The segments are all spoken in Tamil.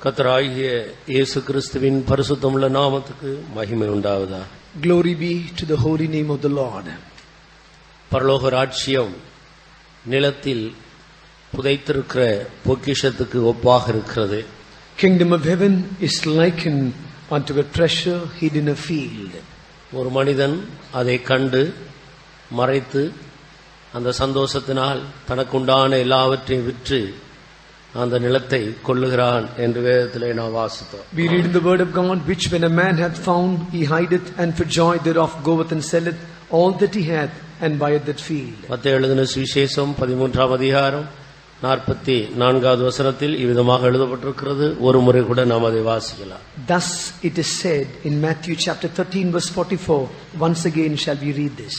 கர்த்தராகிய இயேசு கிறிஸ்துவின் பரிசுத்தமுள்ள நாமத்துக்கு மகிமை உண்டாவதாக. Glory be to the holy name of the Lord. பரலோக ராஜ்யம் நிலத்தில் புதைத்திருக்கிற பொக்கிஷத்துக்கு ஒப்பாக இருக்கிறது. Kingdom of heaven is likened unto a treasure hid in a field. ஒரு மனிதன் அதை கண்டு மறைத்து அந்த சந்தோஷத்தினால் தனக்குண்டான எல்லாவற்றையும் விற்று அந்த நிலத்தை கொள்ளுகிறான் என்று வேதத்திலே நாம் வாசித்தோம். We read in the word of God, which when a man hath found, he hideth, and for joy thereof goeth and selleth all that he hath, and buyeth that field. மத்தேயு எழுதின சுவிசேஷம் 13ஆம் அதிகாரம் 44வது வசனத்தில் இவ்விதமாக எழுதப்பட்டிருக்கிறது. ஒரு முறை கூட நாம் அதை வாசிக்கலாம். Thus it is said in Matthew chapter 13 verse 44. Once again shall we read this.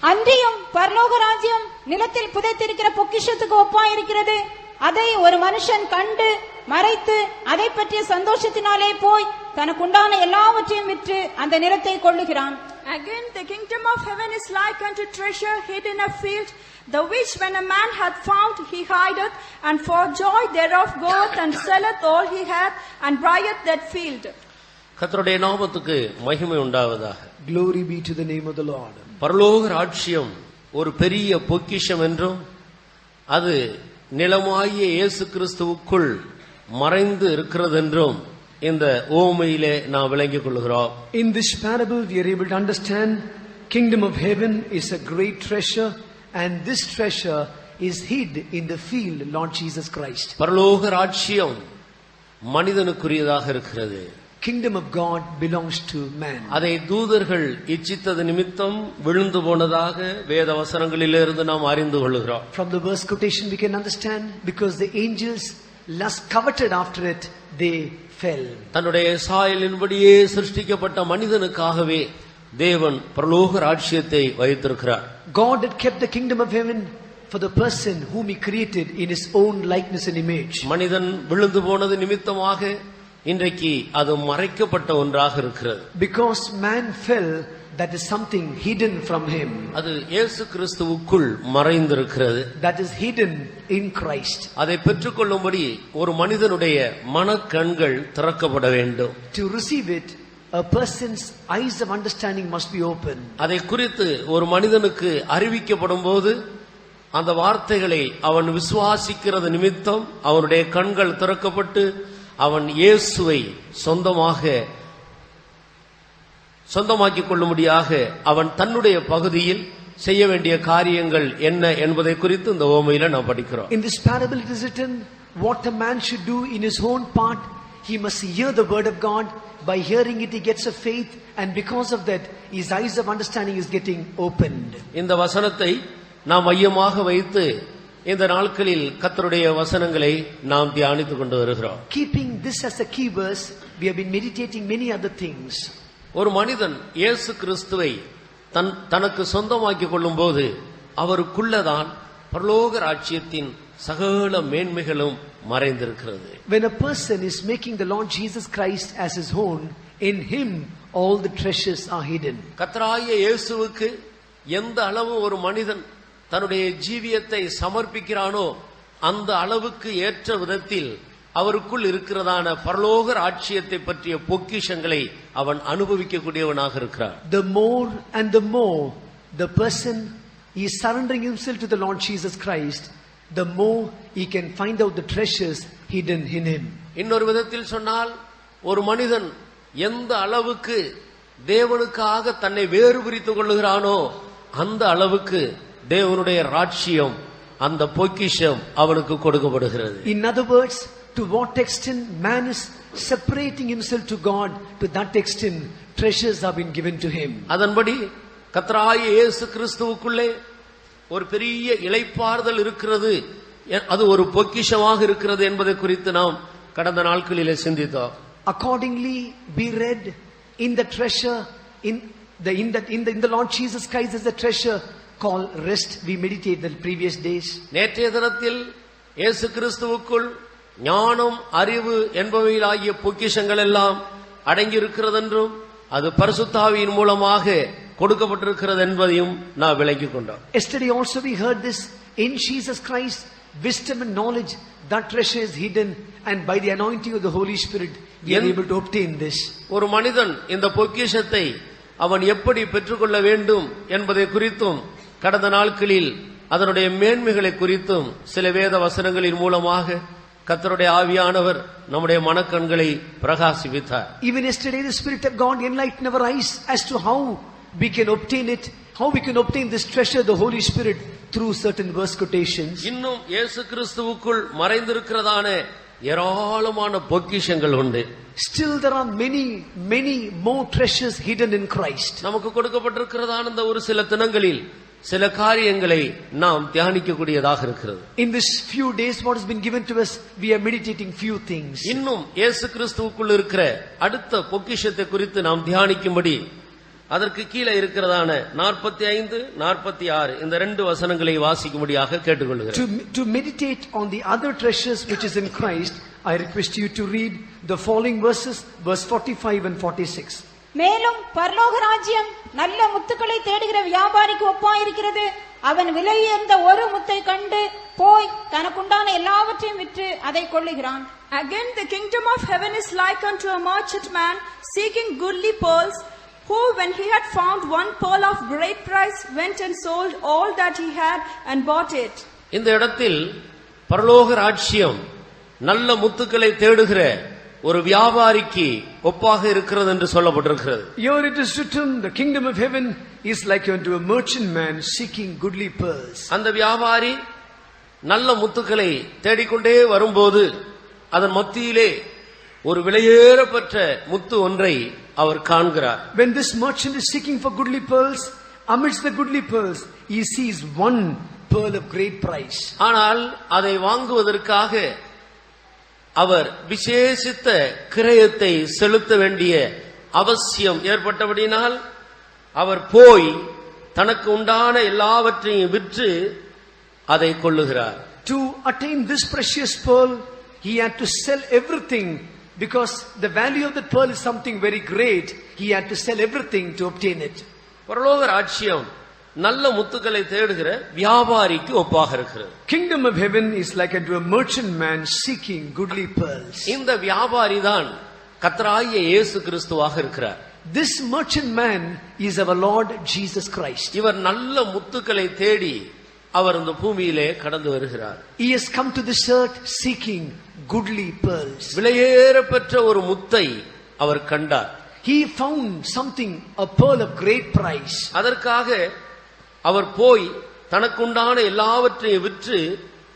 அன்றியும் பரலோக ராஜ்யம் நிலத்தில் புதைத்திருக்கிற பொக்கிஷத்துக்கு ஒப்பாயிருக்கிறது. அதை ஒரு மனுஷன் கண்டு மறைத்து அதை பற்றிய சந்தோஷத்தினாலே போய் தனக்குண்டான எல்லாவற்றையும் விற்று அந்த நிலத்தை கொள்ளுகிறான். Again the kingdom of heaven is like unto treasure hid in a field, the which when a man hath found, he hideth, and for joy thereof goeth and selleth all he hath, and buyeth that field. கர்த்தருடைய நாமத்துக்கு மகிமை உண்டாவதாக. Glory be to the name of the Lord. பரலோக ராஜ்யம் ஒரு பெரிய பொக்கிஷம் என்றும் அது நிலமாகிய இயேசு கிறிஸ்துவுக்குள் மறைந்து இருக்கிறது என்றும் இந்த ஓமையிலே நாம் விளங்கிக் கொள்கிறோம். In this parable we are able to understand kingdom of heaven is a great treasure, and this treasure is hid in the field, Lord Jesus Christ. பரலோக ராஜ்யம் மனிதனுக்குரியதாக இருக்கிறது. Kingdom of God belongs to man. அதை தூதர்கள் இச்சித்தது நிமித்தம் விழுந்து போனதாக வேத வசனங்களிலிருந்து நாம் அறிந்து கொள்கிறோம். From the verse quotation we can understand, because the angels lust coveted after it, they fell. தன்னுடைய சாயலின்படியே சிருஷ்டிக்கப்பட்ட மனிதனுக்காகவே தேவன் பரலோக ராஜ்யத்தை வைத்திருக்கிறார். God had kept the kingdom of heaven for the person whom he created in his own likeness and image. மனிதன் விழுந்து போனது நிமித்தமாக இன்றைக்கு அது மறைக்கப்பட்ட ஒன்றாக இருக்கிறது. Because man fell, that is something hidden from him. அது இயேசு கிறிஸ்துவுக்குள் மறைந்திருக்கிறது. That is hidden in Christ. அதை பெற்றுக்கொள்ளும்படி ஒரு மனிதனுடைய மனக்கண்கள் திறக்கப்பட வேண்டும். To receive it, a person's eyes of understanding must be open. அதை குறித்து ஒரு மனிதனுக்கு அறிவிக்கப்படும் போது அந்த வார்த்தைகளை அவன் விசுவாசிக்கிறது நிமித்தம் அவனுடைய கண்கள் திறக்கப்பட்டு அவன் இயேசுவை சொந்தமாக்கிக் கொள்ளும்படியாக அவன் தன்னுடைய பகுதியில் செய்ய வேண்டிய காரியங்கள் என்ன என்பதை குறித்து இந்த ஓமையில நாம் படிக்கிறோம். In this parable it is written, what a man should do in his own part, he must hear the word of God. By hearing it he gets a faith, and because of that his eyes of understanding is getting opened. இந்த வசனத்தை நாம் மையமாக வைத்து இந்த நாட்களில் கர்த்தருடைய வசனங்களை நாம் தியானித்துக் கொண்டு வருகிறோம். Keeping this as a key verse, we have been meditating many other things. ஒரு மனிதன் இயேசு கிறிஸ்துவை தனக்கு சொந்தமாக்கிக் கொள்ளும் போது அவருக்குள்ளதான் பரலோக ராஜ்யத்தின் சகல மேன்மைகளும் மறைந்திருக்கிறது. When a person is making the Lord Jesus Christ as his own, in him all the treasures are hidden. கர்த்தராகிய இயேசுவுக்கு எந்த அளவு ஒரு மனிதன் தன்னுடைய ஜீவியத்தை சமர்ப்பிக்கிறானோ அந்த அளவுக்கு ஏற்ற விதத்தில் அவருக்குள் இருக்கிறதான பரலோக ராஜ்யத்தை பற்றிய பொக்கிஷங்களை அவன் அனுபவிக்கக்கூடியவனாக இருக்கிறார். The more and the more the person is surrendering himself to the Lord Jesus Christ, the more he can find out the treasures hidden in him. இன்னொரு விதத்தில் சொன்னால் ஒரு மனிதன் எந்த அளவுக்கு தேவனுக்காக தன்னை வேறு பிரித்துக் கொள்ளுகிறானோ அந்த அளவுக்கு தேவனுடைய ராஜ்யம் அந்த பொக்கிஷம் அவனுக்கு கொடுக்கப்படுகிறது. In other words, to what extent man is separating himself to God, to that extent treasures have been given to him. அதன்படி கர்த்தராகிய இயேசு கிறிஸ்துவுக்குள்ளே ஒரு பெரிய இளைப்பாறுதல் இருக்கிறது, அது ஒரு பொக்கிஷமாக இருக்கிறது என்பதை குறித்து நாம் கடந்த நாட்களிலே சிந்தித்தோம். Accordingly we read in the treasure in the Lord Jesus Christ is the treasure called rest. We meditated the previous days. நேற்றைய தினத்தில் இயேசு கிறிஸ்துவுக்குள் ஞானம் அறிவு என்பவையாகிய பொக்கிஷங்கள் எல்லாம் அடங்கி இருக்கிறது என்றும் அது பரிசுத்த ஆவியின் மூலமாக கொடுக்கப்பட்டிருக்கிறது என்பதையும் நாம் விளங்கிக் கொண்டோம். Yesterday also we heard this, in Jesus Christ, wisdom and knowledge, that treasure is hidden, and by the anointing of the Holy Spirit, we are able to obtain this. ஒரு மனிதன் இந்த பொக்கிஷத்தை அவன் எப்படி பெற்றுக்கொள்ள வேண்டும் என்பதை குறித்தும் கடந்த நாட்களில் அதனுடைய மேன்மைகளை குறித்தும் சில வேத வசனங்களின் மூலமாக கர்த்தருடைய ஆவியானவர் நம்முடைய மனக்கண்களை பிரகாசித்தார். Even yesterday the Spirit of God enlightened our eyes as to how we can obtain it, how we can obtain this treasure, the Holy Spirit, through certain verse quotations. இன்னும் இயேசு கிறிஸ்துவுக்குள் மறைந்திருக்கிறதான ஏராளமான பொக்கிஷங்கள் உண்டு. Still there are many more treasures hidden in Christ. நமக்கு கொடுக்கப்பட்டிருக்கிறதான இந்த ஒரு சில தினங்களில் சில காரியங்களை நாம் தியானிக்கக்கூடியதாக இருக்கிறது. In this few days what has been given to us, we are meditating few things. இன்னும் இயேசு கிறிஸ்துவுக்குள் இருக்கிற அடுத்த பொக்கிஷத்தை குறித்து நாம் தியானிக்கும்படி அதற்கு கீழே இருக்கிறதான 45, 46 இந்த ரெண்டு வசனங்களை வாசிக்கும்படியாக கேட்டுக்கொள்கிறேன். To meditate on the other treasures which is in Christ, I request you to read the following verses, verse 45 and 46. மேலும் பரலோக ராஜ்யம் நல்ல முத்துக்களை தேடுகிற வியாபாரிக்கு ஒப்பாயிருக்கிறது. அவன் விலையுயர்ந்த ஒரு முத்தை கண்டு போய் தனக்குண்டான எல்லாவற்றையும் விற்று அதை கொள்ளுகிறான். Again, the kingdom of heaven is like unto a merchant man seeking goodly pearls, who, when he had found one pearl of great price, went and sold all that he had and bought it. இந்த இடத்தில் பரலோக ராஜ்யம் நல்ல முத்துக்களை தேடுகிற ஒரு வியாபாரிக்கு ஒப்பாக இருக்கிறது என்று சொல்லப்பட்டிருக்கிறது. Here it is written, the kingdom of heaven is like unto a merchant man seeking goodly pearls. அந்த வியாபாரி நல்ல முத்துக்களை தேடிக்கொண்டே வரும்போது அதன் மத்தியிலே ஒரு விலையேறப்பட்ட முத்து ஒன்றை அவர் காண்கிறார். When this merchant is seeking for goodly pearls, amidst the goodly pearls, he sees one pearl of great price. ஆனால் அதை வாங்குவதற்காக அவர் விசேஷித்த கிரயத்தை செலுத்த வேண்டிய அவசியம் ஏற்பட்டபடினால் அவர் போய் தனக்கு உண்டான எல்லாவற்றையும் விற்று அதை கொள்ளுகிறார். To attain this precious pearl, he had to sell everything, because the value of the pearl is something very great. He had to sell everything to obtain it. பரலோக ராஜ்யம் நல்ல முத்துக்களை தேடுகிற வியாபாரிக்கு ஒப்பாக இருக்கிறது. Kingdom of heaven is like unto a merchant man seeking goodly pearls. இந்த வியாபாரி தான் கர்த்தராகிய இயேசு கிறிஸ்துவாக இருக்கிறார். This merchant man is our Lord Jesus Christ. இவர் நல்ல முத்துக்களை தேடி அவர் இந்த பூமியிலே கடந்து வருகிறார். He has come to this earth seeking goodly pearls. விலையேறப்பெற்ற ஒரு முத்தை அவர் கண்டார். He found something, a pearl of great price. அதற்காக அவர் போய் தனக்குண்டான எல்லாவற்றையும் விற்று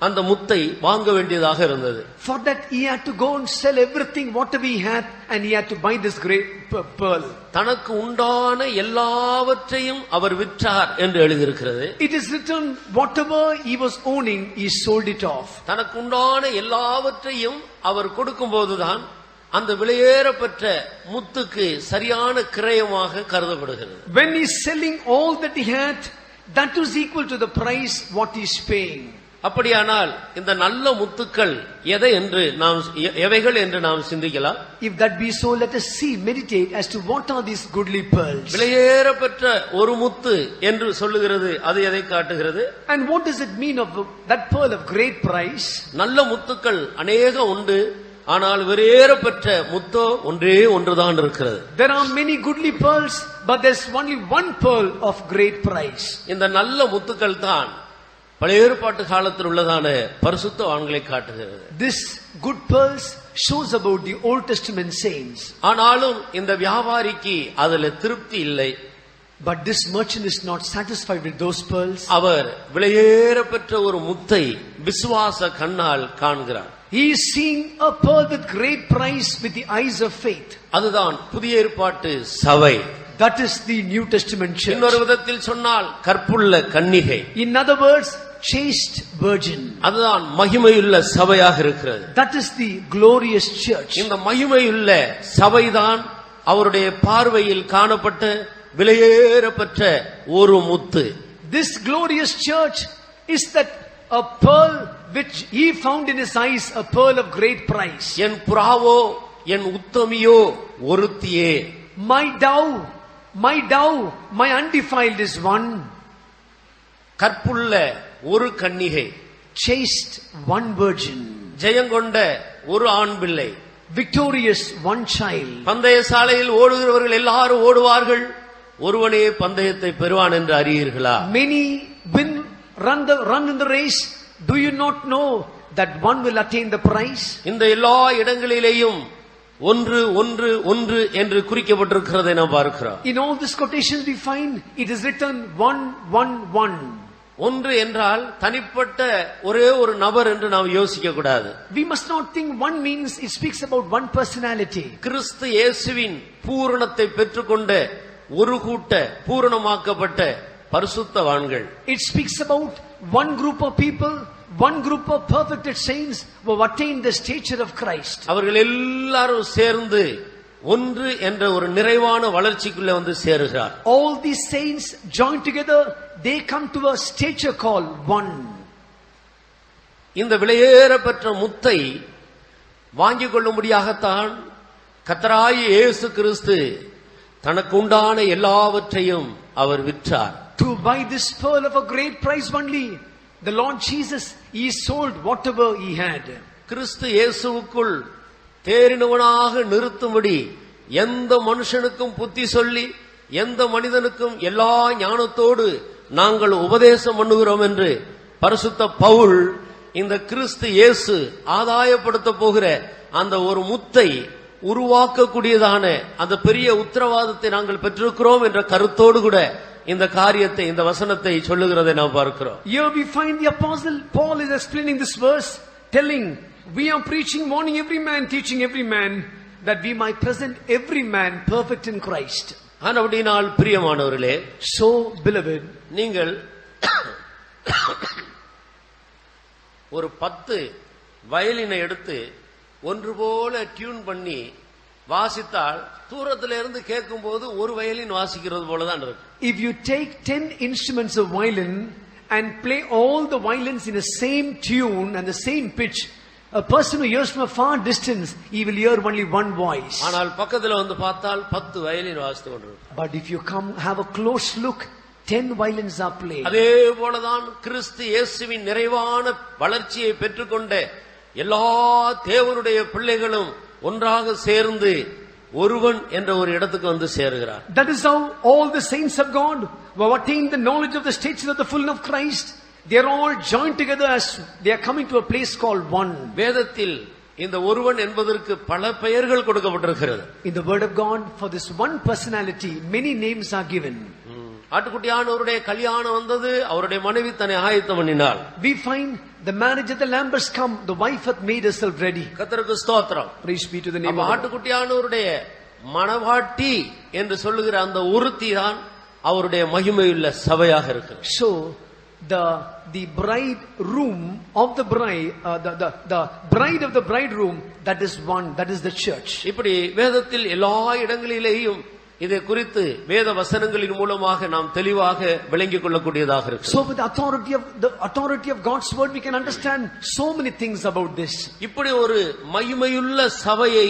அந்த முத்தை வாங்க வேண்டியதாக இருந்தது. For that he had to go and sell everything whatever he had, and he had to buy this great pearl. தனக்கு உண்டான எல்லாவற்றையும் அவர் விற்றார் என்று எழுதியிருக்கிறது. It is written, whatever he was owning, he sold it off. தனக்கு உண்டான எல்லாவற்றையும் அவர் கொடுக்கும்போதுதான் அந்த விலையேறப்பெற்ற முத்துக்கு சரியான கிரயமாக கருதப்படுகிறது. When he is selling all that he had, that was equal to the price what he is paying. அப்படியானால் இந்த நல்ல முத்துக்கள் எவைகள் என்று நாம் சிந்திக்கலாம். If that be so, let us see, meditate as to what are these goodly pearls. விலையேறப்பெற்ற ஒரு முத்து என்று சொல்லுகிறது, அது எதை காட்டுகிறது? And what does it mean of that pearl of great price? நல்ல முத்துக்கள் அநேகம் உண்டு, ஆனால் விலையேறப்பெற்ற முத்தோ ஒன்றே ஒன்றுதான் இருக்கிறது. There are many goodly pearls, but there's only one pearl of great price. இந்த நல்ல முத்துக்கள் தான் பழைய ஏற்பாட்டு காலத்தில் உள்ளதான பரிசுத்தவான்களை காட்டுகிறது. This good pearls shows about the Old Testament saints. ஆனாலும் இந்த வியாபாரிக்கு அதில் திருப்தி இல்லை. But this merchant is not satisfied with those pearls. அவர் விலையேறப்பெற்ற ஒரு முத்தை விசுவாச கண்ணால் காண்கிறார். He is seeing a pearl with great price with the eyes of faith. அதுதான் புதிய ஏற்பாட்டு சபை. That is the New Testament church. இன்னொரு விதத்தில் சொன்னால் கற்புள்ள கன்னிகை. In other words, chaste virgin. அதுதான் மகிமையுள்ள சபையாக இருக்கிறது. That is the glorious church. இந்த மகிமையுள்ள சபைதான் அவருடைய பார்வையில் காணப்பட்ட விலையேறப்பெற்ற ஒரு முத்து. This glorious church is that a pearl which he found in his eyes, a pearl of great price. N புறாவோ N உத்தமியோ ஒருத்தியே. My dove, my undefiled is one. கற்புள்ள ஒரு கன்னிகை, chaste one virgin, ஜெயங்கொண்ட ஒரு ஆண் பிள்ளை, victorious one child. பந்தய சாலையில் ஓடுகிறவர்கள் எல்லாரும் ஓடுவார்கள், ஒருவனே பந்தயத்தை பெறுவான் என்று அறியீர்களா? Many run in the race. Do you not know that one will attain the prize? இந்த எல்லா இடங்களிலேயும் ஒன்று ஒன்று ஒன்று என்று குறிக்கப்பட்டிருக்கிறதை நாம் பார்க்கிறோம். In all these quotations we find it is written 1 1 1. ஒன்று என்றால் தனிப்பட்ட ஒரே ஒரு நபர் என்று நாம் யோசிக்க கூடாது. We must not think one means it speaks about one personality. கிறிஸ்து இயேசுவின் பூரணத்தை பெற்றுக்கொண்ட ஒரு கூட்ட பூரணமாக்கப்பட்ட பரிசுத்தவான்கள். It speaks about one group of people, one group of perfected saints who have attained the stature of Christ. அவர்கள் எல்லாரும் சேர்ந்து ஒன்று என்ற ஒரு நிறைவான வளர்ச்சிக்குள்ளே வந்து சேருகிறார். All these saints join together, they come to a stature called one. இந்த விலையேற பெற்ற முத்தை வாங்கிக் கொள்ளும்படியாகத்தான் கர்த்தராகிய இயேசு கிறிஸ்து தனக்கு உண்டான எல்லாவற்றையும் அவர் விற்றார். To buy this pearl of a great price only, the Lord Jesus, he sold whatever he had. கிறிஸ்து இயேசுவுக்குள் தேறினவனாக நிறுத்தும்படி எந்த மனுஷனுக்கும் புத்தி சொல்லி எந்த மனிதனுக்கும் எல்லா ஞானத்தோடு நாங்கள் உபதேசம் பண்ணுகிறோம் என்று பரிசுத்த பவுல் இந்த கிறிஸ்து இயேசு ஆதாயப்படுத்த போகிற அந்த ஒரு முத்தை உருவாக்கக்கூடியதான அந்த பெரிய உத்தரவாதத்தை நாங்கள் பெற்றிருக்கிறோம் என்ற கருத்தோடு கூட இந்த காரியத்தை, இந்த வசனத்தை சொல்லுகிறதை நாம் பார்க்கிறோம். Here we find the apostle Paul is explaining this verse, telling we are preaching, warning every man, teaching every man, that we might present every man perfect in Christ. ஆனபடியால் பிரியமானவர்களே, So beloved, நீங்கள் ஒரு 10 வயலினை எடுத்து ஒன்று போல டியூன் பண்ணி வாசித்தால் தூரத்தில இருந்து கேட்கும் போது ஒரு வயலின் வாசிக்கிறது போலதான் இருக்கு. if you take 10 instruments of violin and play all the violins in the same tune and the same pitch, a person who hears from a far distance, he will hear only one voice. ஆனால் பக்கத்துல வந்து பார்த்தால் 10 வயலின் வாசித்து கொண்டிருக்கும். But if you come have a close look, 10 violins are played. அதே போலதான் கிறிஸ்து இயேசுவின் நிறைவான வளர்ச்சியை பெற்றுக்கொண்ட எல்லா தேவனுடைய பிள்ளைகளும் ஒன்றாக சேர்ந்து ஒருவன் என்ற ஒரு இடத்துக்கு வந்து சேருகிறார். That is how all the saints of God who have attained the knowledge of the stature of the fullness of Christ, they are all joined together as they are coming to a place called one. வேதத்தில் இந்த ஒருவன் என்பதற்கு பல பெயர்கள் கொடுக்கப்பட்டிருக்கிறது. In the word of God, for this one personality, many names are given. ஆட்டுக்குட்டியானவருடைய கல்யாணம் வந்தது, அவருடைய மனைவி தன்னை ஆயத்தம் பண்ணினாள். We find the marriage of the lamb has come, the wife hath made herself ready. கர்த்தருக்கு ஸ்தோத்திரம். Praise be to the name of God. ஆட்டுக்குட்டியானவருடைய மணவாட்டி என்று சொல்லுகிற அந்த ஒருத்தி தான் அவருடைய மகிமையுள்ள சபையாக இருக்கிறது. So the bride room of the bride, the bride of the bridegroom, that is one, that is the church. இப்படி வேதத்தில் எல்லா இடங்களிலேயும் இதை குறித்து வேத வசனங்களின் மூலமாக நாம் தெளிவாக விளங்கிக் கொள்ளக்கூடியதாக இருக்கு. So with the authority of God's word, we can understand so many things about this. இப்படி ஒரு மகிமையுள்ள சபையை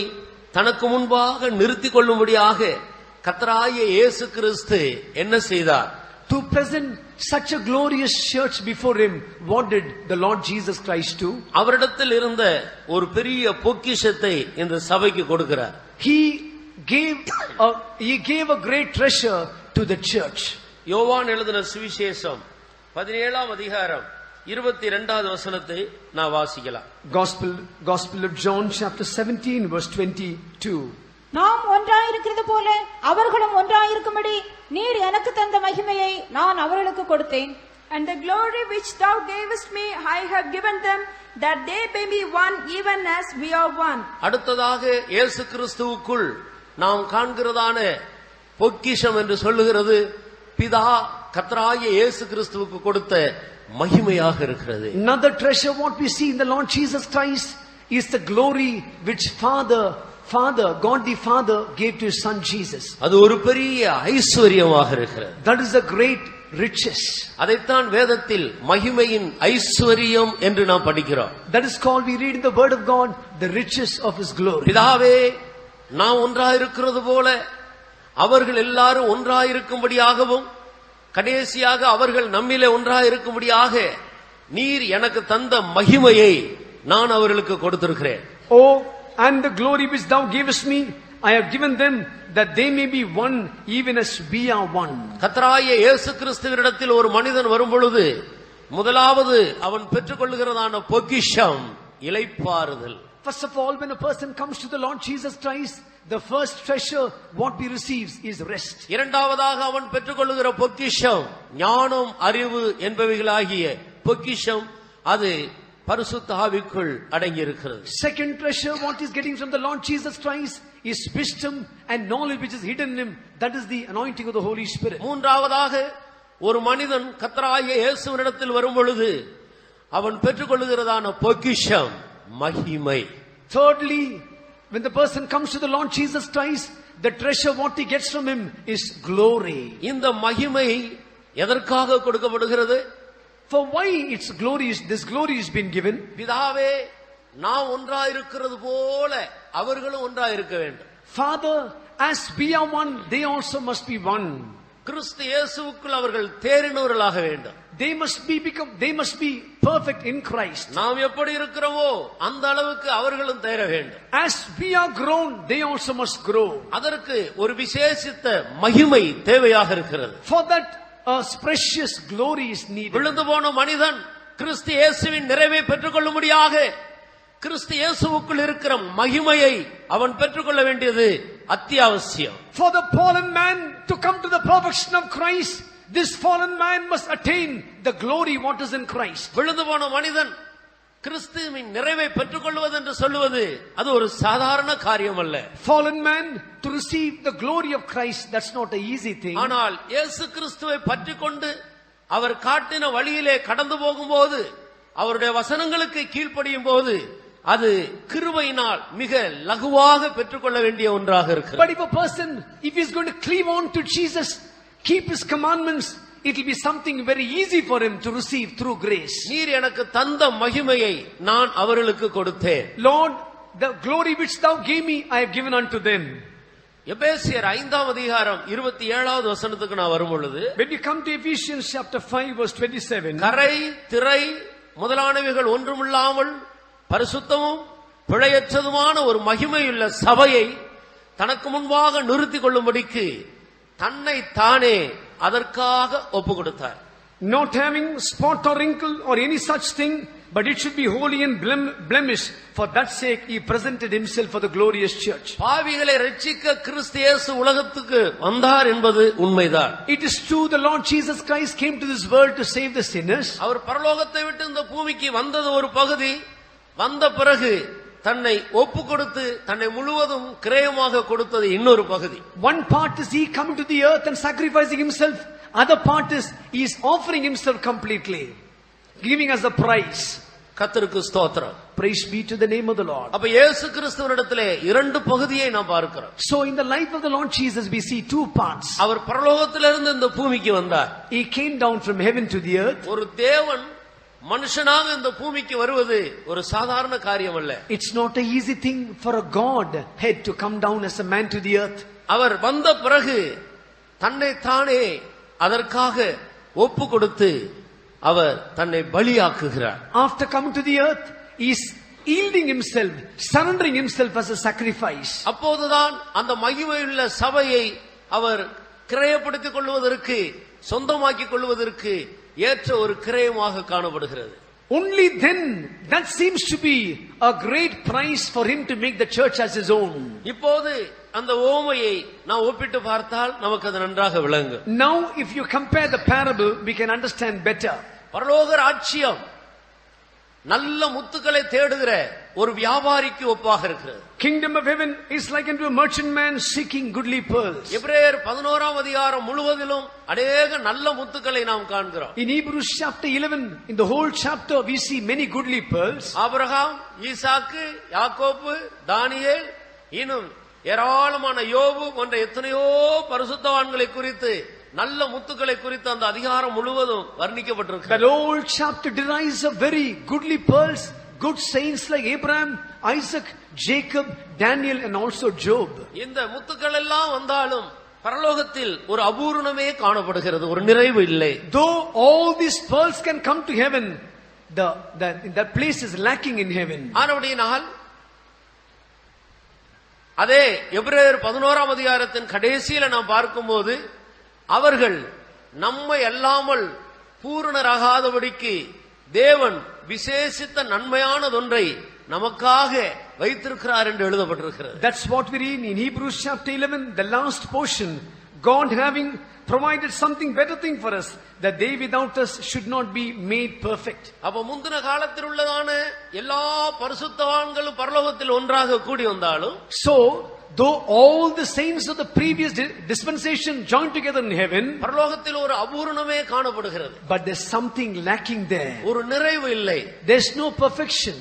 தனக்கு முன்பாக நிறுத்திக் கொள்ளும்படியாக கர்த்தராகிய இயேசு கிறிஸ்து என்ன செய்தார்? To present such a glorious church before him, what did the Lord Jesus Christ do? அவரிடத்தில் இருந்த ஒரு பெரிய பொக்கிஷத்தை இந்த சபைக்கு கொடுக்கிறார். He gave a great treasure to the church. யோவான் எழுதின சுவிசேஷம் 17ஆம் அதிகாரம் 22வது வசனத்தை நான் வாசிக்கலாம். Gospel of John chapter 17 verse 22. நாம் ஒன்றாயிருக்கிறது போல அவர்களும் ஒன்றாயிருக்கும்படி நீர் எனக்கு தந்த மகிமையை நான் அவர்களுக்கு கொடுத்தேன். And the glory which thou gavest me I have given them, that they may be one even as we are one. அடுத்ததாக இயேசு கிறிஸ்துவுக்குள் நாம் காண்கிறதான பொக்கிஷம் என்று சொல்லுகிறது பிதா கர்த்தராகிய இயேசு கிறிஸ்துவுக்கு கொடுத்த மகிமையாக இருக்கிறது. Another treasure what we see in the Lord Jesus Christ is the glory which God the Father gave to his son Jesus. அது ஒரு பெரிய ஐஸ்வரியமாக இருக்கிறது. That is a great riches. அதைத்தான் வேதத்தில் மகிமையின் ஐஸ்வரியம் என்று நாம் படிக்கிறோம். That is called, we read in the word of God, the riches of his glory. பிதாவே நாம் ஒன்றாயிருக்கிறது போல அவர்கள் எல்லாரும் ஒன்றாயிருக்கும்படியாகவும் கடைசியாக அவர்கள் நம்மிலே ஒன்றாயிருக்கும்படியாக நீர் எனக்கு தந்த மகிமையை நான் அவர்களுக்கு கொடுத்திருக்கிறேன். Oh, and the glory which thou gavest me, I have given them, that they may be one, even as we are one. கர்த்தராகிய இயேசு கிறிஸ்துவினிடத்தில் ஒரு மனிதன் வரும் பொழுது முதலாவது அவன் பெற்றுக்கொள்ளுகிறதான பொக்கிஷம் இளைப்பாறுதல். First of all, when a person comes to the Lord Jesus Christ, the first treasure what he receives is rest. இரண்டாவதாக அவன் பெற்றுக்கொள்ளுகிற பொக்கிஷம் ஞானம், அறிவு என்பவைகளாகிய பொக்கிஷம், அது பரிசுத்த ஆவிக்குள் அடங்கி இருக்கிறது. Second treasure what he is getting from the Lord Jesus Christ is wisdom and knowledge which is hidden in him. That is the anointing of the Holy Spirit. மூன்றாவதாக ஒரு மனிதன் கர்த்தராகிய இயேசுவினிடத்தில் வரும் பொழுது அவன் பெற்றுக்கொள்ளுகிறதான பொக்கிஷம் மகிமை. Thirdly, when the person comes to the Lord Jesus Christ, the treasure what he gets from him is glory. இந்த மகிமை எதற்காக கொடுக்கப்படுகிறது? For why its glory is, this glory has been given? பிதாவே, நான் ஒன்றாயிருக்கிறது போல அவர்களும் ஒன்றாயிருக்க வேண்டும். Father, as we are one, they also must be one. கிறிஸ்து இயேசுவுக்குள் அவர்கள் தேறினவர்களாக வேண்டும். They must be perfect in Christ. நாம் எப்படி இருக்கிறோமோ அந்த அளவுக்கு அவர்களும் தேற வேண்டும். As we are grown, they also must grow. அதற்கு ஒரு விசேஷித்த மகிமை தேவையாக இருக்கிறது. For that a precious glory is needed. விழுந்து போன மனிதன் கிறிஸ்து இயேசுவின் நிறைவை பெற்றுக்கொள்ளும்படியாக கிறிஸ்து இயேசுவுக்குள் இருக்கிற மகிமையை அவன் பெற்றுக்கொள்ள வேண்டியது அத்தியாவசியம். For the fallen man to come to the perfection of Christ, this fallen man must attain the glory what is in Christ. விழுந்து போன மனிதன் கிறிஸ்துவின் நிறைவை பெற்றுக்கொள்வது என்று சொல்லுவது அது ஒரு சாதாரண காரியம் அல்ல. Fallen man to receive the glory of Christ, that's not an easy thing. ஆனால் இயேசு கிறிஸ்துவை பற்றிக்கொண்டு அவர் காட்டின வழியிலே கடந்து போகும்போது அவருடைய வசனங்களுக்கு கீழ்ப்படியும் போது அது கிருபையினால் மிக லகுவாக பெற்றுக்கொள்ள வேண்டிய ஒன்றாக இருக்கிறது. But if a person, if he is going to cleave on to Jesus, keep his commandments, it will be something very easy for him to receive through grace. நீர் எனக்கு தந்த மகிமையை நான் அவர்களுக்கு கொடுத்தேன். Lord, the glory which thou gave me, I have given unto them. எபேசியர் 5ஆம் அதிகாரம் 27வது வசனத்துக்கு நான் வரும் பொழுது, When we come to Ephesians chapter 5 verse 27, கரை, திரை முதலானவைகள் ஒன்றுமில்லாமல் பரிசுத்தமும் பிழையற்றதுமான ஒரு மகிமையுள்ள சபையை தனக்கு முன்பாக நிறுத்திக் கொள்ளும்படிக்கு தன்னை தானே அதற்காக ஒப்பு கொடுத்தார். not having spot or wrinkle or any such thing, but it should be holy and blemished. For that sake he presented himself for the glorious church. பாவிகளை ரட்சிக்க கிறிஸ்து இயேசு உலகத்துக்கு வந்தார் என்பது உண்மைதான். It is true the Lord Jesus Christ came to this world to save the sinners. அவர் பரலோகத்தை விட்டு இந்த பூமிக்கு வந்தது ஒரு பகுதி. வந்த பிறகு தன்னை ஒப்பு கொடுத்து தன்னை முழுவதும் கிரயமாக கொடுத்தது இன்னொரு பகுதி. One part is he coming to the earth and sacrificing himself. Other part is he is offering himself completely, giving us a price. கர்த்தருக்கு ஸ்தோத்திரம். Praise be to the name of the Lord. அப்ப இயேசு கிறிஸ்துவினிடத்திலே இரண்டு பகுதியை நாம் பார்க்கிறோம். So in the life of the Lord Jesus we see two parts. அவர் பரலோகத்திலிருந்து இந்த பூமிக்கு வந்தார். He came down from heaven to the earth. ஒரு தேவன் மனுஷனாக இந்த பூமிக்கு வருவது ஒரு சாதாரண காரியம் அல்ல. It's not an easy thing for a God head to come down as a man to the earth. அவர் வந்த பிறகு தன்னை தானே அதற்காக ஒப்பு கொடுத்து அவர் தன்னை பலியாக்குகிறார். After coming to the earth, he is yielding himself, surrendering himself as a sacrifice. அப்போதுதான் அந்த மகிமையுள்ள சபையை அவர் கிரயப்படுத்திக் கொள்வதற்கு, சொந்தமாக்கிக் கொள்வதற்கு ஏற்ற ஒரு கிரயமாக காணப்படுகிறது. Only then that seems to be a great price for him to make the church as his own. இப்போது அந்த ஓமையை நாம் ஒப்பிட்டு பார்த்தால் நமக்கு அது நன்றாக விளங்கும். Now if you compare the parable, we can understand better. பரலோக ராஜ்யம் நல்ல முத்துக்களை தேடுகிற ஒரு வியாபாரிக்கு ஒப்பாக இருக்கிறது. Kingdom of heaven is like unto a merchant man seeking goodly pearls. எபிரேயர் 11ஆம் அதிகாரம் முழுவதிலும் அநேக நல்ல முத்துக்களை நாம் காண்கிறோம். In Hebrews chapter 11, in the whole chapter we see many goodly pearls. Abraham, Isaac, யாக்கோபு, தானியேல், இன்னும் ஏராளமான யோபு போன்ற எத்தனையோ பரிசுத்தவான்களை குறித்து, நல்ல முத்துக்களை குறித்து அந்த அதிகாரம் முழுவதும் வர்ணிக்கப்பட்டிருக்கு. That whole chapter derives of very goodly pearls, good saints like Abraham, Isaac, Jacob, Daniel and also Job. இந்த முத்துக்கள் எல்லாம் வந்தாலும் பரலோகத்தில் ஒரு அபூரணமே காணப்படுகிறது, ஒரு நிறைவு இல்லை. Though all these pearls can come to heaven, that place is lacking in heaven. ஆனபடியினால் அதே எபிரேயர் 11ஆம் அதிகாரத்தின் கடைசியில நாம் பார்க்கும்போது அவர்கள் நம்மை அல்லாமல் பூரணராகாதபடிக்கு தேவன் விசேஷித்த நன்மையானதொன்றை நமக்காக வைத்திருக்கிறார் என்று எழுதப்பட்டிருக்கிறது. That's what we read in Hebrews chapter 11, the last portion. God having provided something better thing for us, that they without us should not be made perfect. அப்ப முந்தின காலத்தில் உள்ளதான எல்லா பரிசுத்தவான்களும் பரலோகத்தில் ஒன்றாக கூடி வந்தாலும், so though all the saints of the previous dispensation joined together in heaven, பரலோகத்தில் ஒரு அபூரணமே காணப்படுகிறது. but there's something lacking there. ஒரு நிறைவு இல்லை. There's no perfection.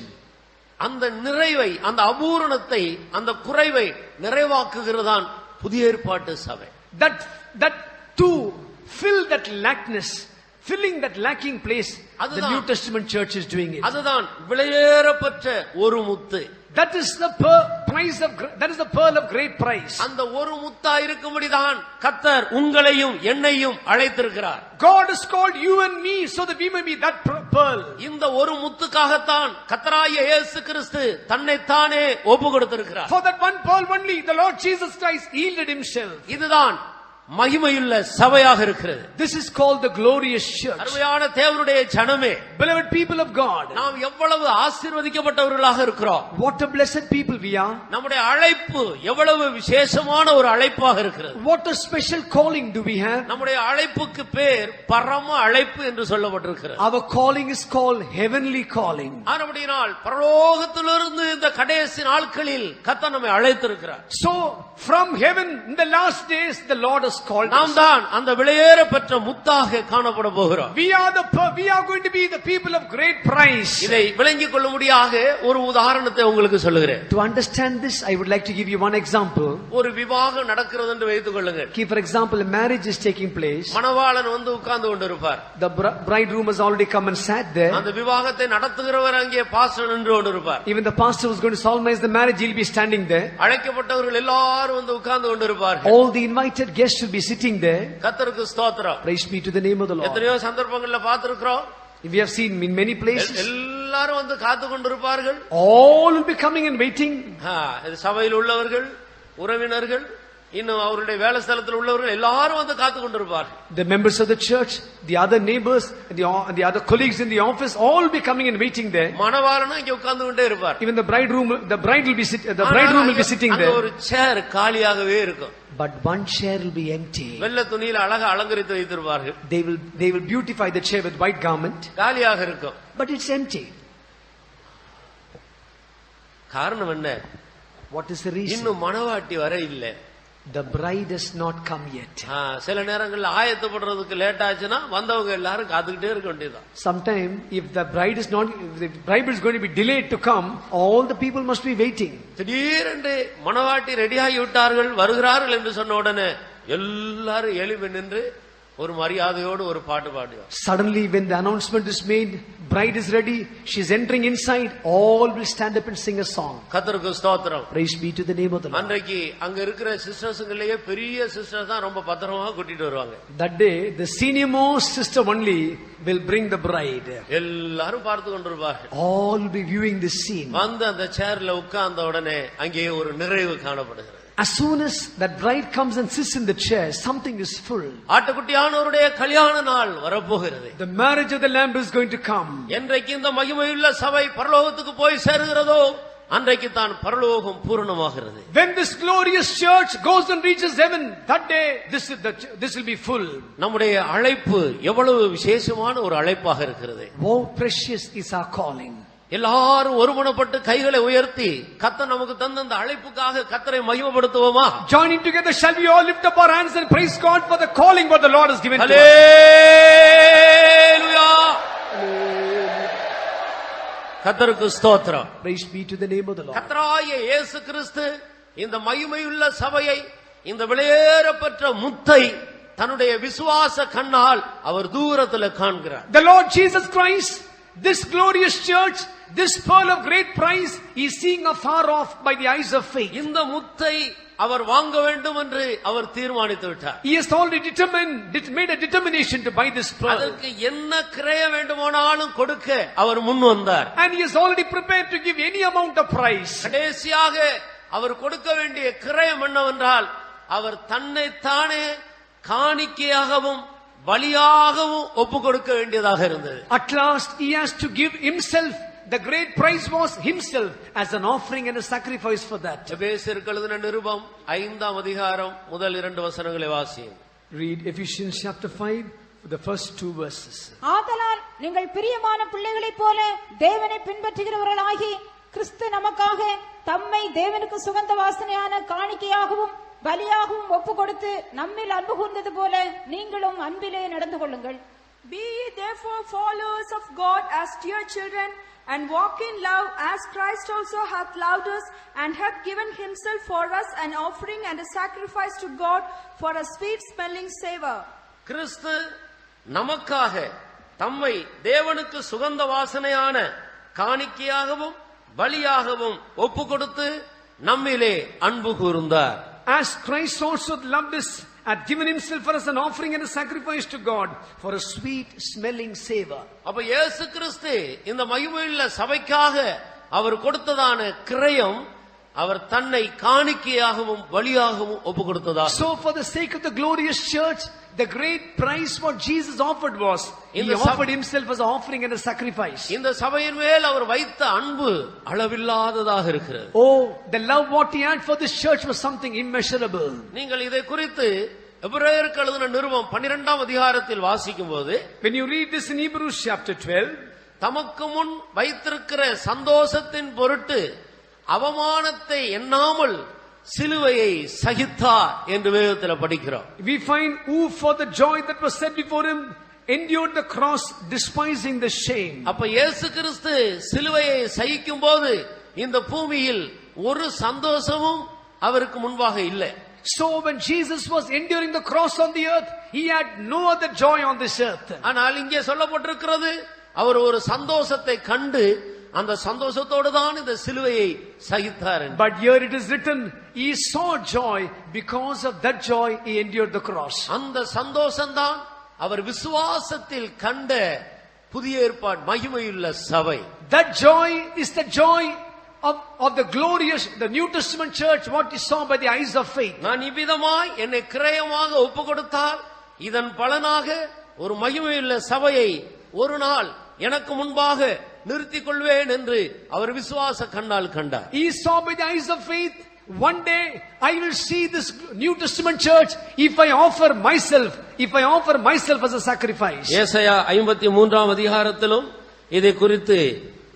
அந்த நிறைவை, அந்த அபூரணத்தை, அந்த குறைவை நிறைவாக்குகிறதான் புதிய ஏற்பாட்டு சபை. That to fill that lackness, filling that lacking place, the New Testament church is doing it. அதுதான் விலையேறப்பட்ட ஒரு முத்து. That is the pearl of great price. அந்த ஒரு முத்தா இருக்கும்படிதான் கர்த்தர் உங்களையும் என்னையும் அழைத்திருக்கிறார். God has called you and me so that we may be that pearl. இந்த ஒரு முத்துக்காகத்தான் கர்த்தராகிய இயேசு கிறிஸ்து தன்னைத்தானே ஒப்பு கொடுத்திருக்கிறார். For that one pearl only the Lord Jesus Christ yielded himself. இதுதான் மகிமையுள்ள சபையாக இருக்கிறது. This is called the glorious church. அருமையான தேவனுடைய ஜனமே, beloved people of God, நாம் எவ்வளவு ஆசீர்வதிக்கப்பட்டவர்களாக இருக்கிறோம். what a blessed people we are. நம்முடைய அழைப்பு எவ்வளவு விசேஷமான ஒரு அழைப்பாக இருக்கிறது. what a special calling do we have. நம்முடைய அழைப்புக்கு பேர் பரம அழைப்பு என்று சொல்லப்பட்டிருக்கிறது. Our calling is called heavenly calling. ஆனபடியால் பரலோகத்திலிருந்து இந்த கடைசி நாட்களில் கர்த்தர் நம்மை அழைத்திருக்கிறார். So from heaven in the last days the Lord has called us. நாம் தான் அந்த விலையேற பெற்ற முத்தாக காணப்பட போகிறோம். We are going to be the people of great price. இதை விளங்கிக் கொள்ளும்படியாக ஒரு உதாரணத்தை உங்களுக்கு சொல்லுகிறேன். To understand this, I would like to give you one example. ஒரு விவாகம் நடக்கிறது என்று வைத்துக் கொள்ளுங்கள். For example, a marriage is taking place. மணவாளன் வந்து உட்கார்ந்து கொண்டிருப்பார். The bridegroom has already come and sat there. அந்த விவாகத்தை நடத்துகிறவர் அங்கே பாஸ்டர் நின்று கொண்டிருப்பார். Even the pastor was going to solemnize the marriage, he'll be standing there. அழைக்கப்பட்டவர்கள் எல்லாரும் வந்து உட்கார்ந்து கொண்டிருப்பார்கள். All the invited guests should be sitting there. கர்த்தருக்கு ஸ்தோத்திரம். Praise be to the name of the Lord. எத்தனையோ சந்தர்ப்பங்களில் பார்த்திருக்கிறோம். We have seen in many places. எல்லாரும் வந்து காத்து கொண்டிருப்பார்கள். All will be coming and waiting. இது சபையில் உள்ளவர்கள், உறவினர்கள், இன்னும் அவருடைய வேலை ஸ்தலத்தில் உள்ளவர்கள் எல்லாரும் வந்து காத்து கொண்டிருப்பார்கள். The members of the church, the other neighbors, the other colleagues in the office, all will be coming and waiting there. மணவாளனும் இங்கே உட்கார்ந்து கொண்டே இருப்பார். Even the bridegroom will be sitting there. ஒரு சேர் காலியாகவே இருக்கும். But one chair will be empty. வெள்ளை துணியில அழகா அலங்கரித்து வைத்திருப்பார்கள். They will beautify the chair with white garment. காலியாக இருக்கும். But it's empty. காரணம் என்ன? What is the reason? இன்னும் மணவாட்டி வர இல்லை. The bride has not come yet. சில நேரங்கள்ல ஆயத்தப்படுறதுக்கு லேட் ஆச்சுன்னா வந்தவங்க எல்லாரும் காத்துக்கிட்டே இருக்க வேண்டியதுதான். Sometime if the bride is going to be delayed to come, all the people must be waiting. திடீரென்று மணவாட்டி ரெடியாகி விட்டார்கள், வருகிறார்கள் என்று சொன்ன உடனே எல்லாரும் எழுப்பி நின்று ஒரு மரியாதையோடு ஒரு பாட்டு பாடுவார். Suddenly when the announcement is made, bride is ready, she is entering inside, all will stand up and sing a song. கர்த்தருக்கு ஸ்தோத்திரம். Praise be to the name of the Lord. அன்றைக்கு அங்க இருக்கிற சிஸ்டர்ஸ்ங்களே பெரிய சிஸ்டர்ஸ் தான் ரொம்ப பத்திரமா கூட்டிட்டு வருவாங்க. That day the senior most sister only will bring the bride. எல்லாரும் பார்த்து கொண்டிருப்பார்கள். All will be viewing this scene. வந்து அந்த சேர்ல உட்கார்ந்த உடனே அங்கே ஒரு நிறைவு காணப்படுகிறது. As soon as that bride comes and sits in the chair, something is full. ஆட்டுக்குட்டியானவருடைய கல்யாண நாள் வரப்போகிறது. The marriage of the lamb is going to come. என்றைக்கு இந்த மகிமையுள்ள சபை பரலோகத்துக்கு போய் சேருகிறதோ அன்றைக்கு தான் பரலோகம் பூரணமாகிறது. When this glorious church goes and reaches heaven, that day this will be full. நம்முடைய அழைப்பு எவ்வளவு விசேஷமான ஒரு அழைப்பாக இருக்கிறது. How precious is our calling. எல்லாரும் ஒருமனப்பட்டு கைகளை உயர்த்தி கர்த்தர் நமக்கு தந்த அந்த அழைப்புக்காக கர்த்தரை மகிமைப்படுத்துவோமா? Joining together, shall we all lift up our hands and praise God for the calling what the Lord has given to us. Hallelujah. கர்த்தருக்கு ஸ்தோத்திரம். Praise be to the name of the Lord. கர்த்தராகிய இயேசு கிறிஸ்து இந்த மகிமையுள்ள சபையை, இந்த விலையேறப்பெற்ற முத்தை தன்னுடைய விசுவாச கண்ணால் அவர் தூரத்தில் காண்கிறார். The Lord Jesus Christ this glorious church, this pearl of great price, he is seeing afar off by the eyes of faith. இந்த முத்தை அவர் வாங்க வேண்டும் என்று அவர் தீர்மானித்து விட்டார். He has already made a determination to buy this pearl. அதற்கு என்ன கிரய வேண்டுமானாலும் கொடுக்க அவர் முன் வந்தார். And he is already prepared to give any amount of price. கடைசியாக அவர் கொடுக்க வேண்டிய கிரயம் என்னவென்றால் அவர் தன்னைத்தானே காணிக்கையாகவும் பலியாகவும் ஒப்பு கொடுக்க வேண்டியதாக இருந்தது. At last he has to give himself. The great price was himself as an offering and a sacrifice for that. எபேசியருக்கு எழுதின நிருபம் 5ஆம் அதிகாரம் முதல் 2 வசனங்களை வாசியுங்கள். Read Ephesians chapter 5, the first 2 verses. ஆதலால் நீங்கள் பிரியமான பிள்ளைகளைப் போல தேவனை பின்பற்றுகிறவர்களாகி கிறிஸ்து நமக்காக தம்மை தேவனுக்கு சுகந்த வாசனையான காணிக்கையாகவும் பலியாகவும் ஒப்பு கொடுத்து நம்மில் அன்பு கூர்ந்தது போல நீங்களும் அன்பிலே நடந்து கொள்ளுங்கள். Be ye therefore followers of God as dear children, and walk in love as Christ also hath loved us, and hath given himself for us an offering and a sacrifice to God for a sweet smelling savor. கிறிஸ்து நமக்காக தம்மை தேவனுக்கு சுகந்த வாசனையான காணிக்கையாகவும் பலியாகவும் ஒப்பு கொடுத்து நம்மிலே அன்பு கூர்ந்தார். As Christ also loved us, had given himself for us an offering and a sacrifice to God for a sweet smelling savor. அப்ப இயேசு கிறிஸ்து இந்த மகிமையுள்ள சபைக்காக அவர் கொடுத்ததான கிரயம் அவர் தன்னை காணிக்கையாகவும் பலியாகவும் ஒப்பு கொடுத்ததா. So for the sake of the glorious church, the great price what Jesus offered was he offered himself as an offering and a sacrifice. இந்த சபையின் மேல் அவர் வைத்த அன்பு அளவில்லாததாக இருக்கிறது. Oh, the love what he had for this church was something immeasurable. நீங்கள் இதை குறித்து எபிரேயருக்கு எழுதின நிருபம் 12ஆம் அதிகாரத்தில் வாசிக்கும்போது, when you read this in Hebrews chapter 12, தமக்கு முன் வைத்திருக்கிற சந்தோஷத்தின் பொருட்டு அவமானத்தை எண்ணாமல் சிலுவையை சகித்தார் என்று வேதத்தில் படிக்கிறோம். we find who for the joy that was set before him endured the cross, despising the shame. அப்ப இயேசு கிறிஸ்து சிலுவையை சகிக்கும் போது இந்த பூமியில் ஒரு சந்தோஷமும் அவருக்கு முன்பாக இல்லை. So when Jesus was enduring the cross on the earth, he had no other joy on this earth. ஆனால் இங்கே சொல்லப்பட்டிருக்கிறது அவர் ஒரு சந்தோஷத்தை கண்டு அந்த சந்தோஷத்தோடு தான் இந்த சிலுவையை சகித்தார். But here it is written, he saw joy, because of that joy he endured the cross. அந்த சந்தோஷம்தான் அவர் விசுவாசத்தில் கண்ட புதிய ஏற்பாடு மகிமையுள்ள சபை. That joy is the joy of the glorious, the New Testament church, what he saw by the eyes of faith. நான் இவ்விதமாய் என்னை கிரயமாக ஒப்பு கொடுத்தால் இதன் பலனாக ஒரு மகிமையுள்ள சபையை ஒரு நாள் எனக்கு முன்பாக நிறுத்திக் கொள்வேன் என்று அவர் விசுவாச கண்ணால் கண்டார். He saw by the eyes of faith, one day I will see this New Testament church if I offer myself as a sacrifice. ஏசாயா 53ஆம் அதிகாரத்திலும் இதை குறித்து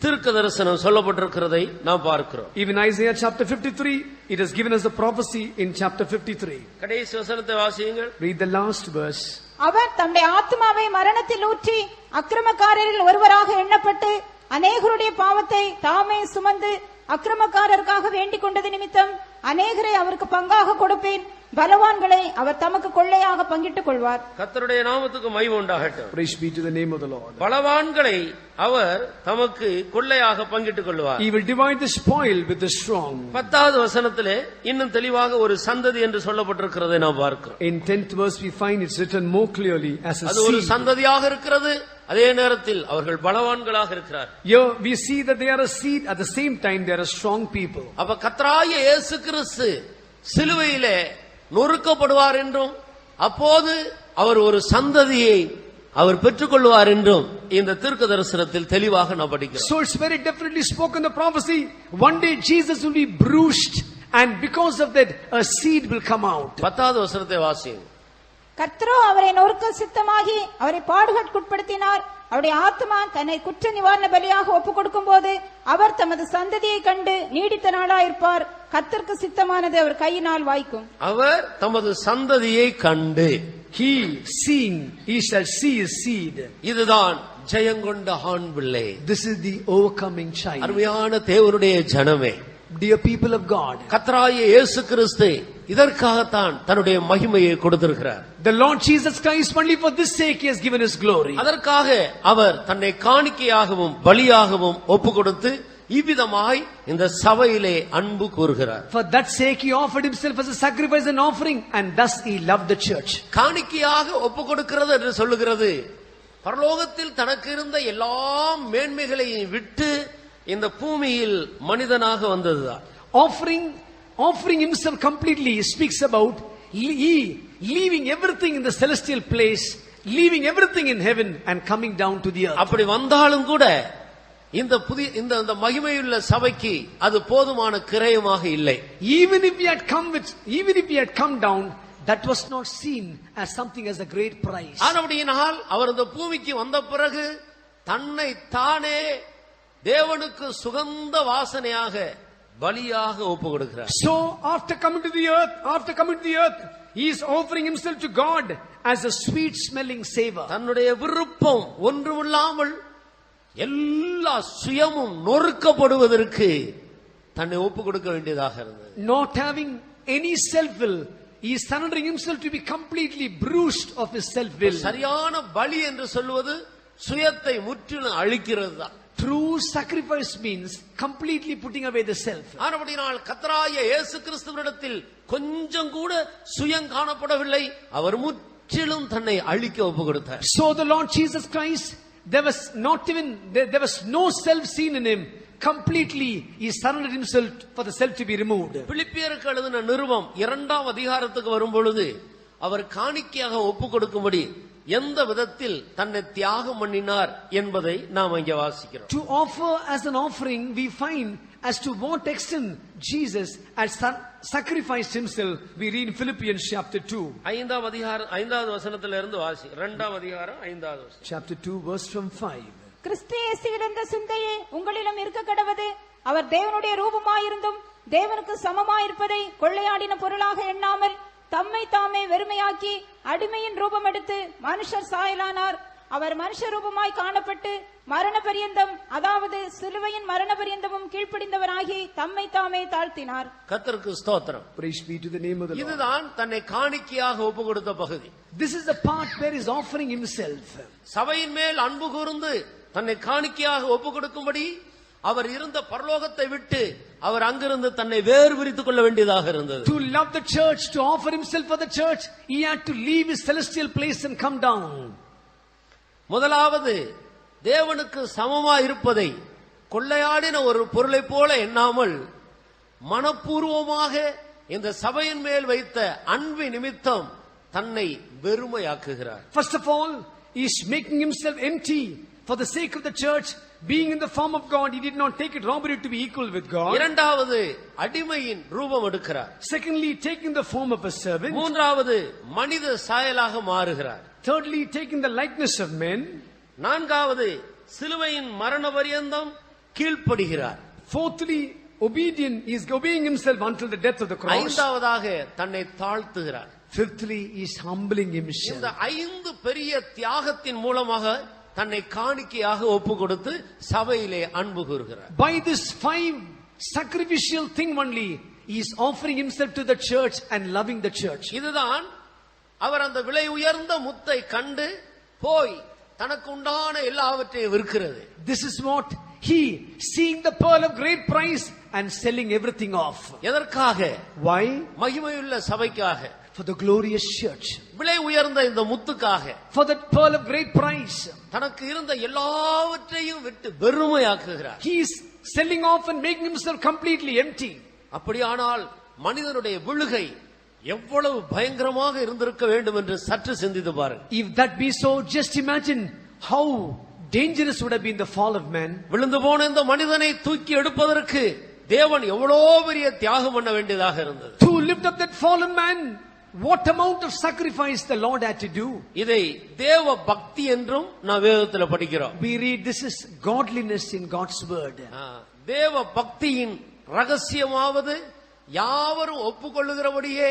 தீர்க்க தரிசனம் சொல்லப்பட்டிருக்கிறதை நாம் பார்க்கிறோம். Even Isaiah chapter 53, it is given as a prophecy in chapter 53. கடைசி வசனத்தை வாசியுங்கள். Read the last verse. அவர் தம்முடைய ஆத்மாவை மரணத்தில் ஊற்றி அக்கிரமக்காரரில் ஒருவராக எண்ணப்பட்டு அநேகருடைய பாவத்தை தாமே சுமந்து அக்கிரமக்காரருக்காக வேண்டிக் கொண்டது நிமித்தம் அநேகரை அவருக்கு பங்காக கொடுப்பேன், பலவான்களை அவர் தமக்கு கொள்ளையாக பங்கிட்டுக் கொள்வார். கர்த்தருடைய நாமத்துக்கு மகிமை உண்டாகட்டும். Praise be to the name of the Lord. பலவான்களை அவர் தமக்கு கொள்ளையாக பங்கிட்டுக் கொள்வார். He will divide the spoil with the strong. 10வது வசனத்திலே இன்னும் தெளிவாக ஒரு சந்ததி என்று சொல்லப்பட்டிருக்கிறதை நாம் பார்க்கிறோம். In 10th verse we find it's written more clearly as a அது ஒரு seed. சந்ததியாக இருக்கிறது, அதே நேரத்தில் அவர்கள் பலவான்களாக இருக்கிறார். Here we see that they are a seed, at the same time they are a strong people. அப்ப கர்த்தராகிய இயேசு கிறிஸ்து சிலுவையிலே நொறுக்கப்படுவார் என்றும் அப்போது அவர் ஒரு சந்ததியை அவர் பெற்றுக்கொள்வார் என்றும் இந்த தீர்க்க தரிசனத்தில் தெளிவாக நாம் படிக்கிறோம். So it's very definitely spoken the prophecy, one day Jesus will be bruised, and because of that a seed will come out. 10வது வசனத்தை வாசியுங்கள். கர்த்தரோ அவரை நொறுக்க சித்தமாகி அவரை பாடுகளுக்குட்படுத்தினார். அவருடைய ஆத்மா தன்னை குற்ற நிவாரண பலியாக ஒப்புக் கொடுக்கும் போது அவர் தமது சந்ததியை கண்டு நீடித்த நாளாயிருப்பார். கர்த்தருக்கு சித்தமானது அவர் கையினால் வாய்க்கும். அவர் தமது சந்ததியை கண்டு, He seeing, he shall see his seed. இதுதான் ஜெயங்கொண்ட ஆண் பிள்ளை. This is the overcoming child. அருமையான தேவனுடைய ஜனமே, Dear people of God, கர்த்தராகிய இயேசு கிறிஸ்து இதற்காகத்தான் தன்னுடைய மகிமையை கொடுத்திருக்கிறார். The Lord Jesus Christ, only for this sake he has given his glory. அதற்காக அவர் தன்னை காணிக்கையாகவும் பலியாகவும் ஒப்பு கொடுத்து இவ்விதமாய் இந்த சபையிலே அன்பு கூறுகிறார். For that sake he offered himself as a sacrifice and offering, and thus he loved the church. காணிக்கையாக ஒப்பு கொடுக்கிறது என்று சொல்லுகிறது பரலோகத்தில் தனக்கு இருந்த எல்லா மேன்மைகளையும் விட்டு இந்த பூமியில் மனிதனாக வந்ததுதான். Offering himself completely speaks about he leaving everything in the celestial place, leaving everything in heaven and coming down to the earth. அப்படி வந்தாலும் கூட இந்த மகிமையுள்ள சபைக்கு அது போதுமான கிரயமாக இல்லை. Even if he had come down, that was not seen as something as a great price. ஆனபடியினால் அவர் இந்த பூமிக்கு வந்த பிறகு தன்னை தானே தேவனுக்கு சுகந்த வாசனையாக பலியாக ஒப்பு கொடுக்கிறார். So after coming to the earth, he is offering himself to God as a sweet smelling savor. தன்னுடைய விருப்பம் ஒன்றுமில்லாமல் எல்லா சுயமும் நொறுக்கப்படுவதற்கு தன்னை ஒப்பு கொடுக்க வேண்டியதாக இருந்தது. Not having any self will, he is surrendering himself to be completely bruised of his self will. சரியான பலி என்று சொல்வது சுயத்தை முற்றிலும் அழிக்கிறது தான். True sacrifice means completely putting away the self. ஆனபடியால் கர்த்தராகிய இயேசு கிறிஸ்துவினிடத்தில் கொஞ்சம் கூட சுயம் காணப்படவில்லை. அவர் முற்றிலும் தன்னை அழிக்க ஒப்பு கொடுத்தார். So the Lord Jesus Christ, there was no self seen in him. Completely he surrendered himself for the self to be removed. பிலிப்பியருக்கு எழுதின நிருபம் 2ஆம் அதிகாரத்துக்கு வரும்பொழுது அவர் காணிக்கையாக ஒப்பு கொடுக்கும்படி எந்த விதத்தில் தன்னை தியாகம் பண்ணினார் என்பதை நாம் இங்கே வாசிக்கிறோம். To offer as an offering, we find as to what extent Jesus had sacrificed himself. We read in Philippians chapter 2. 5ஆம் அதிகாரம் 5வது வசனத்திலிருந்து வாசி. 2ஆம் அதிகாரம் 5வது வசனம். Chapter 2 verse from 5. கிறிஸ்து இயேசுவில் இருந்த சிந்தையே உங்களிலும் இருக்க கடவது. அவர் தேவனுடைய ரூபமாயிருந்தும் தேவனுக்கு சமமாயிருப்பதை கொள்ளையாடின பொருளாக எண்ணாமல் தம்மை தாமே வெறுமையாக்கி அடிமையின் ரூபம் எடுத்து மனுஷர் சாயலானார். அவர் மனுஷ ரூபமாய் காணப்பட்டு மரண பரியந்தம், அதாவது சிலுவையின் மரண பரியந்தமும் கீழ்ப்படிந்தவராகி தம்மை தாமே தாழ்த்தினார். கர்த்தருக்கு ஸ்தோத்திரம். Praise be to the name of the Lord. இதுதான் தன்னை காணிக்கையாக ஒப்பு கொடுத்த பகுதி. This is the part where he is offering himself. சபையின் மேல் அன்பு கூர்ந்து தன்னை காணிக்கையாக ஒப்பு கொடுக்கும்படி அவர் இருந்த பரலோகத்தை விட்டு அவர் அங்கிருந்து தன்னை வேறு பிரித்துக் கொள்ள வேண்டியதாக இருந்தது. To love the church, to offer himself for the church, he had to leave his celestial place and come down. முதலாவது தேவனுக்கு சமமா இருப்பதை கொள்ளையாடின ஒரு பொருளை போல எண்ணாமல் மனப்பூர்வமாக இந்த சபையின் மேல் வைத்த அன்பு நிமித்தம் தன்னை வெறுமையாக்குகிறார். First of all, he is making himself empty for the sake of the church. Being in the form of God, he did not take it robbery to be equal with God. இரண்டாவது அடிமையின் ரூபம் எடுக்கிறார். Secondly, taking the form of a servant. மூன்றாவது மனித சாயலாக மாறுகிறார். Thirdly, taking the likeness of men. நான்காவது சிலுவையின் மரண பரியந்தம் கீழ்ப்படுகிறார். Fourthly, he is obeying himself until the death of the cross. ஐந்தாவதாக தன்னை தாழ்த்துகிறார். Fifthly, he is humbling himself. இந்த 5 பெரிய தியாகத்தின் மூலமாக தன்னை காணிக்கையாக ஒப்பு கொடுத்து சபையிலே அன்பு கூறுகிறார். By this 5 sacrificial thing only, he is offering himself to the church and loving the church. இதுதான் அவர் அந்த விலை உயர்ந்த முத்தை கண்டு போய் தனக்கு உண்டான எல்லாவற்றையும் விற்கிறது. This is what he, seeing the pearl of great price and selling everything off. எதற்காக? Why? மகிமையுள்ள சபைக்காக. For the glorious church. விலை உயர்ந்த இந்த முத்துக்காக. For that pearl of great price. தனக்கு இருந்த எல்லாவற்றையும் விட்டு வெறுமையாக்குகிறார். He is selling off and making himself completely empty. அப்படியானால் மனிதனுடைய விழுகை எவ்வளவு பயங்கரமாக இருந்திருக்க வேண்டும் என்று சற்று சிந்தித்து பாருங்கள். If that be so, just imagine how dangerous would have been the fall of man. விழுந்து போன இந்த மனிதனை தூக்கி எடுப்பதற்கு தேவன் எவ்வளவு பெரிய தியாகம் பண்ண வேண்டியதாக இருந்தது. To lift up that fallen man, what amount of sacrifice the Lord had to do. இதை தேவ பக்தி என்றும் நான் வேதத்துல படிக்கிறோம். We read this is godliness in God's word. தேவ பக்தியின் ரகசியமாவது யாவரும் ஒப்புக்கொள்ளுகிறபடியே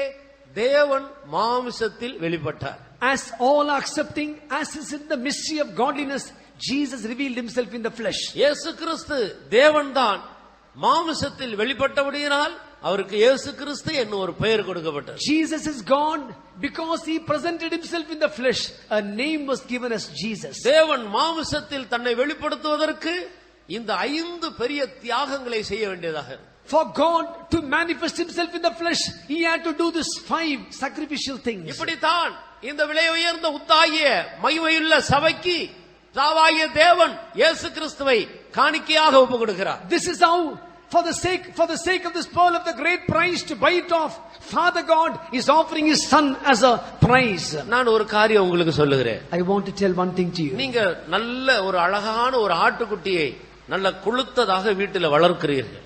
தேவன் மாம்சத்தில் வெளிப்பட்டார். As all accepting, as is in the mystery of godliness, Jesus revealed himself in the flesh. இயேசு கிறிஸ்து தேவன்தான் மாம்சத்தில் வெளிப்பட்டபடியினால் அவருக்கு இயேசு கிறிஸ்து என்னும் ஒரு பெயர் கொடுக்கப்பட்டது. Jesus is God because he presented himself in the flesh. A name was given as Jesus. தேவன் மாம்சத்தில் தன்னை வெளிப்படுத்துவதற்கு இந்த 5 பெரிய தியாகங்களை செய்ய வேண்டியதாக. For God to manifest himself in the flesh, he had to do this 5 sacrificial things. இப்படித்தான் இந்த விலை உயர்ந்த உத்தாகிய மகிமையுள்ள சபைக்கு தாவாகிய தேவன் இயேசு கிறிஸ்துவை காணிக்கையாக ஒப்புக் கொடுக்கிறார். This is how, for the sake of this pearl of the great price, to buy it off, Father God is offering his son as a prize. நான் ஒரு காரியம் உங்களுக்கு சொல்லுகிறேன். I want to tell one thing to you. நீங்க நல்ல ஒரு அழகான ஒரு ஆட்டுக்குட்டியை நல்ல கொழுத்ததாக வீட்டில் வளர்க்கிறீர்கள்.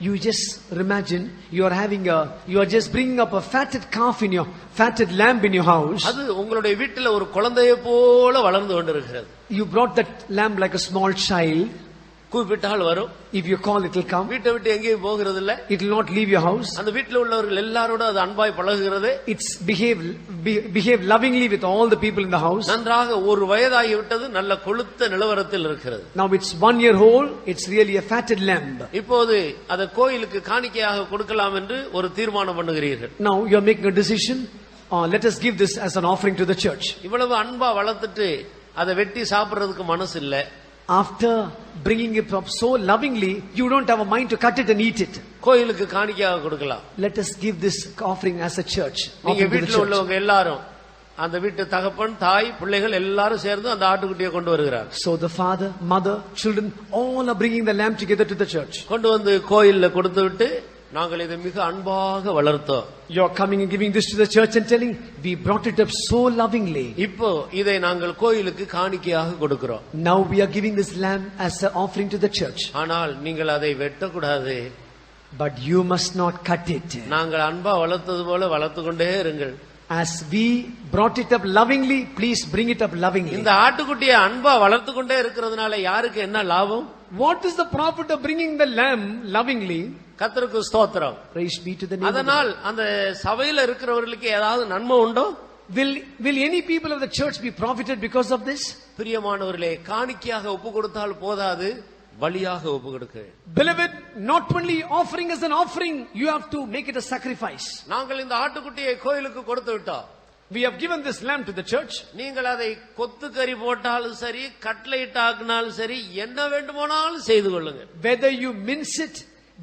You just imagine you are just bringing up a fatted calf in your fatted lamb in your house. அது உங்களுடைய வீட்டில் ஒரு குழந்தையை போல வளர்ந்து கொண்டிருக்கிறது. You brought that lamb like a small child. கூப்பிட்டால் வரும். If you call, it will come. வீட்டை விட்டு எங்கேயும் போகிறது இல்ல. It will not leave your house. அந்த வீட்டில் உள்ளவர்கள் எல்லாரோட அது அன்பாய் பழகுகிறது. It's behave lovingly with all the people in the house. நன்றாக ஒரு வயதாகி விட்டது, நல்ல கொழுத்த நிலவரத்தில் இருக்கிறது. Now it's 1 year old. It's really a fatted lamb. இப்போது அதை கோயிலுக்கு காணிக்கையாக கொடுக்கலாம் என்று ஒரு தீர்மானம் பண்ணுகிறீர்கள். Now you are making a decision. Let us give this as an offering to the church. இவ்வளவு அன்பா வளர்த்துட்டு அதை வெட்டி சாப்பிடுறதுக்கு மனசு இல்ல. After bringing it up so lovingly, you don't have a mind to cut it and eat it. கோயிலுக்கு காணிக்கையாக கொடுக்கலாம். Let us give this offering as a church. நீங்க வீட்டில் உள்ளவங்க எல்லாரும், அந்த வீட்டு தகப்பன், தாய், பிள்ளைகள் எல்லாரும் சேர்ந்து அந்த ஆட்டுக்குட்டியை கொண்டு வருகிறார். So the father, mother, children all are bringing the lamb together to the church. கொண்டு வந்து கோயில்ல கொடுத்து விட்டு, நாங்கள் இதை மிக அன்பாக வளர்த்தோம். You are coming and giving this to the church and telling, we brought it up so lovingly. இப்போ இதை நாங்கள் கோயிலுக்கு காணிக்கையாக கொடுக்கிறோம். Now we are giving this lamb as an offering to the church. ஆனால் நீங்கள் அதை வெட்டக்கூடாது. But you must not cut it. நாங்கள் அன்பா வளர்த்தது போல வளர்த்து கொண்டே இருங்கள். As we brought it up lovingly, please bring it up lovingly. இந்த ஆட்டுக்குட்டியை அன்பா வளர்த்து கொண்டே இருக்கிறதுனால யாருக்கு என்ன லாபம்? What is the profit of bringing the lamb lovingly? கர்த்தருக்கு ஸ்தோத்திரம். Praise be to the name of அதனால் அந்த சபையில இருக்கிறவர்களுக்கு ஏதாவது நன்மை உண்டோ? Will any people of the church be profited because of this? பிரியமானவர்களே, காணிக்கையாக ஒப்பு கொடுத்தால் போதாது, பலியாக ஒப்பு கொடுக்க. Beloved, not only offering as an offering, you have to make it a sacrifice. நாங்கள் இந்த ஆட்டுக்குட்டியை கோயிலுக்கு கொடுத்து விட்டோம். We have given this lamb to the church. நீங்கள் அதை கொத்து கறி போட்டாலும் சரி, கட்லெட் ஆக்கினாலும் சரி, என்ன வேண்டுமானாலும் செய்து கொள்ளுங்க. Whether you mince it,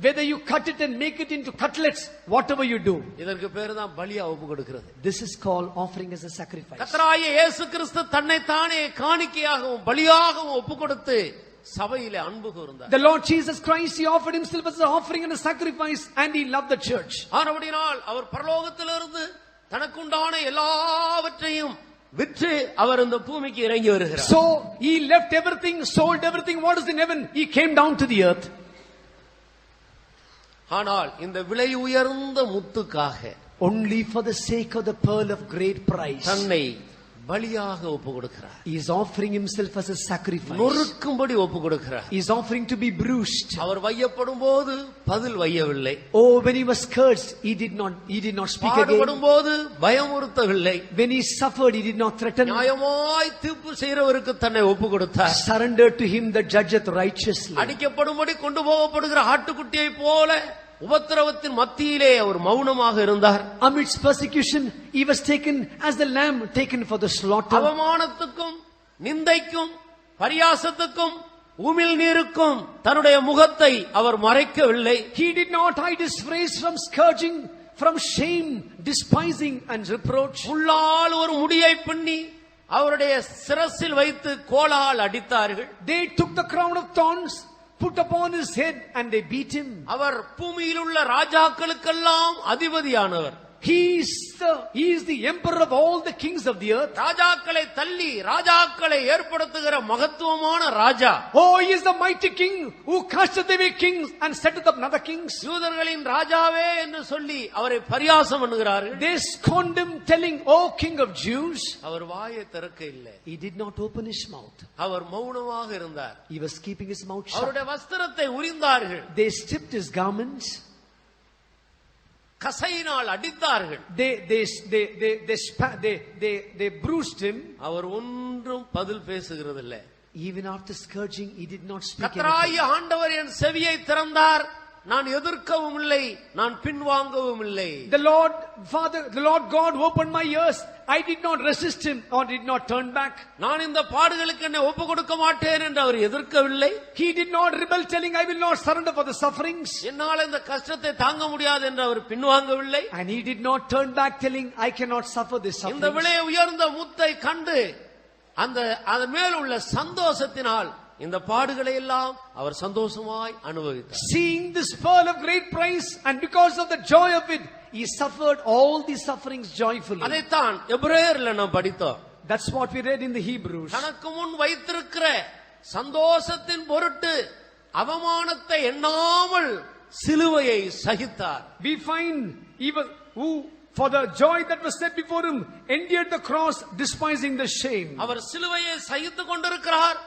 whether you cut it and make it into cutlets, whatever you do. இதற்கு பேரு தான் பலியா ஒப்பு கொடுக்கிறது. This is called offering as a sacrifice. கர்த்தராகிய இயேசு கிறிஸ்து தன்னை தானே காணிக்கையாகவும் பலியாகவும் ஒப்பு கொடுத்து சபையிலே அன்பு கூர்ந்தார். The Lord Jesus Christ, he offered himself as an offering and a sacrifice, and he loved the church. ஆனபடியால் அவர் பரலோகத்திலிருந்து தனக்குண்டான எல்லாவற்றையும் விற்று அவர் இந்த பூமிக்கு இறங்கி வருகிறார். So he left everything, sold everything what is in heaven, he came down to the earth. ஆனால் இந்த விலை உயர்ந்த முத்துக்காக, only for the sake of the pearl of great price, தன்னை பலியாக ஒப்பு கொடுக்கிறார். he is offering himself as a sacrifice. நொறுக்கும்படி ஒப்பு கொடுக்கிறார். he is offering to be bruised. அவர் வையப்படும் போது பதில் வையவில்லை. Oh, when he was cursed, he did not speak again. பாடுபடும் போது பயமுறுத்தவில்லை. when he suffered, he did not threaten. நியாயமாய் தீர்ப்பு செய்கிறவருக்கு தன்னை ஒப்பு கொடுத்தார். surrendered to him that judgeth righteously. அடிக்கப்படும்படி கொண்டு போகப்படுகிற ஆட்டுக்குட்டியை போல உபத்திரவத்தின் மத்தியிலே அவர் மௌனமாக இருந்தார். amidst persecution, he was taken as the lamb taken for the slaughter. அவமானத்துக்கும் நிந்தைக்கும் பரியாசத்துக்கும் உமிழ்நீருக்கும் தன்னுடைய முகத்தை அவர் மறைக்கவில்லை. he did not hide his face from scourging, from shame, despising and reproach. உள்ளால் ஒரு முடியை பின்னி அவருடைய சிரசில் வைத்து கோலால் அடித்தார்கள். they took the crown of thorns, put upon his head, and they beat him. அவர் பூமியில் உள்ள ராஜாக்களுக்கெல்லாம் அதிபதியானவர். he is the emperor of all the kings of the earth. ராஜாக்களை தள்ளி ராஜாக்களை ஏற்படுத்துகிற மகத்துவமான ராஜா. oh, he is the mighty king who casteth away kings and setteth up other kings. யூதர்களின் ராஜாவே என்று சொல்லி அவரை பரியாசம் பண்ணுகிறார்கள். they scorned him, telling, oh king of Jews. அவர் வாயை திறக்க இல்லை. he did not open his mouth. அவர் மௌனமாக இருந்தார். he was keeping his mouth shut. அவருடைய வஸ்திரத்தை உரிந்தார்கள். they stripped his garments. கசையினால் அடித்தார்கள். they bruised him. அவர் ஒன்றும் பதில் பேசுகிறதில்லை. even after scourging, he did not speak. கர்த்தராகிய ஆண்டவர் என் செவியை திறந்தார், நான் எதிர்க்கவும் இல்லை, நான் பின்வாங்கவும் இல்லை. The Lord God opened my ears. I did not resist him or did not turn back. நான் இந்த பாடுகளுக்கு என்னை ஒப்பு கொடுக்க மாட்டேன் என்று அவர் எதிர்க்கவில்லை. He did not rebel, telling, I will not surrender for the sufferings. என்னால் இந்த கஷ்டத்தை தாங்க முடியாது என்று அவர் பின்வாங்கவில்லை. And he did not turn back, telling, I cannot suffer this இந்த suffering. விலை உயர்ந்த முத்தை கண்டு அதன் மேல் உள்ள சந்தோஷத்தினால் இந்த பாடுகளை எல்லாம் அவர் சந்தோஷமாய் அனுபவித்தார். Seeing this pearl of great price, and because of the joy of it, he suffered all these sufferings joyfully. அதைத்தான் எபிரேயர்ல நாம் படித்தோம். That's what we read in the Hebrews. தனக்கு முன் வைத்திருக்கிற சந்தோஷத்தின் பொருட்டு அவமானத்தை எண்ணாமல் சிலுவையை சகித்தார். We find even who for the joy that was set before him endured the cross, despising the shame. அவர் சிலுவையை சகித்துக் கொண்டிருக்கிறார்.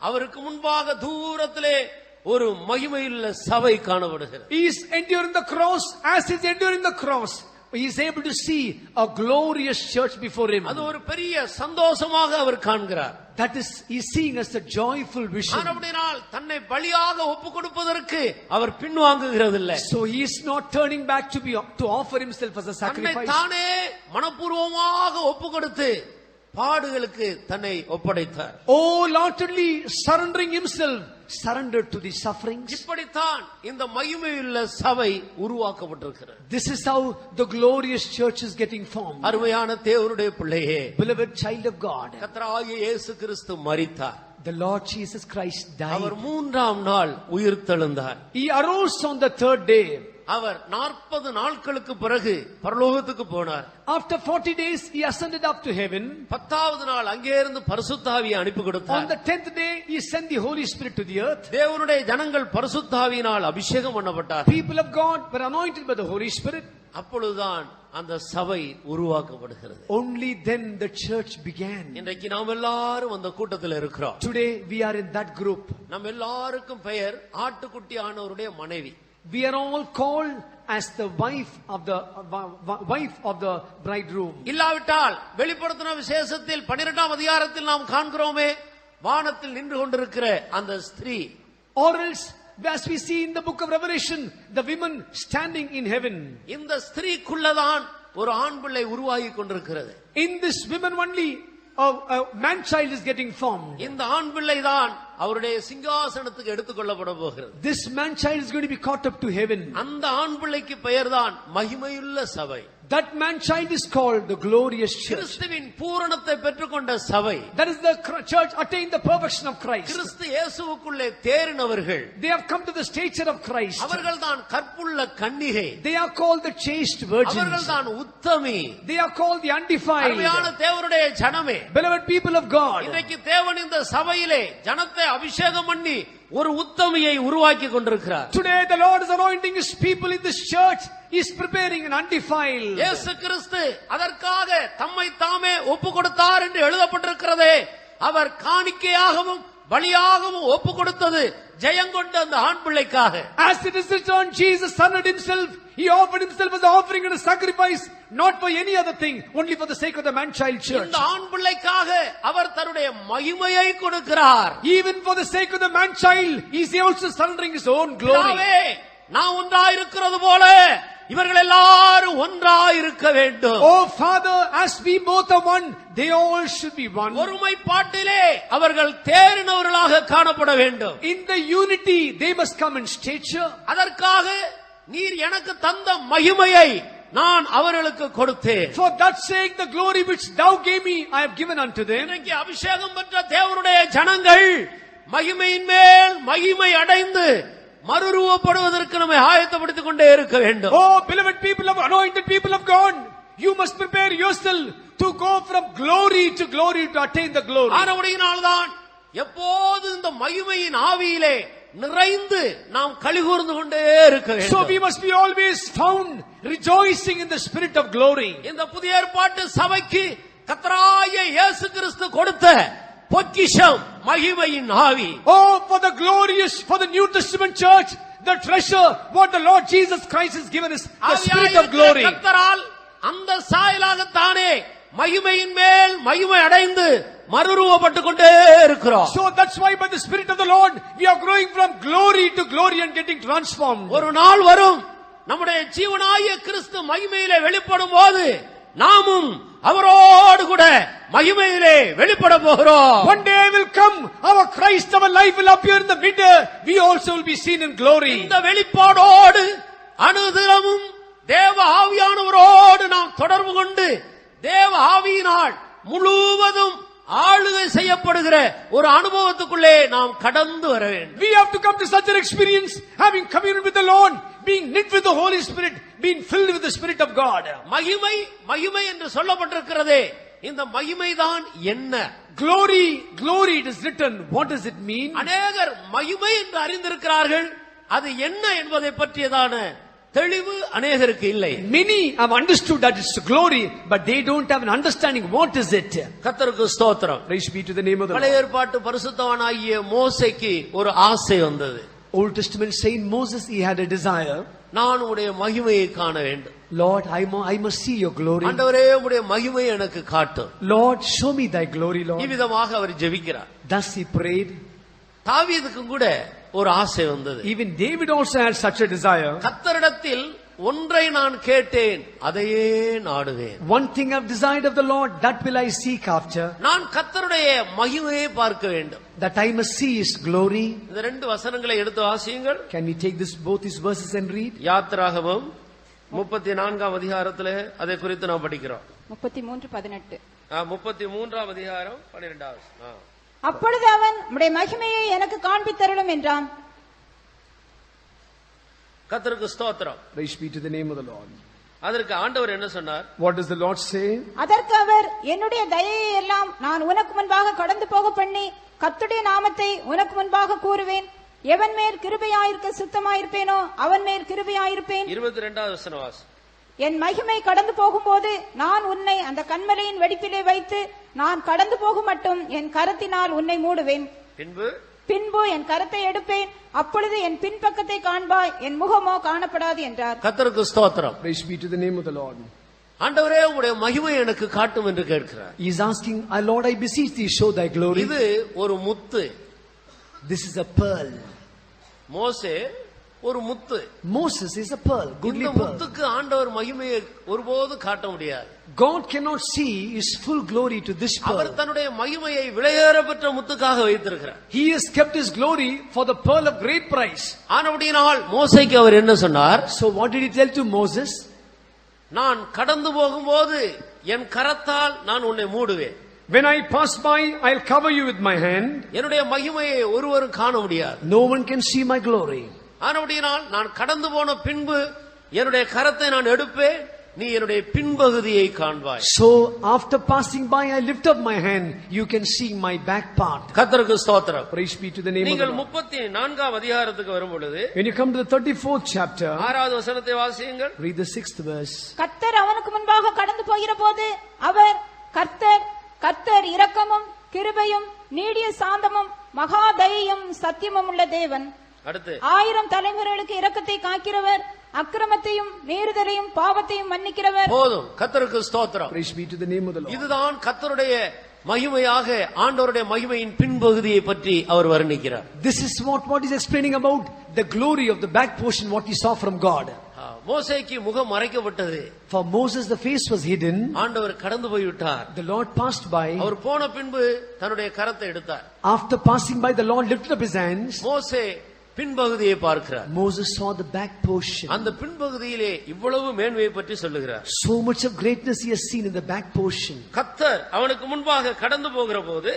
அவருக்கு முன்பாக தூரத்திலே ஒரு மகிமையுள்ள சபை காணப்படுகிறது. He is enduring the cross. As he is enduring the cross, he is able to see a glorious church before him. அது ஒரு பெரிய சந்தோஷமாக அவர் காண்கிறார். That is, he is seeing as a joyful vision. ஆனபடியால் தன்னை பலியாக ஒப்புக் கொடுப்பதற்கு அவர் பின்வாங்குகிறதில்லை. So he is not turning back to offer himself as a தன்னை sacrifice. தானே மனப்பூர்வமாக ஒப்புக் கொடுத்து பாடுகளுக்கு தன்னை ஒப்படைத்தார். Oh, utterly surrendering himself, surrendered to the sufferings. இப்படித்தான் இந்த மகிமையுள்ள சபை உருவாக்கப்பட்டிருக்கிறது. This is how the glorious church is getting formed. அருமையான தேவனுடைய பிள்ளையே, Beloved child of God, கர்த்தராகிய இயேசு கிறிஸ்து மரித்தார். the Lord Jesus Christ our died. 3ஆம் நாள் உயிர்த்தெழுந்தார். He arose on the 3rd day. அவர் 40 நாட்களுக்கு பிறகு பரலோகத்துக்கு போனார். After 40 days, he ascended up to heaven. 10வது நாள் அங்கே இருந்து பரிசுத்த ஆவியை அனுப்பி On கொடுத்தார். the 10th day, he sent the Holy Spirit to the earth. தேவனுடைய ஜனங்கள் பரிசுத்த ஆவியினால் அபிஷேகம் பண்ணப்பட்டார். People of God were anointed by the Holy Spirit. அப்பொழுதுதான் அந்த சபை உருவாக்கப்படுகிறது. Only then the church began. இன்றைக்கு நாம் எல்லாரும் அந்த கூட்டத்தில் இருக்கிறோம். Today, we are in that group. நம்ம எல்லாருக்கும் பெயர் ஆட்டுக்குட்டியானவருடைய மனைவி. We are all called as the wife of the bridegroom. இல்லாவிட்டால் வெளிப்படுத்தின விசேஷத்தில் 12ஆம் அதிகாரத்தில் நாம் காண்கிறோமே, வானத்தில் நின்று கொண்டிருக்கிற அந்த ஸ்திரீ. Or else, as we see in the book of Revelation, the women standing in heaven. இந்த ஸ்திரீக்குள்ளதான் ஒரு ஆண் பிள்ளை உருவாகி கொண்டிருக்கிறது. In this woman only, a man child is getting formed. இந்த ஆண் பிள்ளை தான் அவருடைய சிங்காசனத்துக்கு எடுத்துக்கொள்ளப்பட போகிறது. This man child is going to be caught up to heaven. அந்த ஆண் பிள்ளைக்கு பெயர்தான் மகிமையுள்ள சபை. That man child is called the glorious church. கிறிஸ்துவின் பூரணத்தை பெற்றுக்கொண்ட சபை. That is the church attained the perfection of Christ. Kristu இயேசுவுக்குள்ளே தேறினவர்கள். They have come to the stature of Christ. அவர்கள்தான் கற்புள்ள கன்னிகை. They are called the chaste virgins. அவர்கள்தான் உத்தமி. They are called the undefiled. அருமையான தேவனுடைய ஜனமே, Beloved people of God, இன்றைக்கு தேவன் இந்த சபையிலே ஜனத்தை அபிஷேகம் பண்ணி ஒரு உத்தமியை உருவாக்கி கொண்டிருக்கிறார். today the Lord is anointing his people in this church. He is preparing an undefiled. இயேசு கிறிஸ்து அதற்காக தம்மை தாமே ஒப்பு கொடுத்தார் என்று எழுதப்பட்டிருக்கிறதே. அவர் காணிக்கையாகவும் பலியாகவும் ஒப்பு கொடுத்தது ஜெயங்கொண்ட அந்த ஆண் பிள்ளைக்காக. As it is written, Jesus surrendered himself. He offered himself as an offering and a sacrifice, not for any other thing, only for the sake of the man-child church. இந்த ஆண் பிள்ளைக்காக அவர் தன்னுடைய மகிமையை கொடுக்கிறார். Even for the sake of the man-child, he is also surrendering his own glory. பிதாவே, நான் ஒன்றாயிருக்கிறது போல இவர்கள் எல்லாரும் ஒன்றாயிருக்க வேண்டும். Oh Father, as we both are one, they all should be one. ஒருமைப்பாட்டிலே அவர்கள் தேறினவர்களாக காணப்பட வேண்டும். In the unity, they must come in stature. அதற்காக நீர் எனக்கு தந்த மகிமையை நான் அவர்களுக்கு கொடுத்தேன். For that sake, the glory which thou gave me, I have given unto them. இன்றைக்கு அபிஷேகம் பெற்ற தேவனுடைய ஜனங்கள் மகிமையின் மேல் மகிமை அடைந்து மறுரூபப்படுவதற்கு நம்மை ஆயத்தப்படுத்திக் கொண்டே இருக்க வேண்டும். Oh, beloved people of anointed people of God, you must prepare yourself to go from glory to glory to attain the glory. ஆனபடியினால்தான் எப்போது இந்த மகிமையின் ஆவியிலே நிறைந்து நாம் கலிகூர்ந்து கொண்டே இருக்க வேண்டும். So we must be always found rejoicing in the spirit of glory. இந்த புதிய ஏற்பாட்டு சபைக்கு கர்த்தராகிய இயேசு கிறிஸ்து கொடுத்த பொக்கிஷம் மகிமையின் ஆவி. Oh, for the New Testament church, the treasure, what the Lord Jesus Christ has given us, the spirit of glory. கர்த்தரால் அந்த சாயலாகத்தானே மகிமையின் மேல் மகிமை அடைந்து மறுரூபப்பட்டு கொண்டே இருக்கிறோம். So that's why by the Spirit of the Lord we are growing from glory to glory and getting transformed. ஒரு நாள் வரும் நம்முடைய ஜீவனாகிய கிறிஸ்து மகிமையிலே வெளிப்படும் போது நாமும் அவரோடு கூட மகிமையிலே வெளிப்பட போகிறோம். One day will come, our Christ, our life will appear in the winter. We also will be seen in glory. இந்த வெளிப்பாடோடு அனுதினமும் தேவ ஆவியானவரோடு நாம் தொடர்பு கொண்டு தேவ ஆவியினால் முழுவதும் ஆளுகை செய்யப்படுகிற ஒரு அனுபவத்துக்குள்ளே நாம் கடந்து வர வேண்டும். We have to come to such an experience, having communion with the Lord, being knit with the Holy Spirit, being filled with the Spirit of God. மகிமை மகிமை என்று சொல்லப்பட்டிருக்கிறதே, இந்த மகிமைதான் என்ன? Glory, glory, it is written. What does it mean? அநேகர் மகிமை என்று அறிந்திருக்கிறார்கள், அது என்ன என்பதை பற்றியதான தெளிவு அநேகருக்கு இல்லை. Many have understood that it's glory, but they don't have an understanding what is it. கர்த்தருக்கு ஸ்தோத்திரம். Praise be to the name of the Lord. பழைய ஏற்பாட்டு பரிசுத்தவானாகிய மோசேக்கு ஒரு ஆசை வந்தது. Old Testament Saint Moses, he had a desire. நான் உடைய மகிமையை காண வேண்டும். Lord, I must see your glory. ஆண்டவரே உடைய மகிமை எனக்கு காட்டும். Lord, show me thy glory, Lord. இவ்விதமாக அவர் ஜெபிக்கிறார். Thus he prayed. தாவீதுக்கும் கூட ஒரு ஆசை வந்தது. Even David also had such a desire. கர்த்தரிடத்தில் ஒன்றை நான் கேட்டேன், அதையே நாடுவேன். One thing I've desired of the Lord, that will I seek after. நான் கர்த்தருடைய மகிமையை பார்க்க வேண்டும். That I must see his glory. இந்த ரெண்டு வசனங்களை எடுத்து வாசியுங்கள். Can we take both these verses and read? யாத்திராகமம் 34ஆம் அதிகாரத்திலே அதை குறித்து நாம் படிக்கிறோம். 33:18. 33ஆம் அதிகாரம் 12வது. அப்பொழுது அவன் உம்முடைய மகிமையை எனக்கு காண்பித்தருளும் என்றான். கர்த்தருக்கு ஸ்தோத்திரம். Praise be to the name of the Lord. அதற்கு ஆண்டவர் என்ன சொன்னார்? What does the Lord say? அதற்கு அவர், என்னுடைய தயையை எல்லாம் நான் உனக்கு முன்பாக கடந்து போக பண்ணி கர்த்தருடைய நாமத்தை உனக்கு முன்பாக கூறுவேன். எவன் மேல் கிருபையாயிருக்க சுத்தமாயிருப்பேனோ அவன் மேல் கிருபையாயிருப்பேன். 22வது வசனம் வாசி. என் மகிமை கடந்து போகும்போது நான் உன்னை அந்த கன்மலையின் வெடிப்பிலே வைத்து நான் கடந்து போகும் மட்டும் என் கரத்தினால் உன்னை மூடுவேன். பின்பு என் கரத்தை எடுப்பேன், அப்பொழுது என் பின்பக்கத்தை காண்பாய், என் முகமோ காணப்படாது என்றார். கர்த்தருக்கு ஸ்தோத்திரம். Praise be to the name of the Lord. ஆண்டவரே உம்முடைய மகிமை எனக்கு காட்டும் என்று கேட்கிறார். He is asking, Lord, I beseech thee, show thy glory. இது ஒரு முத்து. This is a pearl. மோசே ஒரு முத்து. Moses is a pearl, goodly இந்த pearl. முத்துக்கு ஆண்டவர் மகிமையை ஒருபோது காட்ட முடியாது. God cannot see his full glory to this our pearl. தன்னுடைய மகிமையை விலையேற பெற்ற முத்துக்காக வைத்திருக்கிறார். He has kept his glory for the pearl of great price. ஆனபடியினால் மோசேக்கு அவர் என்ன சொன்னார்? So what did he tell to Moses? நான் கடந்து போகும்போது என் கரத்தால் நான் உன்னை மூடுவேன். When I pass by, I'll cover you with my hand. என்னுடைய மகிமையை ஒருவரும் காண முடியாது. No one can see my glory. ஆனபடியினால் நான் கடந்து போன பின்பு என்னுடைய கரத்தை நான் எடுப்பேன், நீ என்னுடைய பின்பகுதியை காண்பாய். So after passing by, I lift up my hand, you can see my back part. கர்த்தருக்கு ஸ்தோத்திரம். Praise be to the name of the நீங்கள் Lord. 34ஆம் அதிகாரத்துக்கு வரும் பொழுது When you come to the 34th chapter, 6வது வசனத்தை வாசியுங்கள். read the 6th verse. கர்த்தர் அவனுக்கு முன்பாக கடந்து போகிற போது அவர், கர்த்தர் இரக்கமும் கிருபையும் நீடிய சாந்தமும் மகா தயையும் சத்தியமும் உள்ள தேவன். அடுத்து 1000 தலைமுறைகளுக்கு இரக்கத்தை காக்கிறவர், அக்கிரமத்தையும் மீறுதலையும் பாவத்தையும் மன்னிக்கிறவர். போதும். கர்த்தருக்கு ஸ்தோத்திரம். Praise be to the name of the Lord. இதுதான் கர்த்தருடைய மகிமையாக ஆண்டவருடைய மகிமையின் பின்பகுதியை பற்றி அவர் வர்ணிக்கிறார். This is what is explaining about the glory of the back portion, what he saw from God. மோசேக்கு முகம் மறைக்கப்பட்டது. For Moses the face was hidden. ஆண்டவர் கடந்து போய்விட்டார். The Lord passed by. அவர் போன பின்பு தன்னுடைய கரத்தை எடுத்தார். After passing by, the Lord lifted up his hands. மோசே பின்பகுதியை பார்க்கிறார். Moses saw the back portion. அந்த பின்பகுதியிலே இவ்வளவு மேன்மையை பற்றி சொல்லுகிறார். So much of greatness he has seen in the back portion. கர்த்தர் அவனுக்கு முன்பாக கடந்து போகிற போது,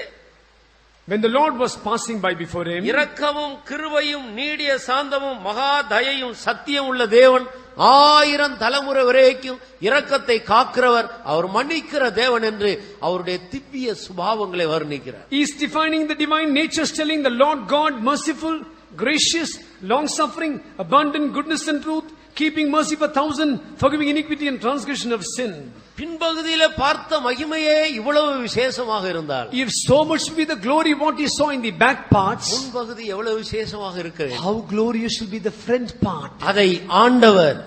when the Lord was passing by before him, இரக்கமும் கிருபையும் நீடிய சாந்தமும் மகா தயையும் சத்தியம் உள்ள தேவன், 1000 தலைமுறை வரைக்கும் இரக்கத்தை காக்கிறவர், அவர் மன்னிக்கிற தேவன் என்று அவருடைய திவ்ய சுபாவங்களை வர்ணிக்கிறார். he is defining the divine natures, telling the Lord God merciful, gracious, long suffering, abundant goodness and truth, keeping mercy for 1,000, forgiving iniquity and transgression of sin. பின்பகுதியில பார்த்த மகிமையே இவ்வளவு விசேஷமாக இருந்தால், If so much be the glory what he saw in the back parts, முன்பகுதி எவ்வளவு விசேஷமாக இருக்க வேண்டும். how glorious should be the front part. அதை ஆண்டவர்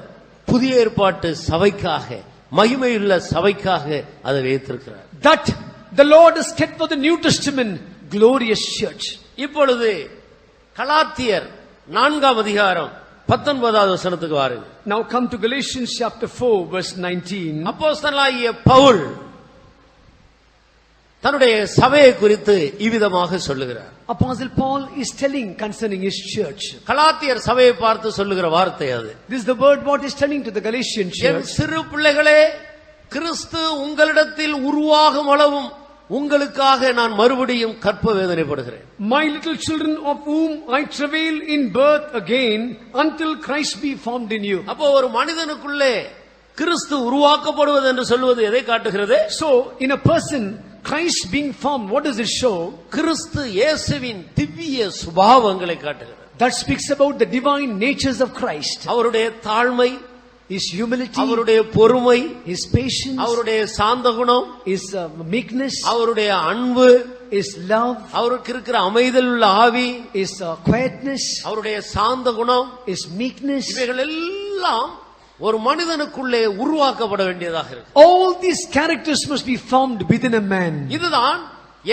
புதிய ஏற்பாட்டு சபைக்காக மகிமையுள்ள சபைக்காக அதை வைத்திருக்கிறார். That the Lord has kept for the New Testament glorious church. இப்பொழுது கலாத்தியர் 4ஆம் அதிகாரம் 19வது வசனத்துக்கு வாருங்கள். Now come to Galatians chapter 4 verse 19. அப்போஸ்தலனாகிய பவுல் தன்னுடைய சபையை குறித்து இவ்விதமாக சொல்லுகிறார். Apostle Paul is telling concerning his church. கலாத்தியர் சபையை பார்த்து சொல்லுகிற வார்த்தை அது. This is the word what is telling to the Galatian N church. சிறு பிள்ளைகளே, கிறிஸ்து உங்களிடத்தில் உருவாகும் அளவும் உங்களுக்காக நான் மறுபடியும் கற்ப வேதனைப்படுகிறேன். My little children of whom I travail in birth again until Christ be formed in you. அப்போ ஒரு மனிதனுக்குள்ளே கிறிஸ்து உருவாக்கப்படுவது என்று சொல்வது எதை காட்டுகிறது? So in a person Christ being formed, what does it show? கிறிஸ்து இயேசுவின் திவ்ய சுபாவங்களை காட்டுகிறது. That speaks about the divine natures of Christ. அவருடைய தாழ்மை, His humility, அவருடைய பொறுமை, His patience, அவருடைய சாந்த குணம், His meekness, அவருடைய அன்பு, His love, அவருக்கு இருக்கிற அமைதல் உள்ள ஆவி, His quietness, அவருடைய சாந்த குணம், His meekness. இவைகள் எல்லாம் ஒரு மனிதனுக்குள்ளே உருவாக்கப்பட வேண்டியதாக இருக்கு. All these characters must be formed within a man. இதுதான்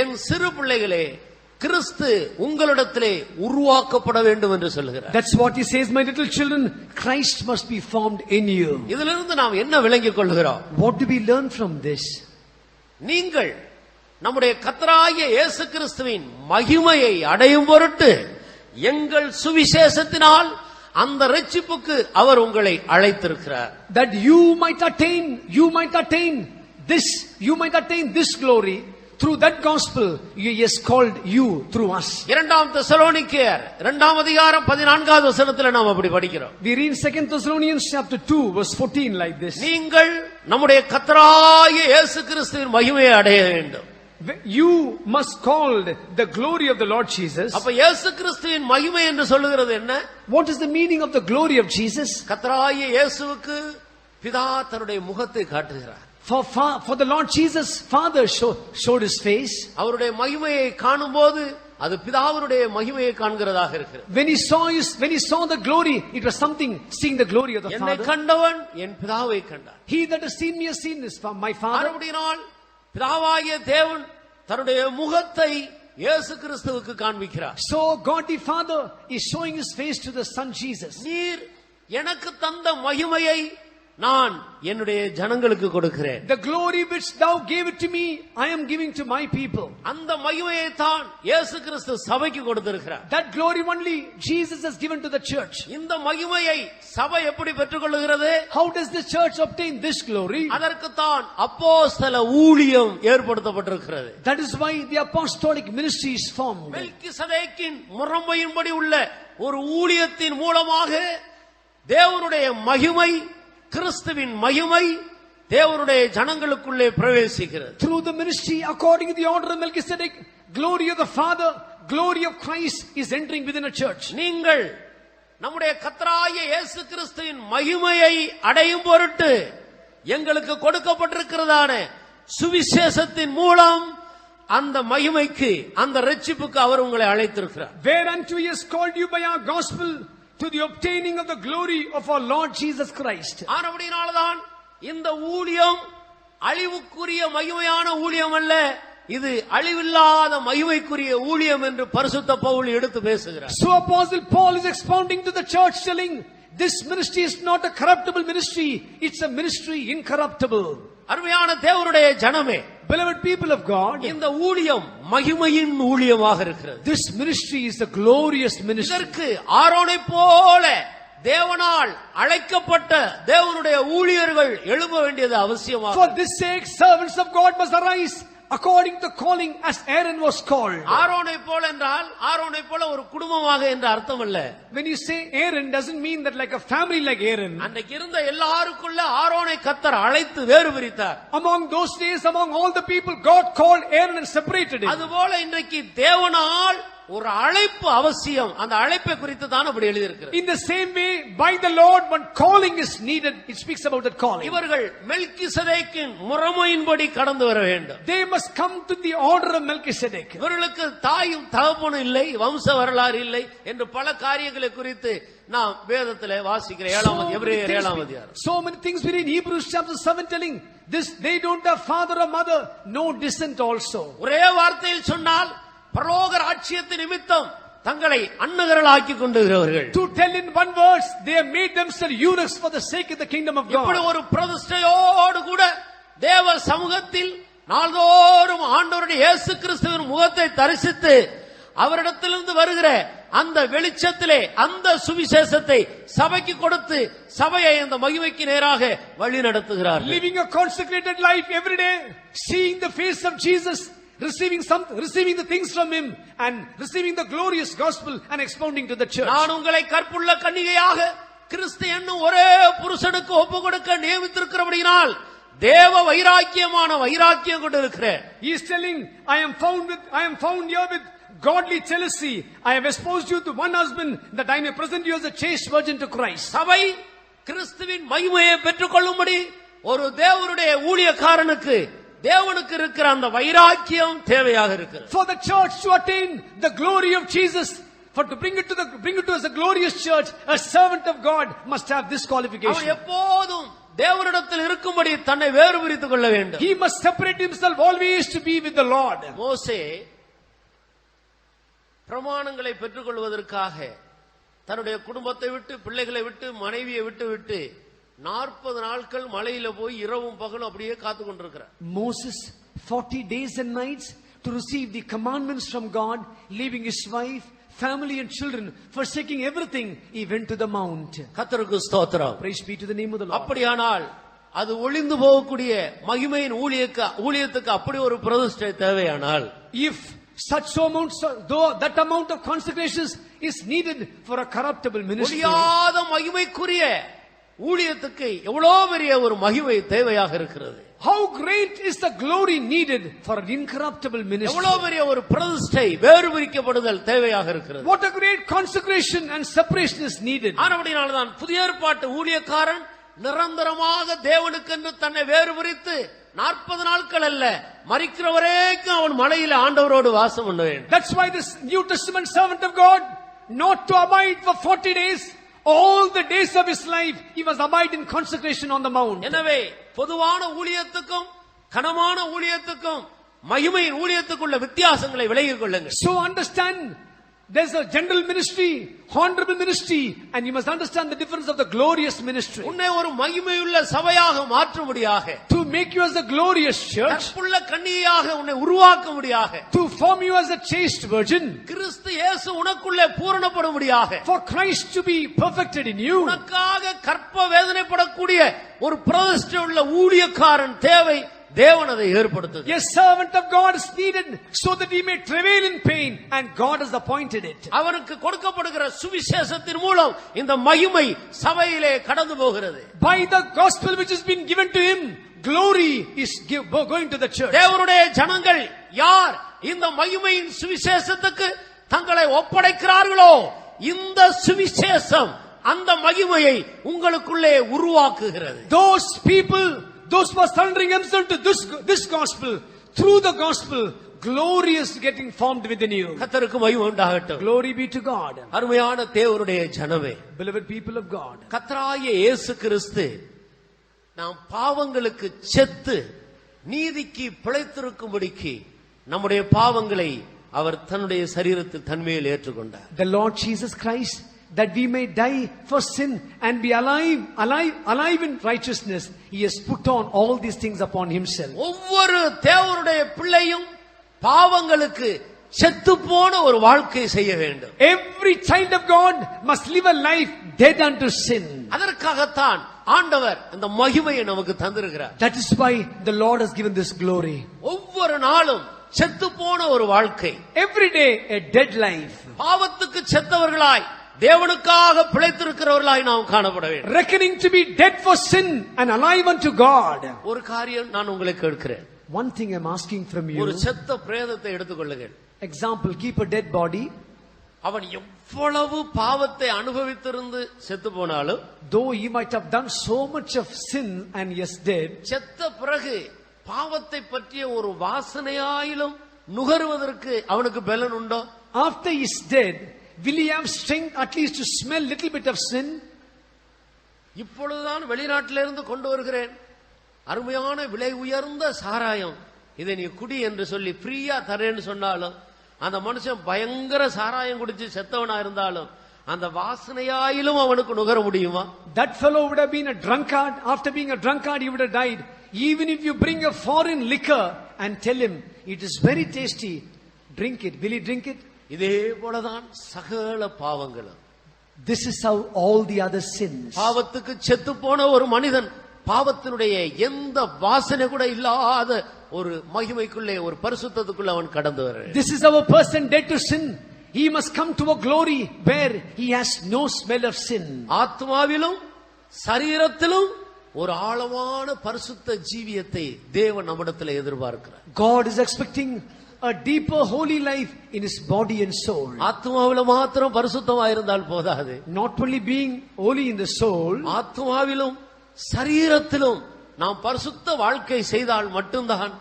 என் சிறு பிள்ளைகளே, கிறிஸ்து உங்களிடத்திலே உருவாக்கப்பட வேண்டும் என்று சொல்கிறார். That's what he says, my little children, Christ must be formed in you. இதிலிருந்து நாம் என்ன விளங்கிக் கொள்கிறோம்? What do we learn from this? நீங்கள் நம்முடைய கர்த்தராகிய இயேசு கிறிஸ்துவின் மகிமையை அடையும் பொருட்டு எங்கள் சுவிசேஷத்தினால் அந்த இரட்சிப்புக்கு அவர் உங்களை அழைத்திருக்கிறார். That you might attain this glory. Through that gospel, He has called you through us. 2 தெசலோனிக்கேயர் 2ஆம் அதிகாரம் 14வது வசனத்திலே நாம் அப்படி படிக்கிறோம். We read 2 Thessalonians chapter 2 verse 14 like this. நீங்கள் நம்முடைய கர்த்தராகிய இயேசு கிறிஸ்துவின் மகிமையை அடைய வேண்டும். You must call the glory of the Lord Jesus. அப்ப இயேசு கிறிஸ்துவின் மகிமை என்று சொல்லுகிறது என்ன? What is the meaning of the glory of Jesus? கர்த்தராகிய இயேசுவுக்கு பிதா தன்னுடைய முகத்தை காட்டுகிறார். For the Lord Jesus, Father showed His face. அவருடைய மகிமையை காணும்போது அது பிதாவினுடைய மகிமையை காண்கிறதாக இருக்கிறது. When he saw the glory, it was something seeing the glory of the என்னை Father. கண்டவன் என் பிதாவை கண்டான். He that has seen me has seen my Father. மறுபடியினால் பிதாவாகிய தேவன் தன்னுடைய முகத்தை இயேசு கிறிஸ்துவுக்கு காண்பிக்கிறார். So God the Father is showing His face to the Son Jesus. நீர் எனக்கு தந்த மகிமையை நான் என்னுடைய ஜனங்களுக்கு கொடுக்கிறேன். The glory which thou gave it to me, I am giving to my people. அந்த மகிமையை தான் இயேசு கிறிஸ்து சபைக்கு கொடுத்திருக்கிறார். That glory only Jesus has given to the church. இந்த மகிமையை சபை எப்படி பெற்றுக்கொள்கிறது? How does the church obtain this glory? அதற்கு தான் அப்போஸ்தல ஊழியம் ஏற்படுத்தப்பட்டிருக்கிறது. That is why the apostolic ministry is formed. மெல்கிசதேக்கின் முறைமையின்படி உள்ள ஒரு ஊழியத்தின் மூலமாக தேவனுடைய மகிமை, கிறிஸ்துவின் மகிமை தேவனுடைய ஜனங்களுக்குள்ளே பிரவேசிக்கிறது. Through the ministry according to the order of Melchizedek, glory of the Father, glory of Christ is entering within a church. நீங்கள் நம்முடைய கர்த்தராகிய இயேசு கிறிஸ்துவின் மகிமையை அடையும் பொருட்டு எங்களுக்கு கொடுக்கப்பட்டிருக்கிறதான சுவிசேஷத்தின் மூலம் அந்த மகிமைக்கு, அந்த இரட்சிப்புக்கு அவர் உங்களை அழைத்திருக்கிறார். Whereunto He has called you by our gospel to the obtaining of the glory of our Lord Jesus Christ. ஆனபடினால்தான் இந்த ஊழியம் அழிவுக்குரிய மகிமையான ஊழியம் அல்ல, இது அழிவில்லாத மகிமைக்குரிய ஊழியம் என்று பரிசுத்த பவுல் எடுத்து பேசுகிறார். So Apostle Paul is expounding to the church, telling this ministry is not a corruptible ministry, it's a ministry incorruptible. அருமையான தேவனுடைய ஜனமே, Beloved people of God, இந்த ஊழியம் மகிமையின் ஊழியமாக இருக்கிறது. this ministry is a glorious ministry. இதற்கு ஆரோனை போல தேவனால் அழைக்கப்பட்ட தேவனுடைய ஊழியர்கள் எழும்ப வேண்டியது அவசியமாக. For this sake servants of God must arise according to calling as Aaron was called. ஆரோனை போல என்றால் ஆரோனை போல ஒரு குடும்பமாக என்ற அர்த்தம் அல்ல. When you say Aaron, doesn't mean that like a family like Aaron. அன்றைக்கு இருந்த எல்லாருக்குள்ள ஆரோனை கர்த்தர் அழைத்து வேறு பிரித்தார். Among those days, among all the people, God called Aaron and separated him. அதுபோல இன்றைக்கு தேவனால் ஒரு அழைப்பு அவசியம். அந்த அழைப்பை குறித்து தான் அப்படி எழுதியிருக்கிறது. In the same way, by the Lord, when calling is needed, it speaks about that calling. இவர்கள் மெல்கிசேதேக்கின் முறைமையின்படி கடந்து வர வேண்டும். They must come to the order of Melchizedek. இவர்களுக்கு தாயும் தகப்பனும் இல்லை, வம்ச வரலாறு இல்லை என்று பல காரியங்களை குறித்து நாம் வேதத்திலே வாசிக்கிறோம். எபிரேயர் 7ஆம் அதிகாரம். So many things we read Hebrews chapter 7 telling this, they don't have father or mother, no descent also. ஒரே வார்த்தையில் சொன்னால் பரலோக ராஜ்யத்தின் நிமித்தம் தங்களை அன்னகர்களாக்கி கொண்டிருக்கிறவர்கள். To tell in one verse, they have made themselves eunuchs for the sake of the kingdom of God. இப்படி ஒரு பிரதிஷ்டையோடு கூட தேவ சமூகத்தில் நாள்தோறும் ஆண்டவருடைய இயேசு கிறிஸ்துவின் முகத்தை தரிசித்து அவரிடத்திலிருந்து வருகிற அந்த வெளிச்சத்திலே அந்த சுவிசேஷத்தை சபைக்கு கொடுத்து சபையை அந்த மகிமைக்கு நேராக வழி நடத்துகிறார். Living a consecrated life every day, seeing the face of Jesus, receiving the things from him and receiving the glorious gospel and expounding to the church. நான் உங்களை கற்புள்ள கன்னிகையாக கிறிஸ்து என்னும் ஒரே புருஷனுக்கு ஒப்பு கொடுக்க நியமித்திருக்கிறபடியால் தேவ வைராக்கியமான வைராக்கியம் கொண்டு இருக்கிறேன். He is telling, I am found here with godly jealousy. I have espoused you to one husband that I may present you as a chaste virgin to Christ. சபை கிறிஸ்துவின் மகிமையை பெற்றுக்கொள்ளும்படி ஒரு தேவனுடைய ஊழியக்காரனுக்கு தேவனுக்கு இருக்கிற அந்த வைராக்கியம் தேவையாக இருக்கிறது. For the church to attain the glory of Jesus, for to bring it to as a glorious church, a servant of God must have this qualification. அவன் எப்போதும் தேவனிடத்தில் இருக்கும்படி தன்னை வேறுபிரித்துக் கொள்ள வேண்டும். He must separate himself always to be with the Lord. மோசே பிரமாணங்களை பெற்றுக்கொள்வதற்காக தன்னுடைய குடும்பத்தை விட்டு, பிள்ளைகளை விட்டு, மனைவியை விட்டு 40 நாட்கள் மலையில போய் இரவும் பகலும் அப்படியே காத்து கொண்டிருக்கிறார். Moses 40 days and nights to receive the commandments from God, leaving his wife, family and children, forsaking everything, he went to the mount. கர்த்தருக்கு ஸ்தோத்திரம். Praise be to the name of the Lord. அப்படியானால் அது ஒளிந்து போகக்கூடிய மகிமையின் ஊழியத்துக்கு அப்படி ஒரு பிரதிஷ்டை தேவையானால், if such amounts, though that amount of consecrations is needed for a corruptible ministry, ஒளியாத மகிமைக்குரிய ஊழியத்துக்கு எவ்வளவு பெரிய ஒரு மகிமை தேவையாக இருக்கிறது. how great is the glory needed for an incorruptible ministry. எவ்வளவு பெரிய ஒரு பிரதிஷ்டை வேறுபிரிக்கப்படுதல் தேவையாக இருக்கிறது. What a great consecration and separation is needed. ஆனபடியால்தான் புதிய ஏற்பாட்டு ஊழியக்காரன் நிரந்தரமாக தேவனுக்கென்று தன்னை வேறுபிரித்து 40 நாட்கள் அல்ல, மரிக்கிற வரைக்கும் அவன் மலையில ஆண்டவரோடு வாசம் பண்ண வேண்டும். That's why this New Testament servant of God, not to abide for 40 days, all the days of his life he must abide in consecration on the mount. எனவே பொதுவான ஊழியத்துக்கும் கனமான ஊழியத்துக்கும் மகிமையின் ஊழியத்துக்குள்ள வித்தியாசங்களை விலகிக் கொள்ளுங்கள். So understand, there's a general ministry, honorable ministry, and you must understand the difference of the glorious ministry. உன்னை ஒரு மகிமையுள்ள சபையாக மாற்றும்படியாக, To make you as a glorious church, கற்புள்ள கன்னிகையாக உன்னை உருவாக்கும்படியாக, to form you as a chaste virgin, கிறிஸ்து இயேசு உனக்குள்ளே பூரணப்படும்படியாக, for Christ to be perfected in you. உனக்காக கற்ப வேதனைப்படக்கூடிய ஒரு பிரதிஷ்டை உள்ள ஊழியக்காரன் தேவை. தேவன் அதை ஏற்படுத்துகிறார். A servant of God is needed so that he may travail in pain, and God has appointed it. அவனுக்கு கொடுக்கப்படுகிற சுவிசேஷத்தின் மூலம் இந்த மகிமை சபையிலே கடந்து போகிறது. By the gospel which has been given to him, glory is going to the church. தேவனுடைய ஜனங்கள் யார் இந்த மகிமையின் சுவிசேஷத்துக்கு தங்களை ஒப்படைக்கிறார்களோ, இந்த சுவிசேஷம் அந்த மகிமையை உங்களுக்குள்ளே உருவாக்குகிறது. Those people, those who are surrendering themselves to this gospel, through the gospel, glory is getting formed within you. கர்த்தருக்கு மகிமை உண்டாகட்டும். Glory be to God. அருமையான தேவனுடைய ஜனமே, Beloved people of God, கர்த்தராகிய இயேசு கிறிஸ்து நாம் பாவங்களுக்கு செத்து நீதிக்கு பிழைத்திருக்கும்படிக்கு நம்முடைய பாவங்களை அவர் தன்னுடைய சரீரத்தில் தன்மையில் ஏற்றுக்கொண்டார். the Lord Jesus Christ, that we may die for sin and be alive in righteousness, he has put on all these things upon himself. ஒவ்வொரு தேவனுடைய பிள்ளையும் பாவங்களுக்கு செத்து போன ஒரு வாழ்க்கை செய்ய வேண்டும். Every child of God must live a life dead unto sin. அதற்காகத்தான் ஆண்டவர் இந்த மகிமையை நமக்கு தந்திருக்கிறார். That is why the Lord has given this glory. ஒவ்வொரு நாளும் செத்து போன ஒரு வாழ்க்கை, Every day a dead life. பாவத்துக்கு செத்தவர்களாய் தேவனுக்காக பிழைத்திருக்கிறவர்களாய் நாம் காணப்பட வேண்டும். Reckoning to be dead for sin and alive unto God. ஒரு காரியம் நான் உங்களை கேட்கிறேன். One thing I'm asking from ஒரு you, செத்த பிரேதத்தை எடுத்துக்கொள்ளுங்கள். Example, keep a dead body. அவன் எவ்வளவு பாவத்தை அனுபவித்திருந்து செத்து போனாலும், Though he might have done so much of sin and yes dead, செத்த பிறகு பாவத்தை பற்றிய ஒரு வாசனையாயிலும் நுகருவதற்கு அவனுக்கு பலன் உண்டோ? after he is dead, will he have strength at least to smell little bit of sin? இப்பொழுதுதான் வெளிநாட்டிலிருந்து கொண்டு வருகிறேன் அருமையான விலை உயர்ந்த சாராயம், இதை நீ குடி என்று சொல்லி ஃப்ரீயா தரேன்னு சொன்னாலும், அந்த மனுஷன் பயங்கர சாராயம் குடிச்சு செத்தவனா இருந்தாலும் அந்த வாசனையாயிலும் அவனுக்கு நுகர முடியுமா? That fellow would have been a drunkard. After being a drunkard, he would have died. Even if you bring a foreign liquor and tell him it is very tasty, drink it. Will he drink it? இதே போலதான் சகல பாவங்களும். This is how all the other sins. பாவத்துக்கு செத்து போன ஒரு மனிதன் பாவத்தினுடைய எந்த வாசனை கூட இல்லாத ஒரு மகிமைக்குள்ளே, ஒரு பரிசுத்தத்துக்குள்ள அவன் கடந்து வர. This is our person dead to sin. He must come to a glory where he has no smell of sin. ஆத்மாவிலும் சரீரத்திலும் ஒரு ஆழமான பரிசுத்த ஜீவியத்தை தேவன் நம்மிடத்தில் எதிர்பார்க்கிறார். God is expecting a deeper holy life in his body and soul. ஆத்மாவில மாத்திரம் பரிசுத்தமா இருந்தால் போதாது. Not only being holy in the soul, ஆத்மாவிலும் சரீரத்திலும் நாம் பரிசுத்த வாழ்க்கை செய்தால் மட்டும்தான்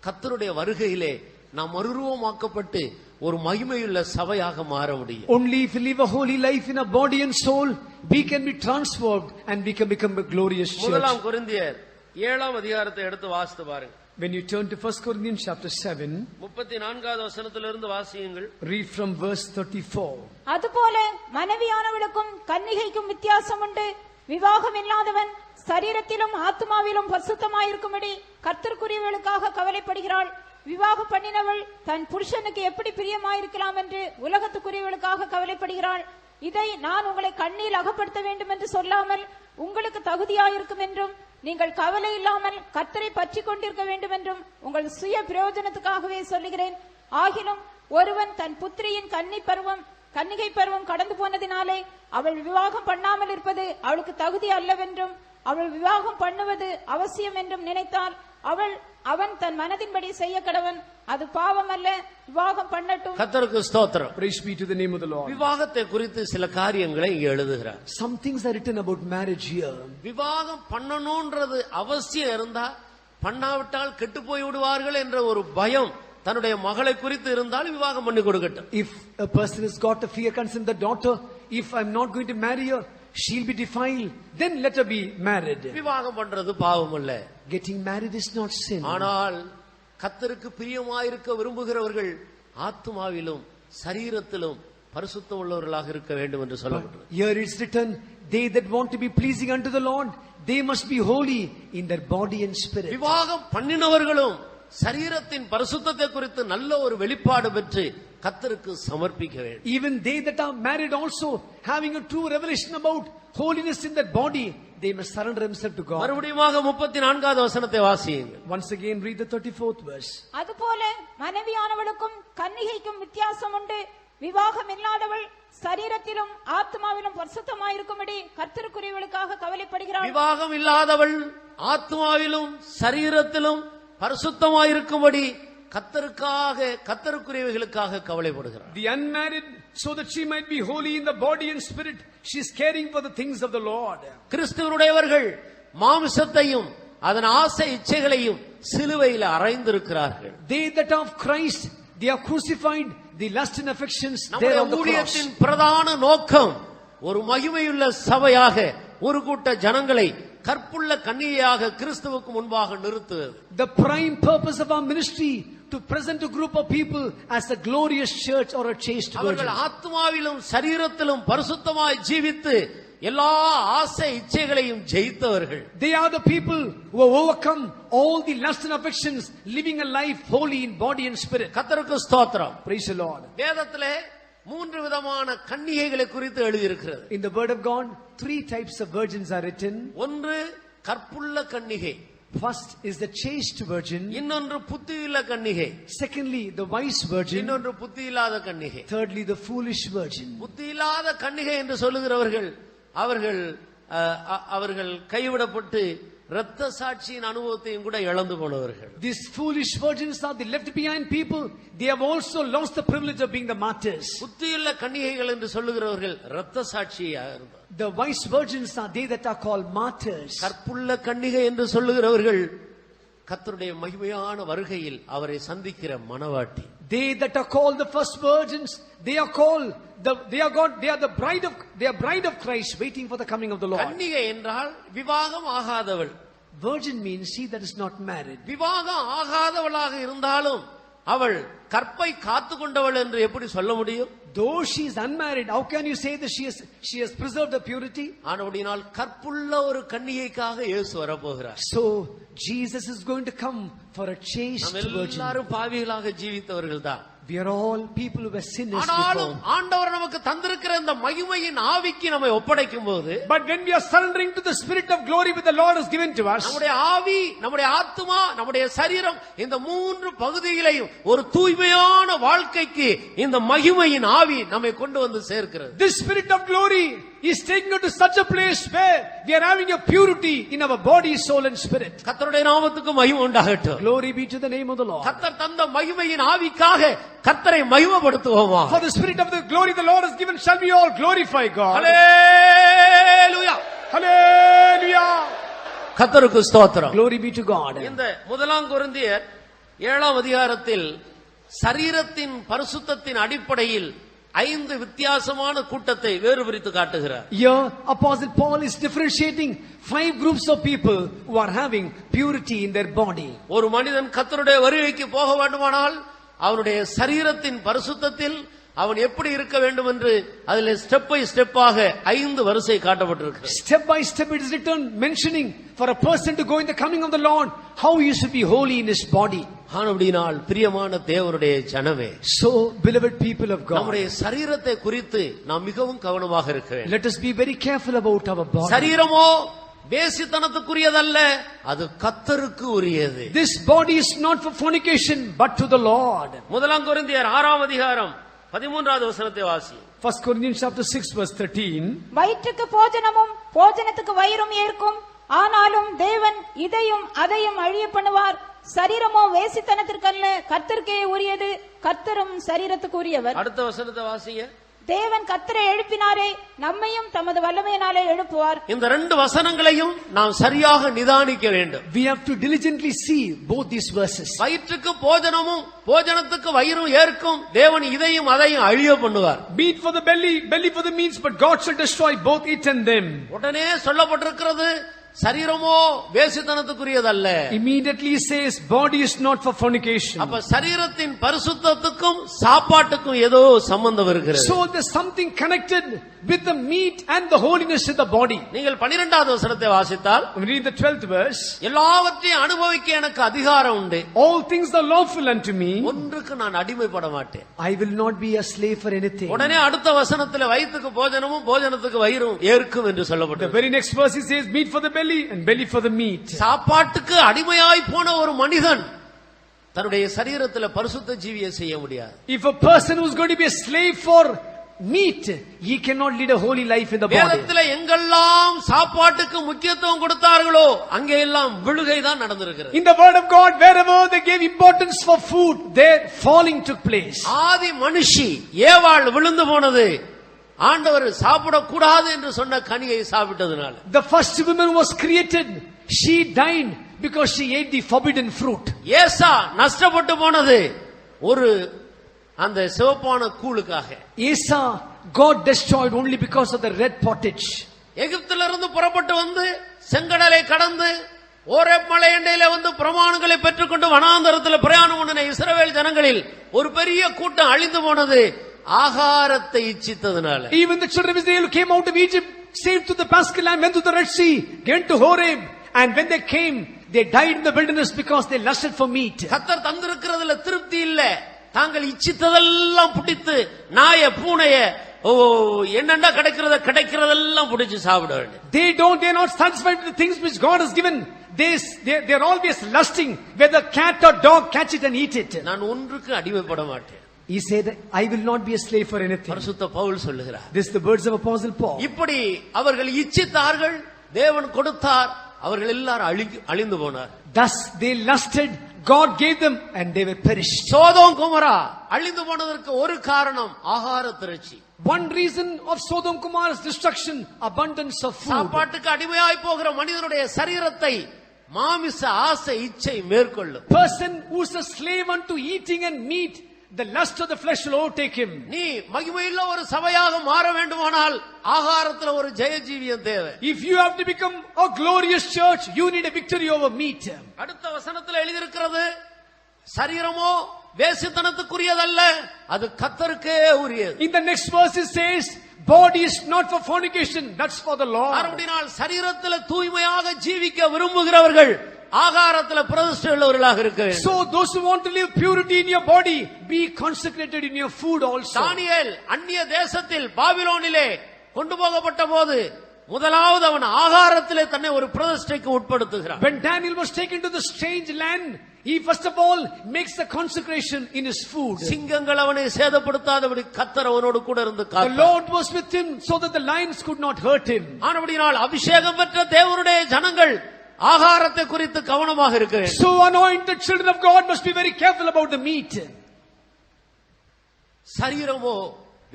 கர்த்தருடைய வருகையிலே நாம் மறுரூபமாக்கப்பட்டு ஒரு மகிமையுள்ள சபையாக மாற முடியும். only if we live a holy life in a body and soul, we can be transformed and we can become a glorious church. முதலாம் கொரிந்தியர் 7ஆம் அதிகாரத்தை எடுத்து வாசித்து பாருங்க. When you turn to 1 Corinthians chapter 7, 34வது வசனத்திலிருந்து வாசியுங்கள். read from verse 34. அதுபோல மனைவியானவளுக்கும் கன்னிகைக்கும் வித்தியாசம் உண்டு. விவாகம் இல்லாதவன் சரீரத்திலும் ஆத்மாவிலும் பரிசுத்தமாயிருக்கும்படி கர்த்தருக்குரியவளுக்காக கவலைப்படுகிறாள். விவாகம் பண்ணினவள் தன் புருஷனுக்கு எப்படி பிரியமாயிருக்கலாம் என்று உலகத்துக்குரியவளுக்காக கவலைப்படுகிறாள். இதை நான் உங்களை கண்ணில் அகப்படுத்த வேண்டும் என்று சொல்லாமல் உங்களுக்கு தகுதியாயிருக்கும் என்றும், நீங்கள் கவலை இல்லாமல் கர்த்தரை பற்றி கொண்டிருக்க வேண்டும் என்றும் உங்கள் சுய பிரயோஜனத்துக்காகவே சொல்லுகிறேன். ஆகிலும் ஒருவன் தன் புத்திரியின் கன்னிகை பருவம் கடந்து போனதினாலே அவள் விவாகம் பண்ணாமல் இருப்பது அவளுக்கு தகுதி அல்லவென்றும், அவள் விவாகம் பண்ணுவது அவசியம் என்றும் நினைத்தால் அவன் தன் மனதின்படி செய்ய கடவன். அது பாவம் அல்ல, விவாகம் பண்ணட்டும். கர்த்தருக்கு ஸ்தோத்திரம். Praise be to the name of the Lord. விவாகத்தை குறித்து சில காரியங்களை இங்க எழுதுகிறார். Some things are written about marriage here. விவாகம் பண்ணணும்ன்றது அவசியம் இருந்தா, பண்ணாவிட்டால் கெட்டு போய் விடுவார்கள் என்ற ஒரு பயம் தன்னுடைய மகளை குறித்து இருந்தால் விவாகம் பண்ணி கொடுக்கட்டும். If a person has got a fear concern, the daughter, if I'm not going to marry her, she'll be defiled, then let her be married. விவாகம் பண்றது பாவம் அல்ல. Getting married is not sin. ஆனால் கர்த்தருக்கு பிரியமாயிருக்க விரும்புகிறவர்கள் ஆத்மாவிலும் சரீரத்திலும் பரிசுத்தம் உள்ளவர்களாக இருக்க வேண்டும் என்று சொல்லப்பட்டது. Here it's written, they that want to be pleasing unto the Lord, they must be holy in their body and spirit. விவாகம் பண்ணினவர்களும் சரீரத்தின் பரிசுத்தத்தை குறித்து நல்ல ஒரு வெளிப்பாடு பெற்று கர்த்தருக்கு சமர்ப்பிக்க வேண்டும். Even they that are married also, having a true revelation about holiness in their body, they must surrender themselves to God. மறுபடியுமாக 34வது வசனத்தை வாசியுங்கள். Once again read the 34th verse. அதுபோல மனைவியானவளுக்கும் கன்னிகைக்கும் வித்தியாசம் உண்டு. விவாகம் இல்லாதவள் சரீரத்திலும் ஆத்மாவிலும் பரிசுத்தமாயிருக்கும்படி கர்த்தருக்குரியவளுக்காக கவலைப்படுகிறாள். விவாகம் இல்லாதவள் ஆத்மாவிலும் சரீரத்திலும் பரிசுத்தமாயிருக்கும்படி கர்த்தருக்குரியவைகளுக்காக கவலைப்படுகிறார். The unmarried, so that she might be holy in the body and spirit, she is caring for the things of the Lord. கிறிஸ்துவனுடையவர்கள் மாம்சத்தையும் அதன் ஆசை இச்சைகளையும் சிலுவையில் அறைந்திருக்கிறார்கள். They that are of Christ, they are crucified the lust and affections there on the cross. ஊழியத்தின் பிரதான நோக்கம் ஒரு மகிமையுள்ள சபையாக ஒரு கூட்ட ஜனங்களை கற்புள்ள கன்னிகையாக கிறிஸ்துவுக்கு முன்பாக நிறுத்துவது. The prime purpose of our ministry to present a group of people as a glorious church or a chaste virgin. அவர்கள் ஆத்மாவிலும் சரீரத்திலும் பரிசுத்தமாய் ஜீவித்து எல்லா ஆசை இச்சைகளையும் ஜெயித்தவர்கள். They are the people who have overcome all the lust and affections, living a life holy in body and spirit. கர்த்தருக்கு ஸ்தோத்திரம். Praise the Lord. வேதத்திலே 3 விதமான கன்னிகைகளை குறித்து எழுதியிருக்கிறது. In the word of God, 3 types of virgins are written. ஒன்று கற்புள்ள கன்னிகை. First is the chaste virgin. இன்னொன்று புத்தியுள்ள கன்னிகை. Secondly, the wise virgin. இன்னொன்று புத்தியில்லாத கன்னிகை. Thirdly, the foolish virgin. புத்தியில்லாத கன்னிகை என்று சொல்லுகிறவர்கள் அவர்கள் அவர்கள் கைவிடப்பட்டு இரத்த சாட்சியின் அனுபவத்தையும் கூட இழந்து போனவர்கள். These foolish virgins are the left behind people. They have also lost the privilege of being the martyrs. புத்தியுள்ள கன்னிகைகள் என்று சொல்லுகிறவர்கள் இரத்த சாட்சியா இருந்தார். The wise virgins are they that are called martyrs. கற்புள்ள கன்னிகை என்று சொல்லுகிறவர்கள் கர்த்தருடைய மகிமையான வருகையில் அவரை சந்திக்கிற மணவாட்டி. They that are called the first virgins, they are the bride of Christ waiting for the coming of the Lord. கன்னிகை என்றால் விவாகம் ஆகாதவள். Virgin means she that is not married. விவாகம் ஆகாதவளாக இருந்தாலும் அவள் கற்பை காத்து கொண்டவள் என்று எப்படி சொல்ல முடியும்? Though she is unmarried, how can you say that she has preserved her purity? ஆனபடியால் கற்புள்ள ஒரு கன்னிகைக்காக இயேசு வரப்போகிறார். So Jesus is going to come for a chaste virgin. எல்லாரும் பாவிகளாக ஜீவித்தவர்கள் தான். We are all people who were sinners ஆனாலும் before. ஆண்டவர் நமக்கு தந்திருக்கிற இந்த மகிமையின் ஆவிக்கு நம்மை ஒப்படைக்கும் போது, But when we are surrendering to the spirit of glory which the Lord has given to us, நம்முடைய ஆவி, நம்முடைய ஆத்துமா, நம்முடைய சரீரம் இந்த மூன்று பகுதிகளையும் ஒரு தூய்மையான வாழ்க்கைக்கு இந்த மகிமையின் ஆவி நம்மை கொண்டு வந்து சேர்க்கிறது. this spirit of glory is taking us to such a place where we are having a purity in our body, soul and spirit. கர்த்தருடைய நாமத்துக்கு மகிமை உண்டாகட்டும். Glory be to the name of the Lord. கர்த்தர் தந்த மகிமையின் ஆவிக்காக கர்த்தரை மகிமைப்படுத்துவோமா? For the spirit of the glory the Lord has given, shall we all glorify God? Hallelujah, Hallelujah. கர்த்தருக்கு ஸ்தோத்திரம். Glory be to God. இந்த முதலாம் கொரிந்தியர் 7ஆம் அதிகாரத்தில் சரீரத்தின் பரிசுத்தத்தின் அடிப்படையில் 5 வித்தியாசமான கூட்டத்தை வேறு பிரித்து காட்டுகிறார். Here Apostle Paul is differentiating 5 groups of people who are having purity in their body. ஒரு மனிதன் கர்த்தருடைய வருகைக்கு போக வேண்டுமானால் அவனுடைய சரீரத்தின் பரிசுத்தத்தில் அவன் எப்படி இருக்க வேண்டும் என்று அதிலே ஸ்டெப் பை ஸ்டெப்பாக 5 வரிசை காட்டப்பட்டிருக்கிறது. Step by step it is written, mentioning for a person to go in the coming of the Lord, how he should be holy in his body. ஆனபடியால் பிரியமான தேவனுடைய ஜனமே, So beloved people of God, நம்முடைய சரீரத்தை குறித்து நாம் மிகவும் கவனமாக இருக்க வேண்டும். let us be very careful about our body. சரீரமோ வேசித்தனத்துக்குரியதல்ல, அது கர்த்தருக்கு உரியது. This body is not for fornication but to the Lord. முதலாம் கொரிந்தியர் 6ஆம் அதிகாரம் 13வது வசனத்தை வாசி. 1 Corinthians chapter 6 verse 13. வயிற்றுக்கு போஜனமும் போஜனத்துக்கு வயிறும் ஏற்கும், ஆனாலும் தேவன் இதையும் அதையும் அழிய பண்ணுவார். சரீரமோ வேசித்தனத்திற்கல்ல, கர்த்தருக்கே உரியது, கர்த்தரும் சரீரத்துக்கு உரியவர். அடுத்த வசனத்தை வாசிங்க. தேவன் கர்த்தரை எழுப்பினாரே, நம்மையும் தமது வல்லமையினாலே எழுப்புவார். இந்த 2 வசனங்களையும் நாம் சரியாக நிதானிக்க வேண்டும். We have to diligently see both these verses. வயிற்றுக்கு போஜனமும் போஜனத்துக்கு வயிறும் ஏற்கும், தேவன் இதையும் அதையும் அழிய பண்ணுவார். Meat for the belly, belly for the meats, but God shall destroy both it and them. உடனே சொல்லப்பட்டிருக்கிறது சரீரமோ வேசித்தனத்துக்குரியதல்ல. Immediately says body is not for fornication. அப்ப சரீரத்தின் பரிசுத்தத்துக்கும் சாப்பாட்டுக்கும் ஏதோ சம்பந்தம் இருக்கிறது. So there's something connected with the meat and the holiness in the body. நீங்கள் 12வது வசனத்தை வாசித்தால், When we read the 12th verse, எல்லாவற்றையும் அனுபவிக்க எனக்கு அதிகாரம் உண்டு, all things are lawful unto me, ஒன்றுக்கு நான் அடிமைப்பட மாட்டேன். I will not be a slave for anything. உடனே அடுத்த வசனத்துல வயிற்றுக்கு போஜனமும் போஜனத்துக்கு வயிறும் ஏற்கும் என்று The சொல்லப்பட்டது. very next verse it says meat for the belly and belly for the meat. சாப்பாட்டுக்கு அடிமையாய் போன ஒரு மனிதன் தன்னுடைய சரீரத்துல பரிசுத்த ஜீவியை செய்ய முடியாது. If a person who is going to be a slave for meat, he cannot lead a holy life in the body. வேதத்துல எங்கெல்லாம் சாப்பாட்டுக்கு முக்கியத்துவம் கொடுத்தார்களோ அங்கே எல்லாம் விழுகை தான் நடந்திருக்கிறது. In the word of God, wherever they gave importance for food, there falling took place. ஆதி மனுஷி ஏவாள் விழுந்து போனது ஆண்டவர் சாப்பிடக்கூடாது என்று சொன்ன கனியை சாப்பிட்டதுனால. The first woman was created, she died because she ate the forbidden fruit. ஏசா நஷ்டப்பட்டு போனது ஒரு அந்த சிவப்பான கூழுக்காக. Esau got destroyed only because of the red pottage. எகிப்திலிருந்து புறப்பட்டு வந்து செங்கடலை கடந்து ஓரேப் மலை எண்டையில வந்து பிரமாணங்களை பெற்றுக்கொண்டு வனாந்தரத்தில் பிரயாணம் பண்ணின இஸ்ரவேல் ஜனங்களில் ஒரு பெரிய கூட்டம் அழிந்து போனது ஆகாரத்தை இச்சித்ததனால. Even the children of Israel who came out of Egypt, saved to the Paschal Lamb, went to the Red Sea, went to Horeb, and when they came, they died in the wilderness because they lusted for meat. கர்த்தர் தந்திருக்கிறதுல திருப்தி இல்ல, தாங்கள் இச்சித்ததெல்லாம் புடித்து நாய பூனைய என்னண்டா கிடைக்கிறதெல்லாம் புடிச்சு சாப்பிட வேண்டும். They're not satisfied with the things which God has given. They're always lusting whether cat or dog catch it and eat it. நான் ஒன்றுக்கு அடிமைப்பட மாட்டேன். He said, I will not be a slave for anything. பரிசுத்த பவுல் சொல்லுகிறார். This is the words of Apostle Paul. இப்படி அவர்கள் இச்சித்தார்கள், தேவன் கொடுத்தார், அவர்கள் எல்லாரும் அழிந்து போனார். Thus they lusted, God gave them, and they were perished. Sodom குமரா அழிந்து போனதற்கு ஒரு காரணம் ஆகார திரட்சி. One reason of Sodom Gomorrah's destruction, abundance of food. சாப்பாட்டுக்கு அடிமையாய் போகிற மனிதனுடைய சரீரத்தை மாமிச ஆசை இச்சை மேற்கொள்ளும். Person who is a slave unto eating and meat, the lust of the flesh will overtake him. நீ மகிமையுள்ள ஒரு சபையாக மாற வேண்டுமானால் ஆகாரத்துல ஒரு ஜெயஜீவியம் தேவை. If you have to become a glorious church, you need a victory over meat. அடுத்த வசனத்தில் எழுதியிருக்கிறது, சரீரமோ வேசித்தனத்துக்குரியதல்ல, அது கர்த்தருக்கே உரியது. In the next verse it says, body is not for fornication, that's for the Lord. அப்படினால் சரீரத்தில் தூய்மையாக ஜீவிக்க விரும்புகிறவர்கள் ஆகாரத்துல பிரதிஷ்டை உள்ளவர்களாக இருக்க வேண்டும். So those who want to live purity in your body, be consecrated in your food also. தானியேல் அந்நிய தேசத்தில் பாபிலோனிலே கொண்டு போகப்பட்ட போது முதலாவது அவன் ஆகாரத்திலே தன்னை ஒரு பிரதிஷ்டைக்கு உட்படுத்துகிறான். When Daniel was taken to the strange land, he first of all makes the consecration in his food. சிங்கங்கள் அவனை சேதப்படுத்தாதபடி கர்த்தர் அவனோடு கூட இருந்து The Qatar. Lord was with him so that the lions could not hurt him. ஆனபடியால் அபிஷேகம் பெற்ற தேவனுடைய ஜனங்கள் ஆகாரத்தை குறித்து கவனமாக இருக்க வேண்டும். So anointed children of God must be very careful about the meat. சரீரமோ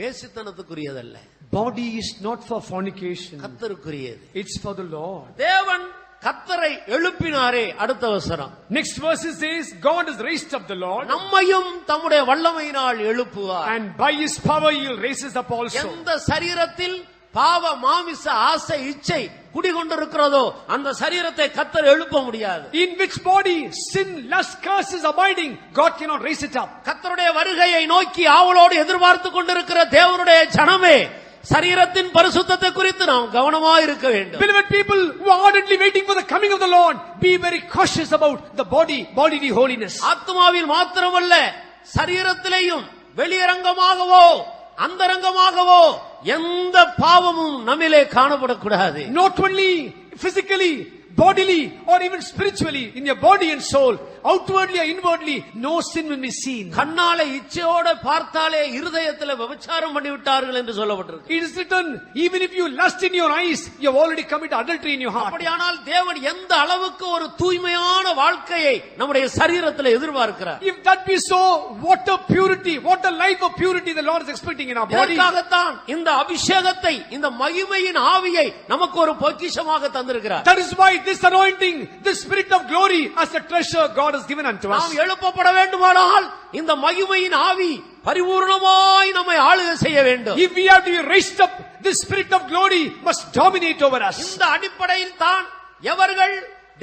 வேசித்தனத்துக்குரியதல்ல, Body is not for fornication, கர்த்தருக்குரியது. it's for the Lord. தேவன் கர்த்தரை எழுப்பினாரே. அடுத்த வசனம், Next verse says, God has raised up the Lord, நம்மையும் தம்முடைய வல்லமையினால் எழுப்புவார். and by his power he will raise us up also. எந்த சரீரத்தில் பாவ மாமிச ஆசை இச்சை குடிகொண்டிருக்கிறதோ அந்த சரீரத்தை கர்த்தர் எழுப்ப முடியாது. In which body sin, lust, curse is abiding, God cannot raise it up. கர்த்தருடைய வருகையை நோக்கி ஆவலோடு எதிர்பார்த்து கொண்டிருக்கிற தேவனுடைய ஜனமே, சரீரத்தின் பரிசுத்தத்தை குறித்து நாம் கவனமாக இருக்க வேண்டும். Beloved people who are ardently waiting for the coming of the Lord, be very cautious about the bodily holiness. ஆத்மாவில் மாத்திரமல்ல, சரீரத்திலேயும் வெளியரங்கமாகவோ அந்தரங்கமாகவோ எந்த பாவமும் நம்மிலே காணப்படக்கூடாது. Not only physically, bodily, or even spiritually, in your body and soul, outwardly or inwardly, no sin will be seen. கண்ணாலே இச்சையோட பார்த்தாலே இருதயத்திலே விபச்சாரம் பண்ணிவிட்டார்கள் என்று சொல்லப்பட்டிருக்கு. It is written, even if you lust in your eyes, you have already committed adultery in your heart. அப்படியானால் தேவன் எந்த அளவுக்கு ஒரு தூய்மையான வாழ்க்கையை நம்முடைய சரீரத்திலே எதிர்பார்க்கிறார். If that be so, what a purity, what a life of purity the Lord is expecting in our body. இதற்காகத்தான் இந்த அபிஷேகத்தை, இந்த மகிமையின் ஆவியை நமக்கு ஒரு பொக்கிஷமாக தந்திருக்கிறார். That is why this anointing, this spirit of glory, as a treasure God has given unto us. நாம் எழுப்பப்பட வேண்டுமானால் இந்த மகிமையின் ஆவி பரிபூர்ணமாய் நம்மை ஆளுகை செய்ய வேண்டும். If we have to be raised up, this spirit of glory must dominate over us. இந்த அடிப்படையில் தான் எவர்கள்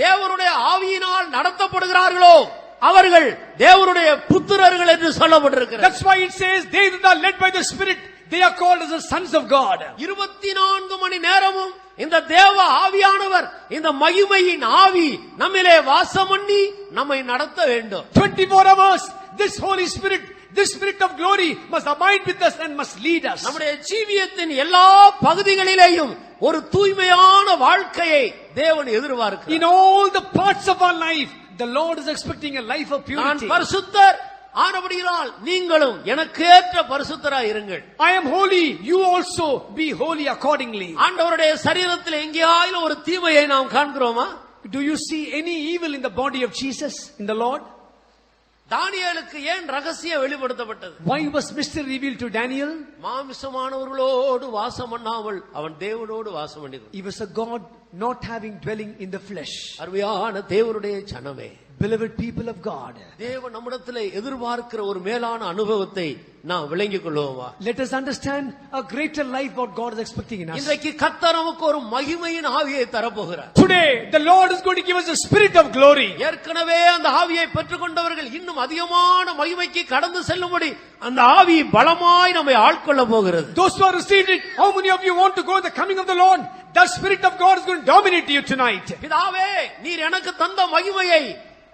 தேவனுடைய ஆவியினால் நடத்தப்படுகிறார்களோ அவர்கள் தேவனுடைய புத்திரர்கள் என்று சொல்லப்பட்டிருக்கிறது. That's why it says, they that are led by the Spirit, they are called as the sons of God. 24 மணி நேரமும் இந்த தேவ ஆவியானவர், இந்த மகிமையின் ஆவி நம்மிலே வாசம் பண்ணி நம்மை நடத்த வேண்டும். 24 hours, this Holy Spirit, this Spirit of glory must abide with us and must lead us. நம்முடைய ஜீவியத்தின் எல்லா பகுதிகளிலேயும் ஒரு தூய்மையான வாழ்க்கையை தேவன் எதிர்பார்க்கிறார். In all the parts of our life, the Lord is expecting a life of நான் purity. பரிசுத்தர் ஆனபடியால் நீங்களும் எனக்கேற்ற பரிசுத்தராய் இருங்கள். I am holy, you also be holy accordingly. ஆண்டவருடைய சரீரத்தில் எங்கேயாயிலும் ஒரு தீமையை நாம் காண்கிறோமா? Do you see any evil in the body of Jesus, in the Lord? தானியேலுக்கு ஏன் ரகசியம் வெளிப்படுத்தப்பட்டது? Why was mystery revealed to Daniel? மாமிசமானவர்களோடு வாசம் பண்ணாமல் அவன் தேவனோடு வாசம் பண்ணினான். He was a God not having dwelling in the flesh. அருமையான தேவனுடைய ஜனமே, Beloved people of God, தேவன் நம்மிடத்திலே எதிர்பார்க்கிற ஒரு மேலான அனுபவத்தை நாம் விளங்கிக் கொள்வோமா? let us understand a greater life what God is expecting in us. இன்றைக்கு கர்த்தர் நமக்கு ஒரு மகிமையின் ஆவியை தரப்போகிறார். Today the Lord is going to give us a spirit of glory. ஏற்கனவே அந்த ஆவியை பெற்றுக்கொண்டவர்கள் இன்னும் அதிகமான மகிமைக்கு கடந்து செல்லும்படி அந்த ஆவி பலமாய் நம்மை ஆட்கொள்ள போகிறது. Those who have received it, how many of you want to go the coming of the Lord? The Spirit of God is going to dominate you tonight. பிதாவே, நீர் எனக்கு தந்த மகிமையை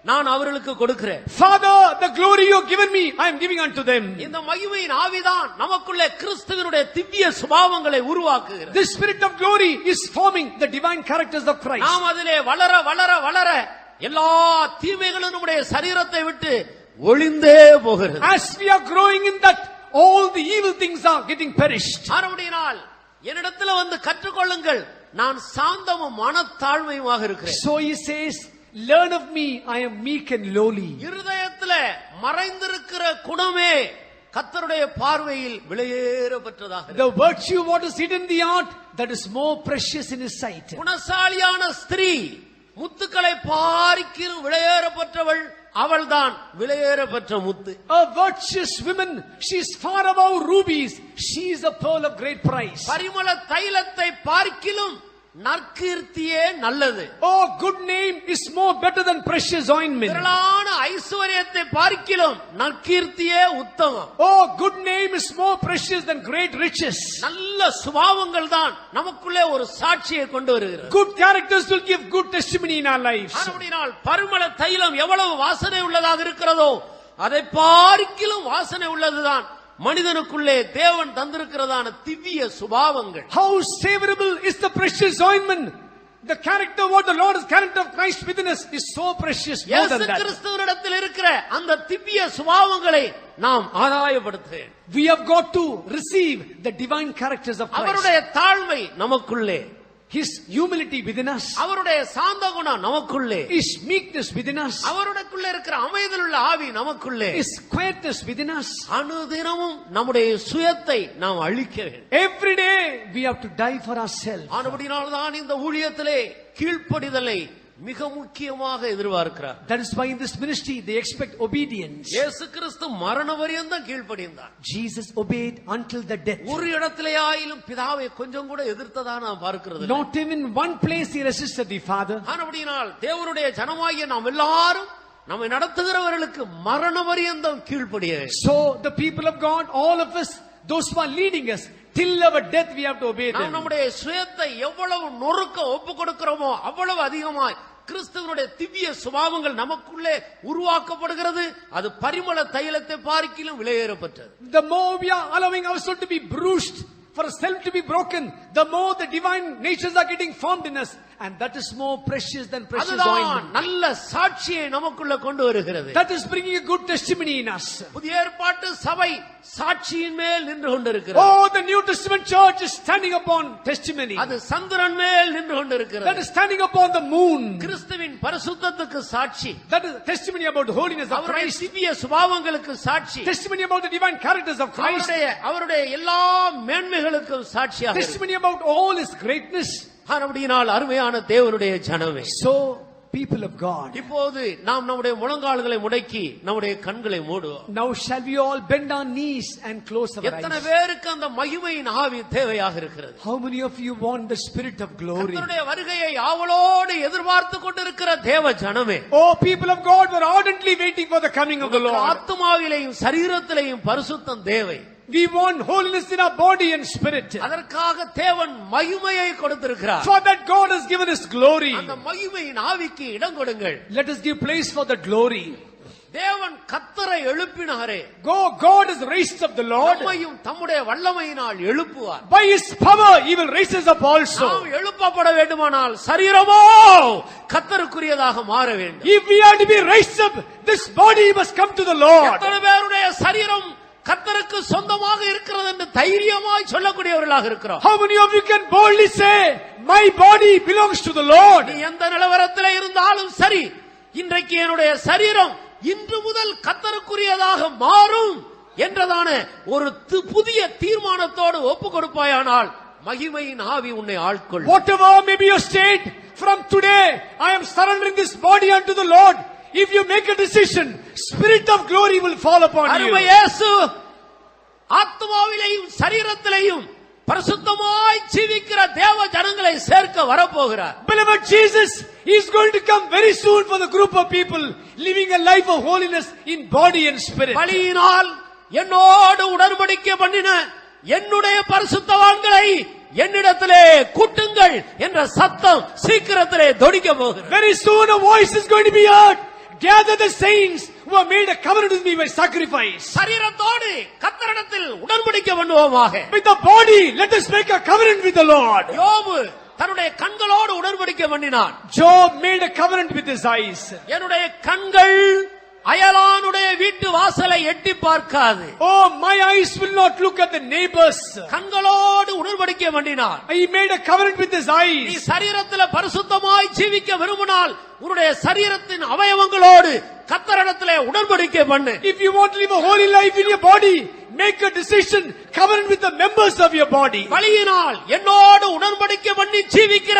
நான் அவர்களுக்கு கொடுக்கிறேன். Father, the glory you have given me, I am giving unto them. இந்த மகிமையின் ஆவிதான் நமக்குள்ளே கிறிஸ்துவினுடைய திவ்ய சுபாவங்களை உருவாக்குகிறது. This spirit of glory is forming the divine characters of Christ. நாம் அதிலே வளர வளர வளர எல்லா தீமைகளும் நம்முடைய சரீரத்தை விட்டு ஒளிந்தே போகிறது. As we are growing in that, all the evil things are getting perished. ஆனபடியால் என்னிடத்தில் வந்து கற்றுக்கொள்ளுங்கள், நான் சாந்தமும் மனத்தாழ்மையுமாக இருக்கிறேன். So he says, learn of me, I am meek and lowly. இருதயத்தில் மறைந்திருக்கிற குணமே கர்த்தருடைய பார்வையில் விலையேறப்பட்டதாக. The virtue what is hidden in the heart, that is more precious in his sight. குணசாலியான ஸ்திரீ முத்துக்களை பார்க்கிலும் விலையேறப்பட்டவள், அவள்தான் விலையேறப்பட்ட முத்து. A virtuous woman, she is far above rubies. She is a pearl of great price. பரிமள தைலத்தை பார்க்கிலும் நற்கீர்த்தியே நல்லது. Oh, good name is more better than precious ointment. திரளான ஐஸ்வரியத்தை பார்க்கிலும் நற்கீர்த்தியே உத்தமம். Oh, good name is more precious than great riches. நல்ல சுபாவங்கள் தான் நமக்குள்ளே ஒரு சாட்சியை கொண்டு வருகிறது. Good characters will give good testimony in our lives. ஆனபடியால் பரிமள தைலம் எவ்வளவு வாசனை உள்ளதாக இருக்கிறதோ அதை பார்க்கிலும் வாசனை உள்ளதுதான் மனிதனுக்குள்ளே தேவன் தந்திருக்கிறதான திவ்ய சுபாவங்கள். How savorable is the precious ointment. The character what the Lord is, character of Christ within us is so precious, more than இயேசு that. கிறிஸ்துவினிடத்தில் இருக்கிற அந்த திவ்ய சுபாவங்களை நாம் ஆதாயப்படுத்த. We have got to receive the divine characters of Christ. அவருடைய தாழ்மை நமக்குள்ளே, His humility within us, அவருடைய சாந்த குணம் நமக்குள்ளே, His meekness within us, அவருடைய இருக்கிற அமைதலுள்ள ஆவி நமக்குள்ளே, His quietness within us. அனுதினமும் நம்முடைய சுயத்தை நாம் அழிக்க வேண்டும். Every day we have to die for ourselves. ஆனபடியால்தான் இந்த ஊழியத்திலே கீழ்ப்படிதலை மிக முக்கியமாக எதிர்பார்க்கிறார். That is why in this ministry they expect obedience. இயேசு கிறிஸ்து மரண பரியந்தம் கீழ்ப்படிந்தார். Jesus obeyed until the death. ஒரு இடத்திலேயாயிலும் பிதாவை கொஞ்சம் கூட எதிர்த்ததா நாம் பார்க்கிறது. Not even one place he resisted the Father. ஆனபடியால் தேவனுடைய ஜனமாகிய நாம் எல்லாரும் நம்மை நடத்துகிறவர்களுக்கு மரண பரியந்தம் கீழ்ப்படிய. So the people of God, all of us, those who are leading us, till our death we have to obey them. நாம் நம்முடைய சுயத்தை எவ்வளவு நொறுக்க ஒப்பு கொடுக்கிறோமோ அவ்வளவு அதிகமாய் கிறிஸ்துவனுடைய திவ்ய சுபாவங்கள் நமக்குள்ளே உருவாக்கப்படுகிறது. அது பரிமள தைலத்தை பார்க்கிலும் விலையேறப்பட்டது. The more we are allowing ourselves to be bruised, for self to be broken, the more the divine natures are getting formed in us, and that is more precious than precious ointment. நல்ல சாட்சியை நமக்குள்ள கொண்டு வருகிறது. That is bringing a good testimony in us. புதிய ஏற்பாட்டு சபை சாட்சியின் மேல் நின்று கொண்டிருக்கிறது. Oh, the New Testament church is standing upon testimony. அது சந்திரன் மேல் நின்று கொண்டிருக்கிறது. That is standing upon the moon. கிறிஸ்துவின் பரிசுத்தத்துக்கு சாட்சி. That is testimony about the holiness of அவருடைய Christ. திவ்ய சுபாவங்களுக்கு சாட்சி. Testimony about the divine characters of Christ. அவருடைய எல்லா மேன்மைகளுக்கும் சாட்சியாக. Testimony about all his greatness. ஆனபடியினால் அருமையான தேவனுடைய ஜனமே, So people of God, இப்போது நாம் நம்முடைய முழங்கால்களை முடக்கி நம்முடைய கண்களை மூடுவோம். now shall we all bend our knees and close our எத்தனை eyes? பேருக்கு அந்த மகிமையின் ஆவி தேவையாக இருக்கிறது? How many of you want the spirit of glory? கர்த்தருடைய வருகையை ஆவலோடு எதிர்பார்த்து கொண்டிருக்கிற தேவ ஜனமே, Oh, people of God, were ardently waiting for the coming of the Lord. ஆத்துமாவிலேயும் சரீரத்திலேயும் பரிசுத்தம் தேவை. We want holiness in our body and spirit. அதற்காக தேவன் மகிமையை கொடுத்திருக்கிறார். For that God has given us glory. அந்த மகிமையின் ஆவிக்கு இடம் கொடுங்கள். Let us give place for the glory. தேவன் கர்த்தரை எழுப்பினாரே, God has raised up the Lord. நம்மையும் தம்முடைய வல்லமையினால் எழுப்புவார். By his power he will raise us up also. நாம் எழுப்பப்பட வேண்டுமானால் சரீரமோ கர்த்தருக்குரியதாக மாற வேண்டும். If we are to be raised up, this body must come to the Lord. எத்தனை பேருடைய சரீரம் கர்த்தருக்கு சொந்தமாக இருக்கிறது என்று தைரியமாய் சொல்லக்கூடியவர்களாக இருக்கிறோம்? How many of you can boldly say, my body belongs to the Lord? நீ எந்த நிலவரத்தில் இருந்தாலும் சரி, இன்றைக்கு என்னுடைய சரீரம் இன்று முதல் கர்த்தருக்குரியதாக மாறும் என்றதான ஒரு புதிய தீர்மானத்தோடு ஒப்பு கொடுப்பாயானால் மகிமையின் ஆவி உன்னை ஆட்கொள்ளும். Whatever may be your state, from today I am surrendering this body unto the Lord. If you make a decision, spirit of glory will fall upon you. அருமை இயேசு ஆத்துமாவிலேயும் சரீரத்திலேயும் பரிசுத்தமாய் ஜீவிக்கிற தேவ ஜனங்களை சேர்க்க வரப்போகிறார். Beloved, Jesus is going to come very soon for the group of people living a life of holiness in body and spirit. பலியினால் என்னோடு உடன்படிக்கை பண்ணின என்னுடைய பரிசுத்தவான்களை என்னிடத்திலே கூட்டுங்கள் என்ற சத்தம் சீக்கிரத்திலே தொனிக்க போகிறது. Very soon a voice is going to be heard. Gather the saints who have made a covenant with me by sacrifice. சரீரத்தோடு கர்த்தரிடத்தில் உடன்படிக்கை பண்ணுவோமாக. With the body, let us make a covenant with the Lord. யோபு தன்னுடைய கண்களோடு உடன்படிக்கை பண்ணினான். Job made a covenant with his eyes. என்னுடைய கண்கள் அயலானுடைய வீட்டு வாசலை எட்டி பார்க்காது. Oh, my eyes will not look at the neighbors. கண்களோடு உடன்படிக்கை பண்ணினார். He made a covenant with his நீ eyes. சரீரத்தில் பரிசுத்தமாய் ஜீவிக்க விரும்பினால் உன்னுடைய சரீரத்தின் அவயவங்களோடு கர்த்தரிடத்திலே உடன்படிக்கை பண்ணு. If you want to live a holy life in your body, make a decision, covenant with the members of your body. பலியினால் என்னோடு உடன்படிக்கை பண்ணி ஜீவிக்கிற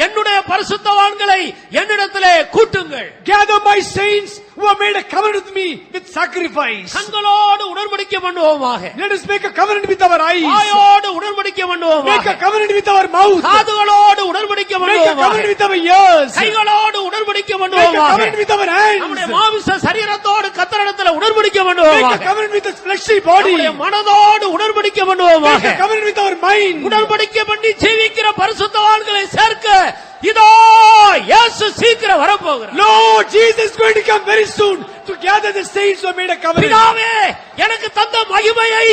என்னுடைய பரிசுத்தவான்களை என்னிடத்திலே கூட்டுங்கள். Gather my saints who have made a covenant with me with sacrifice. கண்களோடு உடன்படிக்கை பண்ணுவோமாக. Let us make a covenant with our eyes. வாயோடு உடன்படிக்கை பண்ணுவோமாக. Make a covenant with our mouth. காதுகளோடு உடன்படிக்கை Make a பண்ணுவோமாக. covenant with our ears. கைகளோடு உடன்படிக்கை Make a பண்ணுவோமாக. covenant with our hands. நம்முடைய மாம்ச சரீரத்தோடு கர்த்தரிடத்திலே உடன்படிக்கை Make a பண்ணுவோமாக. covenant with the fleshy body. நம்முடைய மனதோடு உடன்படிக்கை பண்ணுவோமாக. Make a covenant with our mind. உடன்படிக்கை பண்ணி ஜீவிக்கிற பரிசுத்தவான்களை சேர்க்க இதோ இயேசு சீக்கிரம் வரப்போகிறார். Lord Jesus is going to come very soon to gather the saints who have made a covenant. பிதாவே எனக்கு தந்த மகிமையை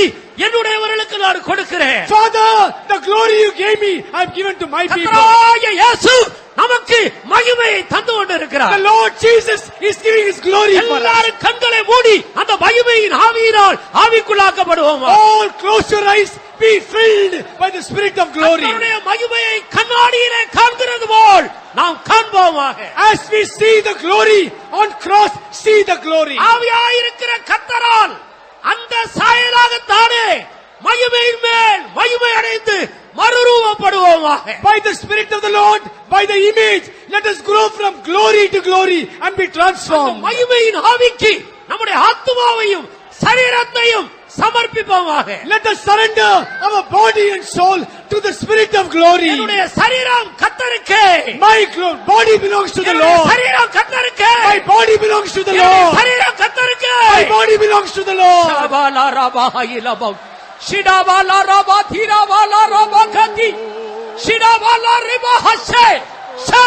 என்னுடையவர்களுக்கு நான் கொடுக்கிறேன். Father, the glory you gave me, I have given to my people. கர்த்தராகிய இயேசு நமக்கு மகிமையை தந்து கொண்டிருக்கிறார். The Lord Jesus is giving His glory for us. எல்லாரும் கண்களை மூடி அந்த மகிமையின் ஆவியினால் ஆவிக்குள்ளாக்கப்படுவோம். All close your eyes, be filled by the Spirit of glory. கர்த்தருடைய மகிமையை கண்ணாடியிலே காண்கிறது போல் நாம் காண்போமாக. As we see the glory on cross, see the glory. ஆவியாயிருக்கிற கர்த்தரால் அந்த சாயலாகத்தானே மகிமையின் மேல் மகிமை அடைந்து மறுரூபப்படுவோமாக. By the Spirit of the Lord, by the image, let us grow from glory to glory and be transformed. மகிமையின் ஆவிக்கு நம்முடைய ஆத்துமாவையும் சரீரத்தையும் சமர்ப்பிப்போமாக. Let us surrender our body and soul to the Spirit of glory. என்னுடைய சரீரம் கர்த்தருக்கே. My body belongs to the என்னுடைய Lord. சரீரம் கர்த்தருக்கே. My body belongs to the என்னுடைய Lord. சரீரம் கர்த்தருக்கே. My body belongs to the Lord. ஷபாலா ரபாயிலபா ஷிடாபாலா ரபா தீராபாலா ரபா கதி ஷிடாபாலா ரிபா ஹஷே ஷா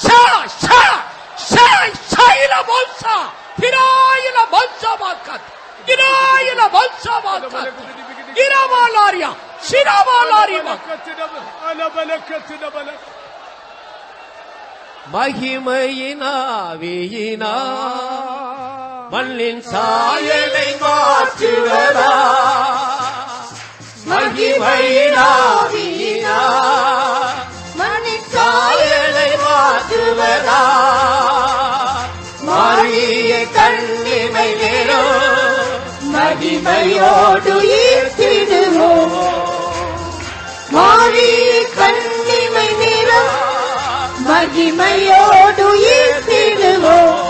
ஷா ஷா ஷா ஷாயிலா பல்சா திராயிலா பல்சா மாக்கத் திராயிலா பல்சா மாக்கத் இராபாலாரியா ஷிடாபாலாரியா மகிமையினாவியினா மண்ணின் சாயலை மாற்றுவதா மகிமையினாவியினா மண்ணின் சாயலை மாற்றுவதா மாறிய கண்ணிமை நேரம் மகிமையோடு ஈர்த்திடுவோம் மாறிய கண்ணிமை நேரம் மகிமையோடு ஈர்த்திடுவோம்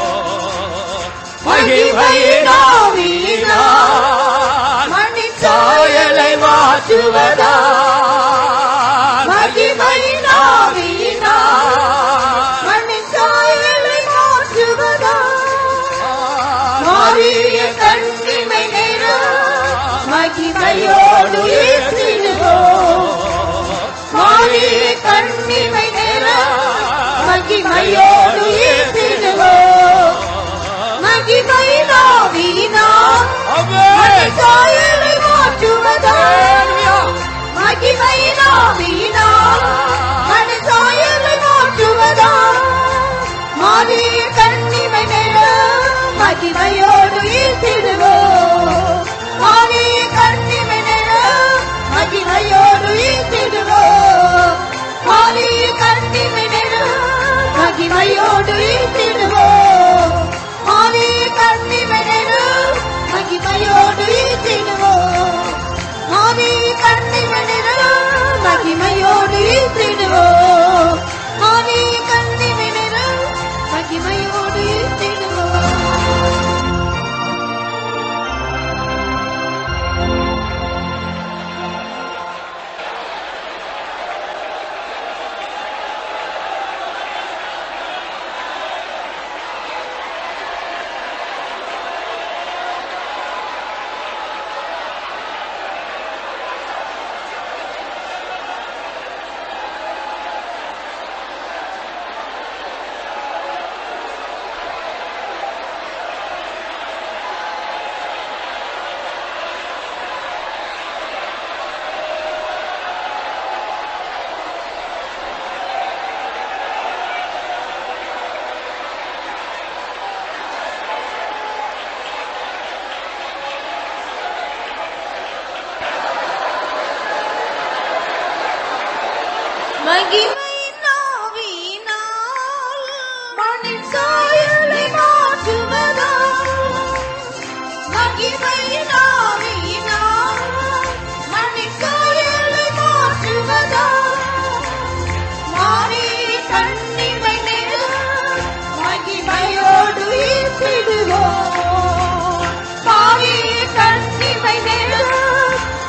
மகிமையினாவியினா மண்ணின் சாயலை மாற்றுவதா மகிமையினாவியினா மண்ணின் சாயலை மாற்றுவதா மாறிய கண்ணிமை நேரம் மகிமையோடு ஈர்த்திடுவோம் மாறிய கண்ணிமை நேரம் மகிமையோடு ஈர்த்திடுவோம் மகிமையினாவியினா மண்ணின் சாயலை மாற்றுவதா மகிமையினாவியினா மண்ணின் சாயலை மாற்றுவதா மாறிய கண்ணிமை நேரம் மகிமையோடு ஈர்த்திடுவோம் மாறிய கண்ணிமை நேரம் மகிமையோடு ஈர்த்திடுவோம் மாறிய கண்ணிமை நேரம் மகிமையோடு ஈர்த்திடுவோம் மாறிய கண்ணிமை நேரம் மகிமையோடு ஈர்த்திடுவோம் மாறிய கண்ணிமை நேரம் மகிமையோடு ஈர்த்திடுவோம் மாறிய கண்ணிமை நேரம் மகிமையோடு ஈர்த்திடுவோம். மண்ணின் சாயலை மாற்றுவதா மகிமையின் ஆவியினால் மண்ணின் சாயலை மாற்றுவதா மாறி கண்ணிமை மகிமையோடு ஈர்த்திடுவோம் மாறி கண்ணிமை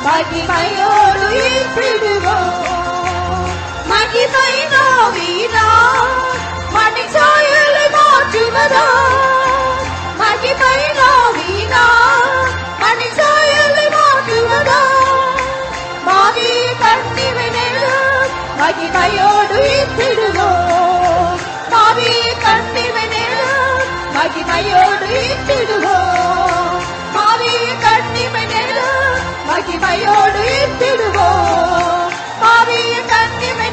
மகிமையோடு ஈர்த்திடுவோம் மகிமையின் ஆவியினால் மண்ணின் சாயலை மாற்றுவதா மகிமையின் ஆவியினால் மண்ணின் சாயலை மாற்றுவதா மாறி கண்ணிமை மகிமையோடு ஈர்த்திடுவோம் மாறி கண்ணிமை மகிமையோடு ஈர்த்திடுவோம் மாறி கண்ணிமை மகிமையோடு ஈர்த்திடுவோம் மாறி கண்ணிமை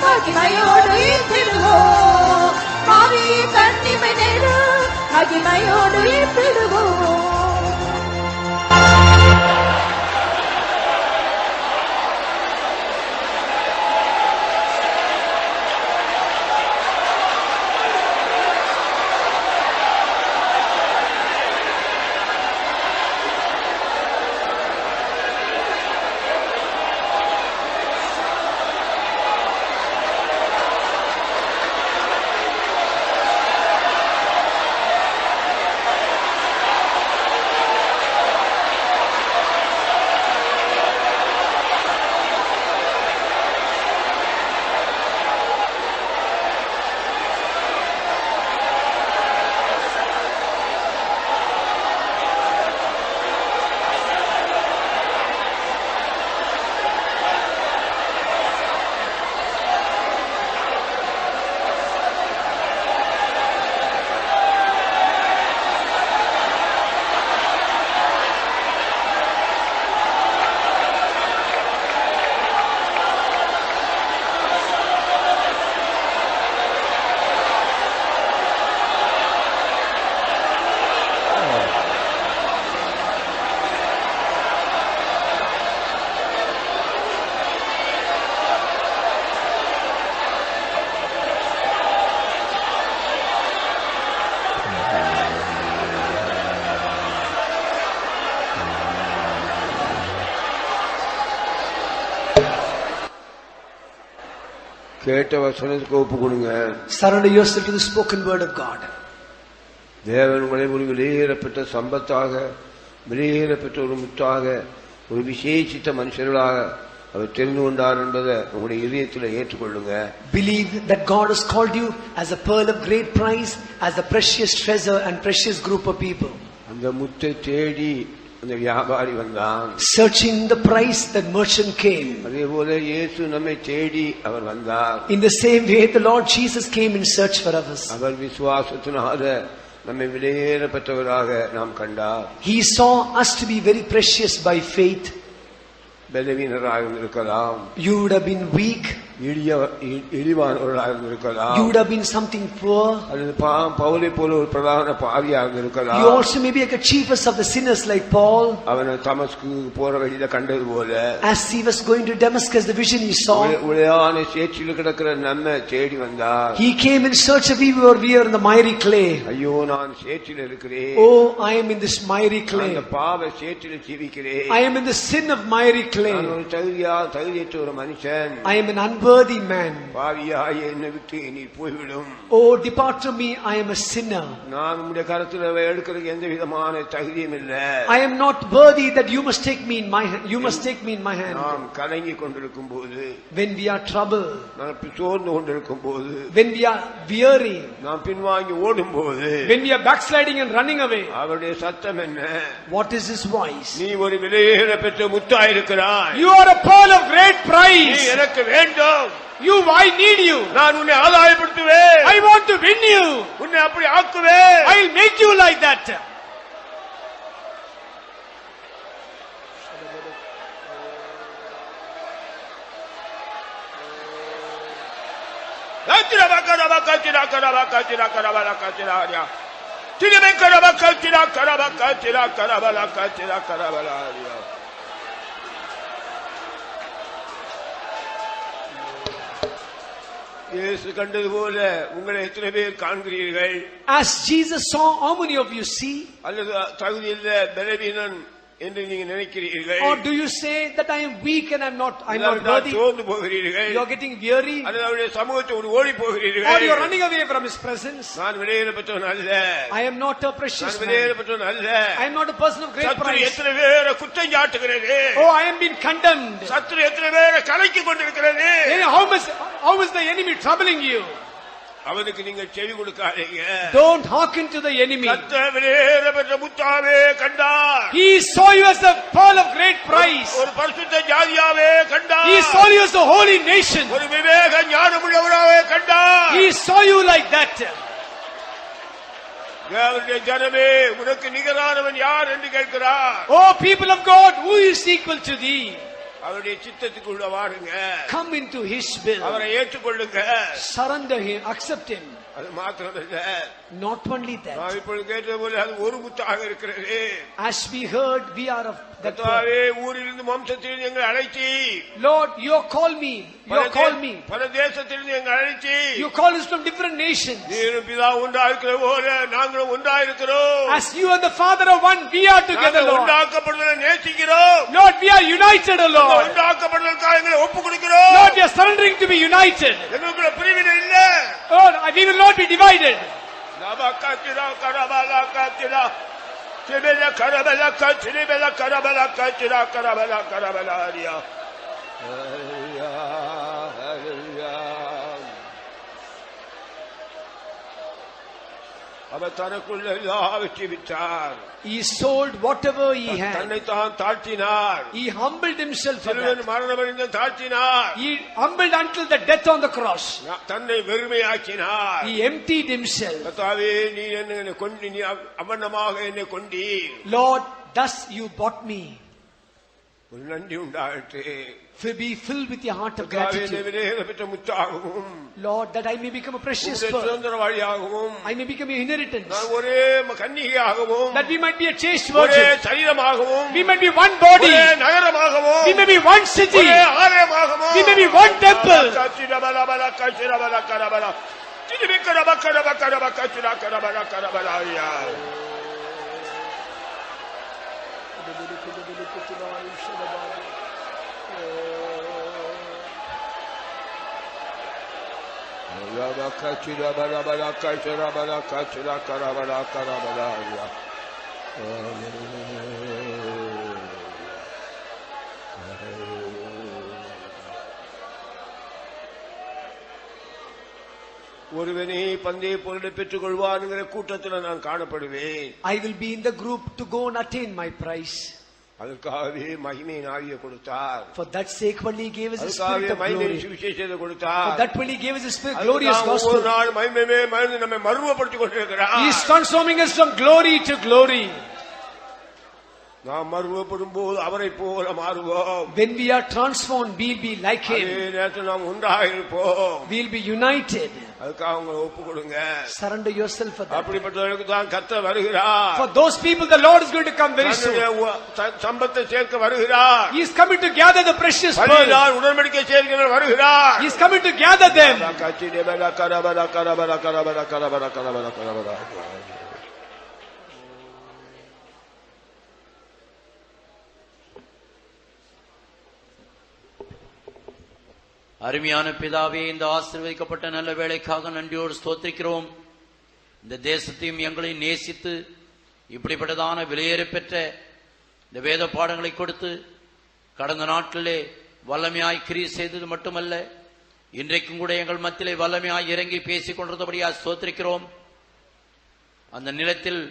மகிமையோடு ஈர்த்திடுவோம் மாறி கண்ணிமை மகிமையோடு ஈர்த்திடுவோம். கேட்ட வசனத்துக்கு ஒப்பு கொடுங்க. Surrender yourself to the spoken word of God. தேவன் உங்களை ஒரு வெளியேறப்பட்ட சம்பத்தாக, வெளியேறப்பட்ட ஒரு முத்தாக, ஒரு விசேஷித்த மனுஷர்களாக அவர் தெரிந்து கொண்டார் என்பதை உங்களுடைய இதயத்தில் ஏற்றுக்கொள்ளுங்க. Believe that God has called you as a pearl of great price, as a precious treasure and precious group of people. அந்த முத்தை தேடி அந்த வியாபாரி வந்தான். Searching the price, that merchant came. அதே போல இயேசு நம்மை தேடி அவர் வந்தார். In the same way the Lord Jesus came in search for us. அவர் விசுவாசத்தினால நம்மை வெளியேறப்பட்டவராக நாம் கண்டார். He saw us to be very precious by faith. பலவீனராக இருக்கலாம். You would have been weak. இழிவானவர்களாக இருக்கலாம். You would have been something poor. அல்லது பவுலை போல ஒரு பிரதான பாவியாக இருக்கலாம். You also may be like a chiefest of the sinners like Paul. அவனை தமஸ்கு போற வழியில கண்டது போல, as he was going to Damascus, the vision he saw, உளையான சேற்றில் கிடக்கிற நம்மை தேடி வந்தார். he came in search of we were in the miry clay. ஐயோ நான் சேற்றில் இருக்கிறேன். Oh, I am in this miry clay. அந்த பாவ சேற்றில் ஜீவிக்கிறேன். I am in the sin of miry clay. நான் ஒரு தகுதியற்ற ஒரு மனுஷன். I am an unworthy man. பாவியாய் என்னை விட்டு நீ போய்விடும். Oh, depart from me, I am a sinner. நான் உம்முடைய கரத்தில் எடுக்கிறதுக்கு எந்த விதமான தகுதியும் இல்லை. I am not worthy that you must take me in my hand. You must take me in my hand. நாம் கலங்கி கொண்டிருக்கும் போது, when we are troubled, நாம் சோர்ந்து கொண்டிருக்கும் போது, when we are weary, நாம் பின்வாங்கி ஓடும் போது, when we are backsliding and running away, அவருடைய சத்தம் என்ன? what is his voice? நீ ஒரு விலையேறப்பெற்ற முத்தாய் இருக்கிறாய். You are a pearl of great price. நீ எனக்கு வேண்டும். You, I need you. நான் உன்னை ஆதாயப்படுத்துவேன். I want to win you. உன்னை அப்படி ஆக்குவேன். I will make you like that. இயேசு கண்டது போல உங்களை எத்தனை பேர் காண்கிறீர்கள்? As Jesus saw, how many of you see? அல்லது தகுதியில்ல பலவீனன் என்று நீங்க நினைக்கிறீர்கள்? Or do you say that I am weak and I'm not worthy? சோர்ந்து போகிறீர்கள்? You are getting weary? அல்லது அவருடைய சமூகத்தை ஓடி போகிறீர்கள்? Or you are running away from His presence? நான் விலையேறப்பட்டவன் அல்ல. I am not a precious நான் man. விலையேறப்பட்டவன் அல்ல. I am not a person of great சத்துரு price. எத்தனை பேரை குற்றம் சாட்டுகிறது? Oh, I am being condemned. சத்துரு எத்தனை பேரை கலக்கி கொண்டிருக்கிறது? How is the enemy troubling you? அவனுக்கு நீங்கள் செவி கொடுக்காதீங்க. Don't hearken to the enemy. கர்த்தர் விலையேறப்பட்ட முத்தாவே கண்டார். He saw you as the pearl of great price. ஒரு பரிசுத்த ஜாதியாவே கண்டார். He saw you as the holy nation. ஒரு விவேக ஞானமுள்ளவராவே கண்டார். He saw you like that. தேவனுடைய ஜனமே, உனக்கு நிகரானவன் யார் என்று கேட்கிறார். Oh people of God, who is equal to thee? அவருடைய சித்தத்துக்குள்ள வாருங்க. Come into His will. அவரை ஏற்றுக்கொள்ளுங்க. Surrender Him, accept Him. அது மாத்திரமல்ல, Not only that. நான் இப்பொழுது கேட்டது போல அது ஒரு முத்தாக இருக்கிறது. As we heard, we are of that word. கர்த்தாவே, ஊரிலிருந்து வம்சத்திலிருந்து எங்களை அழைச்சி, Lord, you call me. You call me. பல தேசத்திலிருந்து எங்களை அழைச்சி, You call us from different nations. நீரும் பிதா ஒன்றா இருக்கிற போல நாங்களும் ஒன்றா இருக்கிறோம். As you and the Father are one, we are together, Lord. ஒன்றாக்கப்படுவதை நேசிக்கிறோம். Lord, we are united, O Lord. ஒன்றாக்கப்படுவதற்காக எங்களை ஒப்புக் கொடுக்கிறோம். Lord, we are surrendering to be united. எங்களுக்குள்ள பிரிவினை இல்ல. Lord, we will not be divided. நபகத்திரா கரபலா கத்திரா திபெல கரபலா கத்திரிபெல கரபலா கத்திரா கரபலா கரபலாரியா. ஹalleluya ஹalleluya. அவர் தனக்குள்ள எல்லாவற்றையும் விற்றார். He sold whatever he had. தன்னைத்தான் தாழ்த்தினார். He humbled himself for சிலுவையில் that. மரணமடைந்து தாழ்த்தினார். He humbled until the death on the cross. தன்னை வெறுமையாக்கினார். He emptied himself. கர்த்தாவே, நீ என்னை கொண்டு நீ அவண்ணமாக என்னை கொண்டீர். Lord, thus you bought me. ஒரு நன்றி உண்டாயிற்று. Be filled with your heart of கர்த்தாவே, gratitude. விலையேறப்பட்ட முத்தாகவும், Lord, that I may become a precious உம்முடைய pearl. சுதந்திரவாளியாகவும், I may become your inheritance. நான் ஒரே கன்னிகையாகவும், That we might be a chaste ஒரே virgin. சரீரமாகவும், We may be one body. ஒரே நகரமாகவும், We may be one city. ஒரே ஆலயமாகவும், We may be one temple. கச்சிரபலபல கச்சிரபல கரபல திரிபிக்கரப கரப கரப கச்சிரா கரபல கரபலாரியா. ஒருவனே பந்தய பொருளை பெற்றுக் கொள்வான்ங்கிற கூட்டத்தில் நான் காணப்படுவேன். I will be in the group to go and attain my prize. அதற்காகவே மகிமையின் ஆவியை கொடுத்தார். For that sake only he gave us the spirit அதற்காகவே of மகிமையின் glory. சுவிசேஷத்தை For கொடுத்தார். that only he gave us the spirit, glorious gospel. ஒவ்வொரு நாள் மகிமையே மகிழ்ந்து நம்மை மறுரூபப்படுத்திக் கொண்டிருக்கிறார். He is transforming us from glory to glory. நாம் மறுரூபப்படும் போது அவரை போல மாறுவோம். When we are transformed, we will be like அதே him. நேரத்தில் நாம் ஒன்றாக இருப்போம். We will be united. அதுக்காக உங்களை ஒப்பு கொடுங்க. Surrender yourself for that. அப்படிப்பட்டவர்களுக்கு தான் கர்த்தர் வருகிறார். For those people, the Lord is going to come very soon. சம்பத்தை சேர்க்க வருகிறார். He is coming to gather the precious pearl. பலியினால் உடன்படிக்கை சேர்க்கிற வருகிறார். He is coming to gather them. அருமையான பிதாவே, இந்த ஆசீர்வதிக்கப்பட்ட நல்ல வேளைக்காக நன்றியோடு ஸ்தோத்திரிக்கிறோம். இந்த தேசத்தையும் எங்களையும் நேசித்து இப்படிப்பட்டதான விலையேற பெற்ற இந்த வேத பாடங்களை கொடுத்து கடந்த நாட்களிலே வல்லமையாய் கிரியை செய்தது மட்டுமல்ல, இன்றைக்கும் கூட எங்கள் மத்தியிலே வல்லமையாய் இறங்கி பேசிக் கொண்டிருந்தபடியாக ஸ்தோத்திரிக்கிறோம். அந்த நிலத்தில்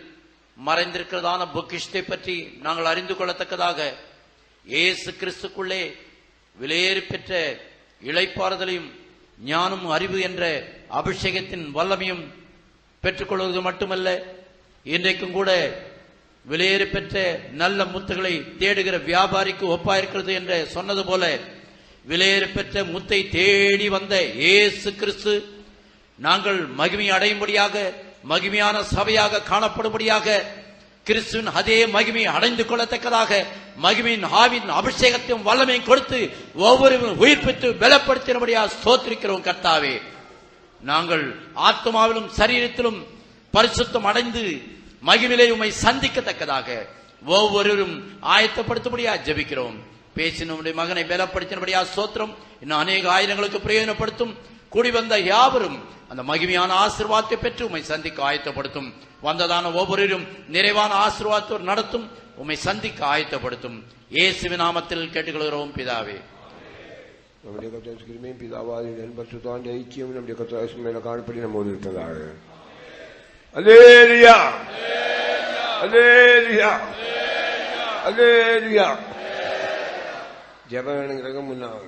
மறைந்திருக்கிறதான பொக்கிஷத்தை பற்றி நாங்கள் அறிந்து கொள்ளத்தக்கதாக இயேசு கிறிஸ்துக்குள்ளே விலையேறி பெற்ற இளைப்பாறுதலையும் ஞானம் அறிவு என்ற அபிஷேகத்தின் வல்லமையும் பெற்றுக்கொள்வது மட்டுமல்ல, இன்றைக்கும் கூட விலையேறி பெற்ற நல்ல முத்துகளை தேடுகிற வியாபாரிக்கு ஒப்பாயிருக்கிறது என்று சொன்னது போல விலையேறி பெற்ற முத்தை தேடி வந்த இயேசு கிறிஸ்து நாங்கள் மகிமை அடையும்படியாக, மகிமையான சபையாக காணப்படும்படியாக, கிறிஸ்துவின் அதே மகிமையை அடைந்து கொள்ளத்தக்கதாக மகிமையின் ஆவின் அபிஷேகத்தையும் வல்லமையும் கொடுத்து ஒவ்வொருவரும் உயிர் பெற்று பலப்படுத்தினபடியாக ஸ்தோத்திரிக்கிறோம். கர்த்தாவே, நாங்கள் ஆத்மாவிலும் சரீரத்திலும் பரிசுத்தம் அடைந்து மகிமையிலே உம்மை சந்திக்கத்தக்கதாக ஒவ்வொருவரும் ஆயத்தப்படுத்தபடியா ஜெபிக்கிறோம். பேசின உம்முடைய மகனை பலப்படுத்தினபடியா ஸ்தோத்திரம். இன்னும் அநேக ஆயிரங்களுக்கு பிரயோஜனப்படுத்தும். கூடி வந்த யாவரும் அந்த மகிமையான ஆசீர்வாதத்தை பெற்று உம்மை சந்திக்க ஆயத்தப்படுத்தும். வந்ததான ஒவ்வொருவரும் நிறைவான ஆசீர்வாதத்தோடு நடத்தும். உம்மை சந்திக்க ஆயத்தப்படுத்தும். இயேசுவின் நாமத்தில் கேட்டுக்கொள்கிறோம் பிதாவே. நம்முடைய கர்த்தர் கிருபையும் பிதாவாகிய பரிசுத்த ஐக்கியம் நம்முடைய கர்த்தர் மேல காணப்படி நம்மோடு இருப்பதாக. அல்லேலூயா அல்லேலூயா அல்லேலூயா. ஜெபம் வேணுங்கிறவங்க முன்னாங்க.